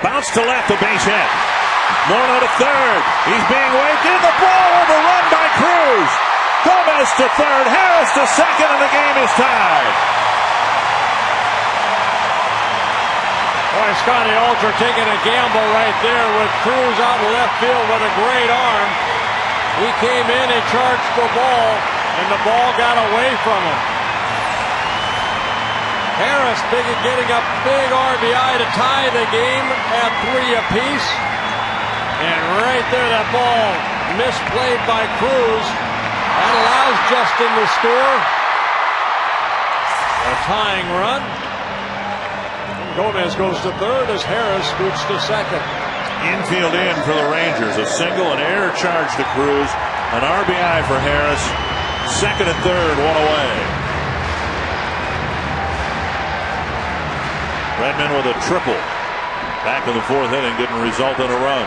Bounce to left, a base hit. Morneau to third. He's being waved in. The ball overrun by Cruz. Gomez to third. Harris to second, and the game is tied. Boy, Scotty Alter taking a gamble right there with Cruz out in left field with a great arm. He came in and charged the ball, and the ball got away from him. Harris getting a big RBI to tie the game at 3 apiece. And right there, that ball misplayed by Cruz. That allows Justin to score. A tying run. Gomez goes to third as Harris scoots to second. Infield in for the Rangers. A single, an error charge to Cruz. An RBI for Harris. Second and third, 1 away. Redmond with a triple. Back in the 4th inning didn't result in a run.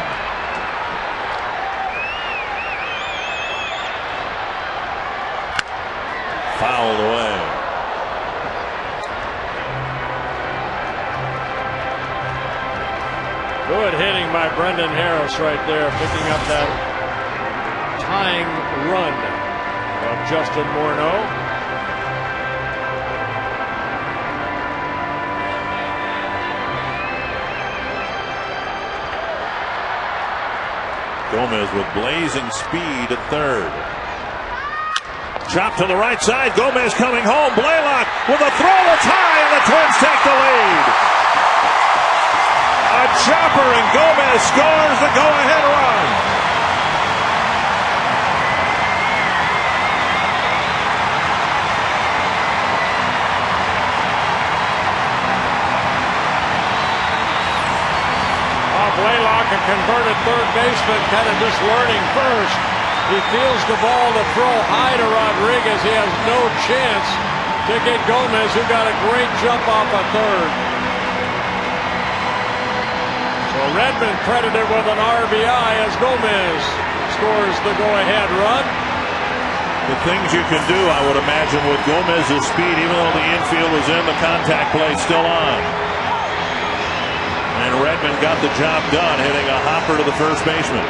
Fouled away. Good hitting by Brendan Harris right there, picking up that tying run of Justin Morneau. Gomez with blazing speed at third. Chop to the right side. Gomez coming home. Blaylock with a throw that's high, and the Twins take the lead. A chopper, and Gomez scores the go-ahead run. Blaylock, a converted third baseman, kind of just learning first. He feels the ball to throw high to Rodriguez. He has no chance to get Gomez, who got a great jump off a third. So Redmond credited with an RBI as Gomez scores the go-ahead run. The things you can do, I would imagine, with Gomez's speed, even though the infield was in, the contact play still on. And Redmond got the job done, hitting a hopper to the first baseman.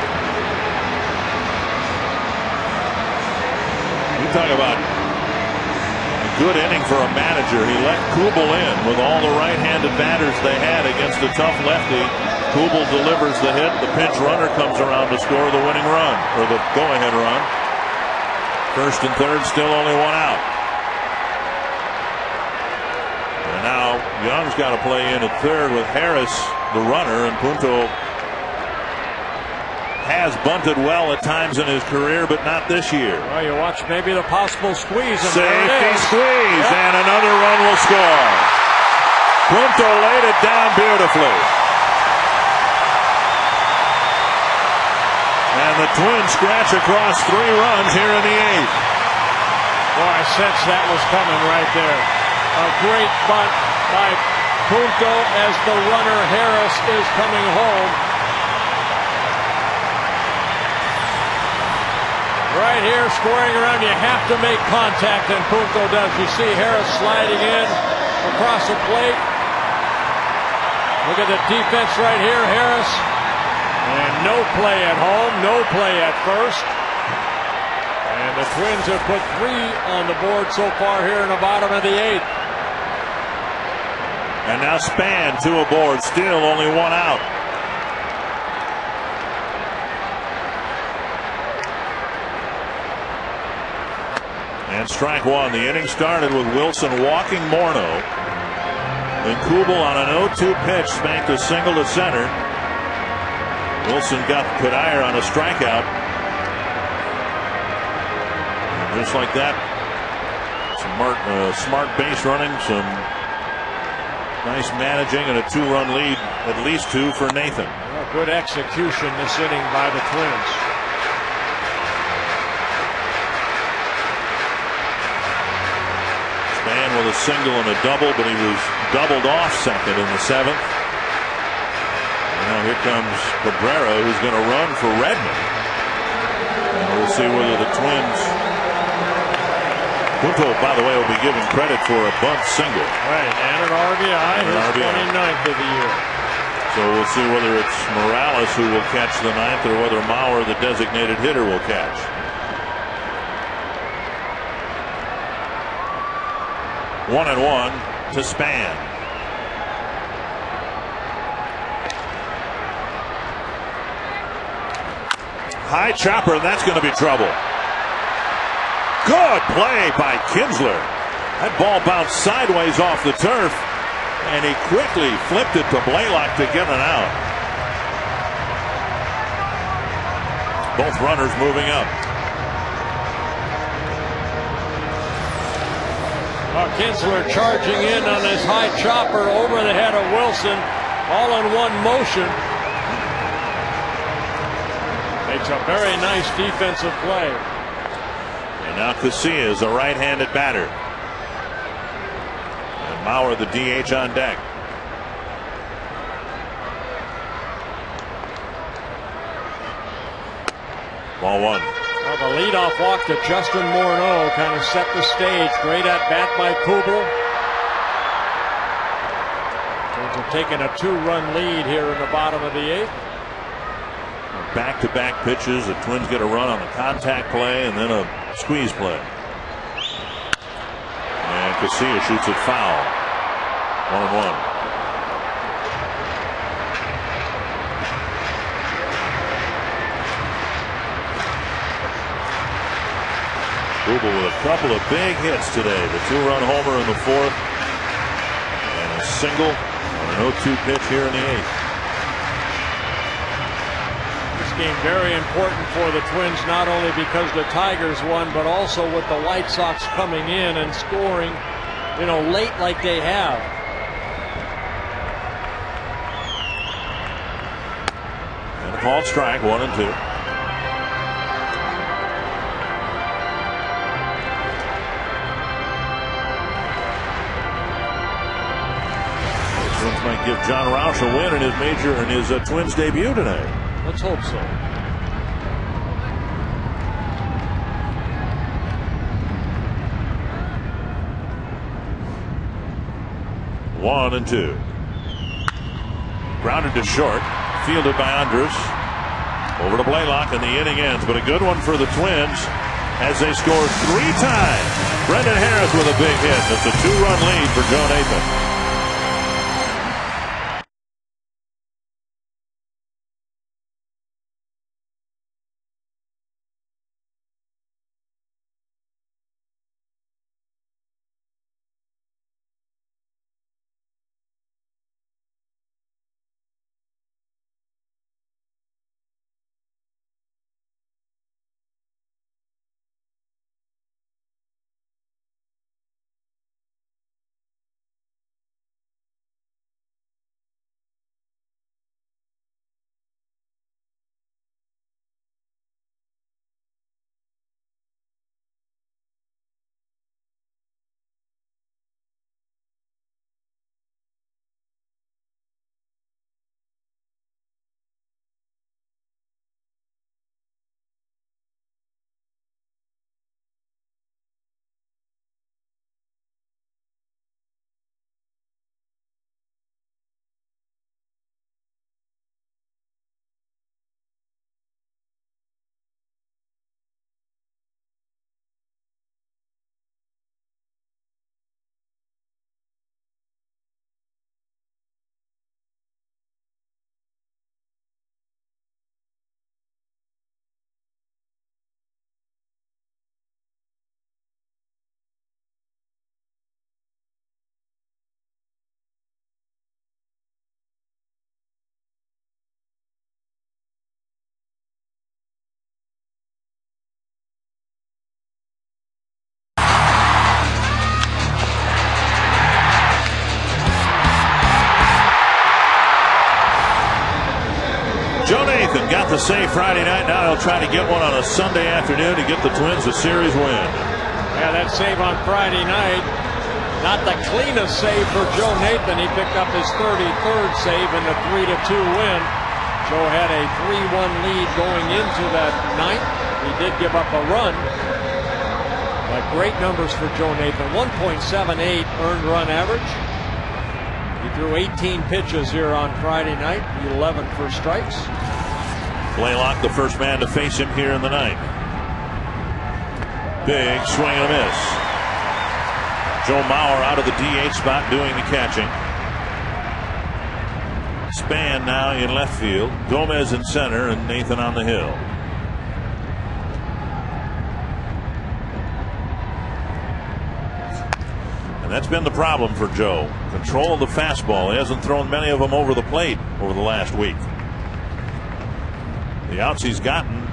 You talk about a good inning for a manager. He let Kubel in with all the right-handed batters they had against a tough lefty. Kubel delivers the hit. The pinch runner comes around to score the winning run, or the go-ahead run. First and third, still only one out. And now Young's got to play in at third with Harris, the runner, and Punto has bunted well at times in his career, but not this year. Well, you watch maybe the possible squeeze. And safety squeeze, yep. And another run will score. Punto laid it down beautifully. And the Twins scratch across 3 runs here in the 8th. Boy, I sense that was coming right there. A great bunt by Punto as the runner Harris is coming home. Right here, scoring around, you have to make contact, and Punto does. You see Harris sliding in across the plate. Look at the defense right here, Harris. And no play at home, no play at first. And the Twins have put 3 on the board so far here in the bottom of the 8th. And now Span 2 aboard, still only 1 out. And strike 1. The inning started with Wilson walking Morneau. Then Kubel on an 0-2 pitch spanked a single to center. Wilson got Cuddyer on a strikeout. And just like that, some smart base running, some nice managing, and a 2-run lead, at least 2 for Nathan. Well, good execution this inning by the Twins. Span with a single and a double, but he was doubled off second in the 7th. Now here comes Cabrera, who's going to run for Redmond. And we'll see whether the Twins. Punto, by the way, will be given credit for a bunt single. Right, and an RBI, his 29th of the year. So we'll see whether it's Morales who will catch the 9th or whether Mauer, the designated hitter, will catch. One and 1 to Span. High chopper, and that's going to be trouble. Good play by Kinsler. That ball bounced sideways off the turf, and he quickly flipped it to Blaylock to get an out. Both runners moving up. Kinsler charging in on his high chopper over the head of Wilson, all in one motion. Makes a very nice defensive play. And now Casillas, a right-handed batter. And Mauer, the DH, on deck. Ball 1. Well, the leadoff walk to Justin Morneau kind of set the stage. Great at bat by Kubel. Twins have taken a 2-run lead here in the bottom of the 8th. Back-to-back pitches. The Twins get a run on the contact play and then a squeeze play. And Casillas shoots it foul. 1-1. Kubel with a couple of big hits today. The 2-run homer in the 4th and a single on an 0-2 pitch here in the 8th. This game very important for the Twins, not only because the Tigers won, but also with the White Sox coming in and scoring, late like they have. And a called strike, 1-2. Twins might give John Roush a win in his Twins debut today. Let's hope so. One and 2. Grounded to short. Fielded by Andrus. Over to Blaylock, and the inning ends. But a good one for the Twins as they score 3 times. Brendan Harris with a big hit. It's a 2-run lead for Joe Nathan. Joe Nathan got the save Friday night. Now he'll try to get one on a Sunday afternoon to get the Twins a series win. Yeah, that save on Friday night, not the cleanest save for Joe Nathan. He picked up his 33rd save in the 3-2 win. Joe had a 3-1 lead going into that ninth. He did give up a run. But great numbers for Joe Nathan. 1.78 earned run average. He threw 18 pitches here on Friday night, 11 for strikes. Blaylock, the first man to face him here in the ninth. Big swing and a miss. Joe Mauer out of the DH spot doing the catching. Span now in left field. Gomez in center and Nathan on the hill. And that's been the problem for Joe. Control of the fastball. He hasn't thrown many of them over the plate over the last week. The outs he's gotten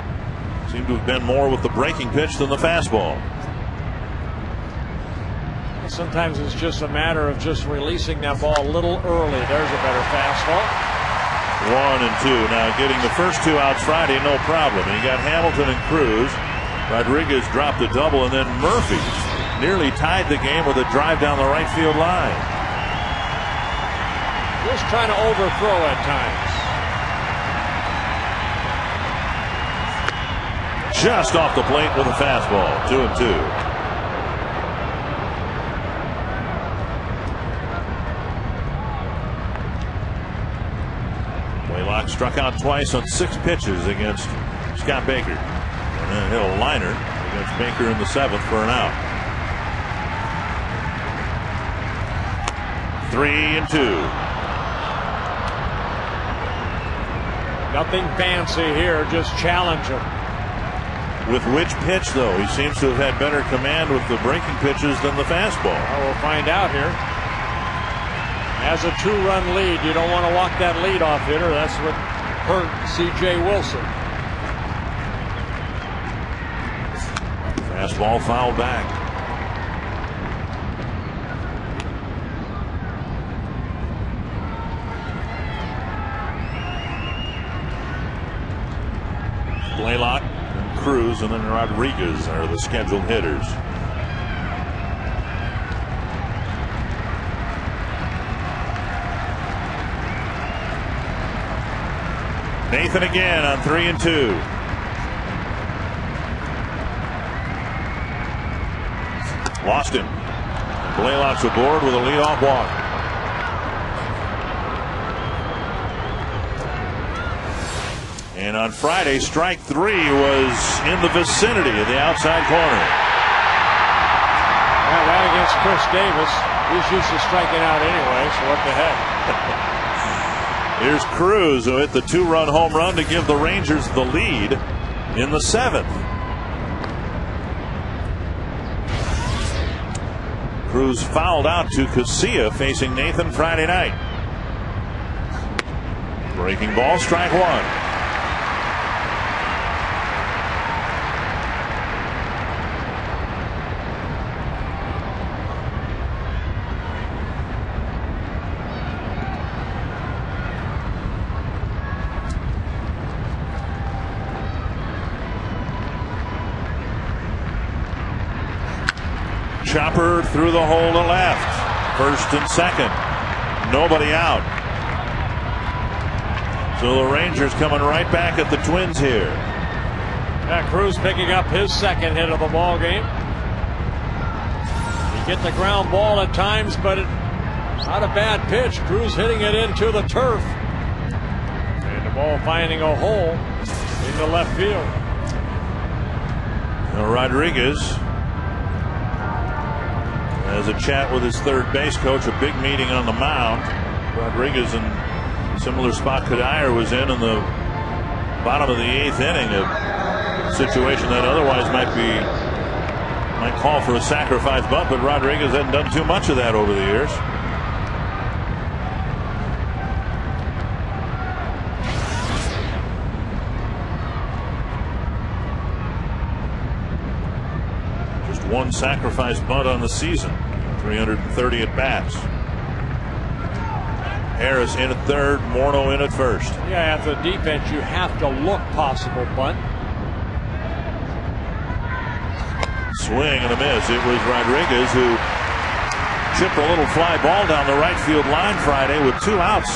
seem to have been more with the breaking pitch than the fastball. Sometimes it's just a matter of just releasing that ball a little early. There's a better fastball. 1 and 2. Now getting the first 2 outs Friday, no problem. He got Hamilton and Cruz. Rodriguez dropped a double, and then Murphy nearly tied the game with a drive down the right field line. Just trying to overthrow at times. Just off the plate with a fastball. 2 and 2. Blaylock struck out twice on 6 pitches against Scott Baker. And then hit a liner against Baker in the 7th for an out. 3 and 2. Nothing fancy here, just challenge him. With which pitch, though? He seems to have had better command with the breaking pitches than the fastball. Well, we'll find out here. As a 2-run lead, you don't want to walk that leadoff hitter. That's what hurt C.J. Wilson. Fastball fouled back. Blaylock, and Cruz, and then Rodriguez are the scheduled hitters. Nathan again on 3-2. Lost him. Blaylock's aboard with a leadoff walk. And on Friday, strike 3 was in the vicinity of the outside corner. Well, that against Chris Davis. He's used to striking out anyway, so what the heck. Here's Cruz, who hit the 2-run home run to give the Rangers the lead in the 7th. Cruz fouled out to Casilla, facing Nathan Friday night. Breaking ball, strike 1. Chopper through the hole to left. First and second. Nobody out. So the Rangers coming right back at the Twins here. Yeah, Cruz picking up his second hit of the ball game. You get the ground ball at times, but it's not a bad pitch. Cruz hitting it into the turf. And the ball finding a hole into left field. Now Rodriguez has a chat with his third base coach, a big meeting on the mound. Rodriguez in a similar spot Kadire was in the bottom of the 8th inning, a situation that otherwise might call for a sacrifice bunt, but Rodriguez hadn't done too much of that over the years. Just one sacrifice bunt on the season. 330 at bats. Harris in at third, Morneau in at first. Yeah, at the defense, you have to look possible bunt. Swing and a miss. It was Rodriguez who chipped a little fly ball down the right field line Friday with 2 outs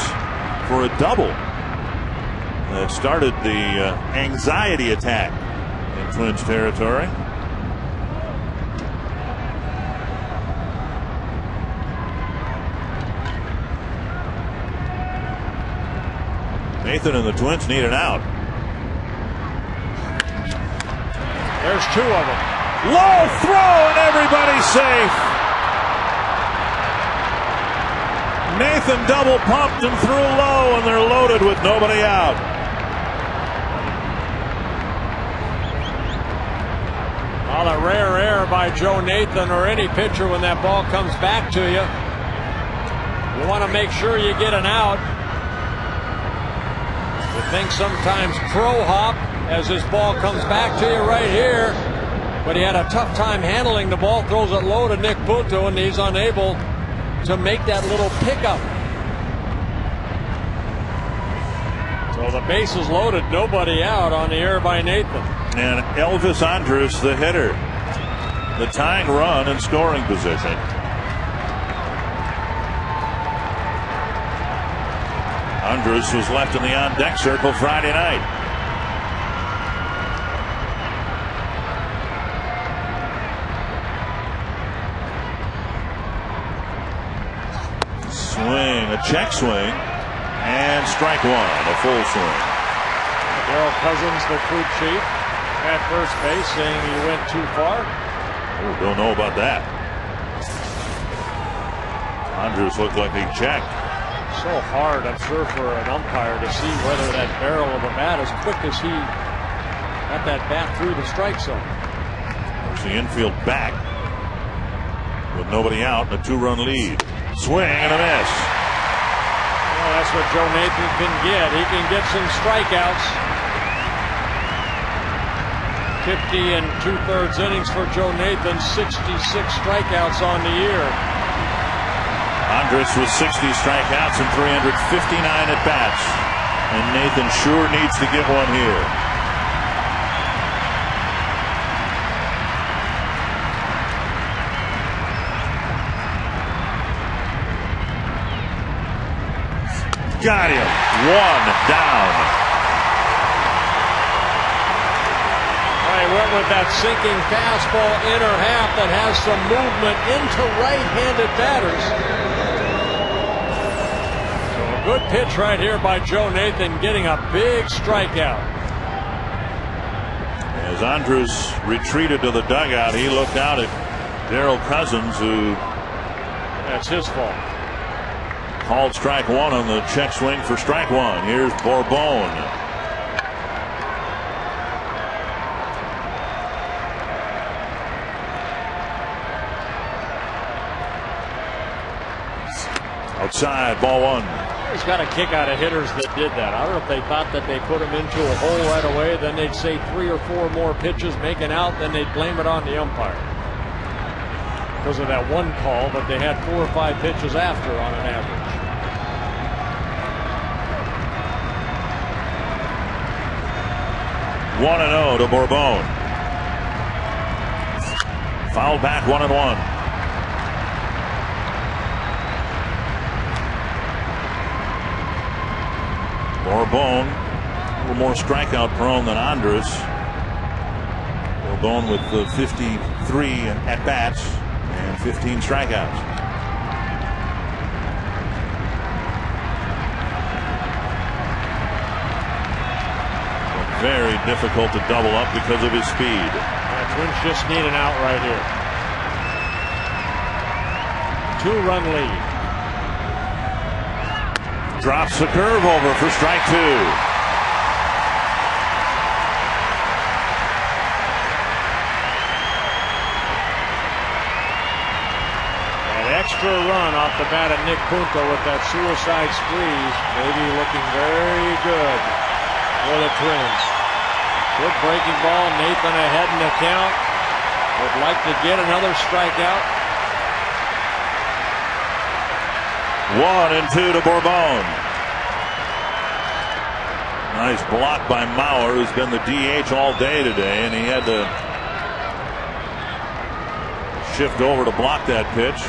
for a double. That started the anxiety attack in Twins territory. Nathan and the Twins need an out. There's 2 of them. Low throw and everybody's safe. Nathan double pumped and threw low, and they're loaded with nobody out. Well, a rare error by Joe Nathan or any pitcher when that ball comes back to you. You want to make sure you get an out. You think sometimes crow hop as this ball comes back to you right here. But he had a tough time handling the ball, throws it low to Nick Puto, and he's unable to make that little pickup. So the base is loaded, nobody out on the air by Nathan. And Elvis Andrus, the hitter, the tying run in scoring position. Andrus was left in the on-deck circle Friday night. Swing, a check swing, and strike 1, a full swing. Darryl Cousins, the crew chief, at first base, saying he went too far. Oh, don't know about that. Andrus looked like he checked. So hard, I'm sure, for an umpire to see whether that barrel of a bat, as quick as he Got that bat through the strike zone. There's the infield back with nobody out and a 2-run lead. Swing and a miss. Well, that's what Joe Nathan can get. He can get some strikeouts. 50 and 2/3 innings for Joe Nathan. 66 strikeouts on the year. Andrus with 60 strikeouts and 359 at bats. And Nathan sure needs to get one here. Got him. 1 down. He went with that sinking fastball inner half that has some movement into right-handed batters. So a good pitch right here by Joe Nathan, getting a big strikeout. As Andrus retreated to the dugout, he looked out at Darrell Cousins, who That's his fault. called strike one on the check swing for strike one. Here's Bourbon. Outside, ball one. He's got a kick out of hitters that did that. I don't know if they thought that they put him into a hole right away, then they'd say 3 or 4 more pitches, make it out, then they'd blame it on the umpire because of that one call, but they had 4 or 5 pitches after on an average. One and 0 to Bourbon. Fouled back 1-1. Bourbon, a little more strikeout prone than Andrus. Bourbon with the 53 at bats and 15 strikeouts. Very difficult to double up because of his speed. Twins just need an out right here. 2-run lead. Drops the curve over for strike 2. An extra run off the bat of Nick Punto with that suicide squeeze. Maybe looking very good for the Twins. Good breaking ball. Nathan ahead in the count. Would like to get another strikeout. 1-2 to Bourbon. Nice block by Mauer, who's been the DH all day today, and he had to shift over to block that pitch.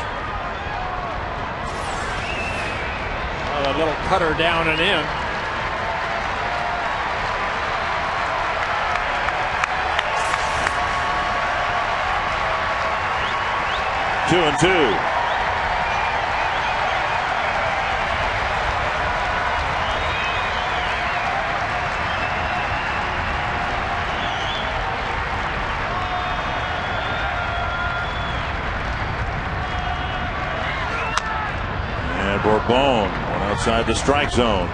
Well, a little cutter down and in. Two and two. And Bourbon went outside the strike zone.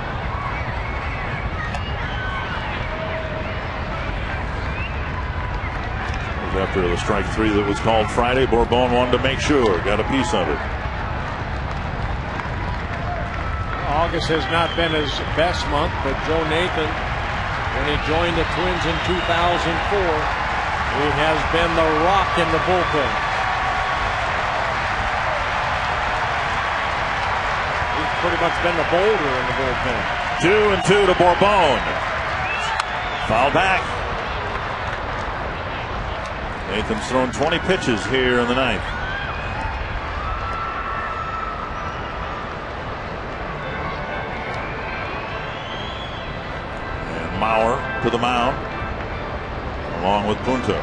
After the strike 3 that was called Friday, Bourbon wanted to make sure, got a piece of it. August has not been his best month, but Joe Nathan, when he joined the Twins in 2004, he has been the rock in the bullpen. He's pretty much been the boulder in the bullpen. 2-2 to Bourbon. Foul back. Nathan's thrown 20 pitches here in the ninth. And Mauer to the mound, along with Punto.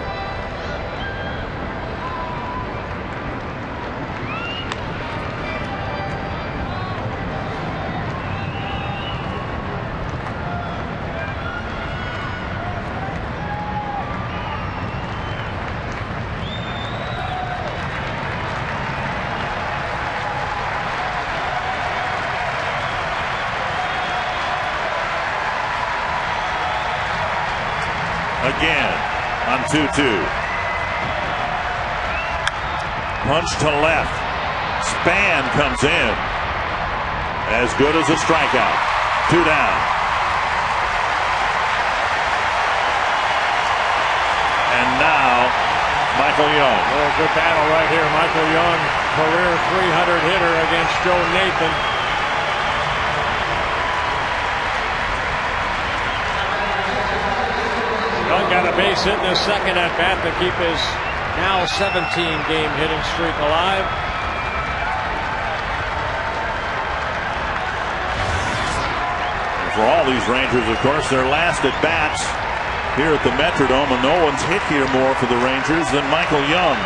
Again, 2-2. Punch to left. Span comes in. As good as a strikeout. 2 down. And now Michael Young. Oh, good battle right here. Michael Young, career 300 hitter against Joe Nathan. Young got a base hit in his second at bat to keep his now 17-game hitting streak alive. For all these Rangers, of course, their last at bats here at the Metrodome, and no one's hit here more for the Rangers than Michael Young.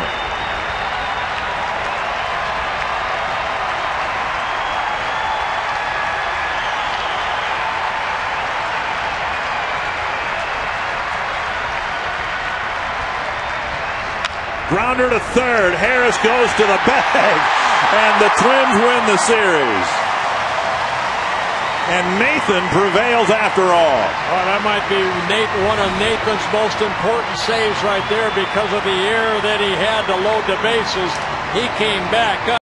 Grounder to third. Harris goes to the bag, and the Twins win the series. And Nathan prevails after all. Well, that might be one of Nathan's most important saves right there because of the error that he had to load the bases. He came back up.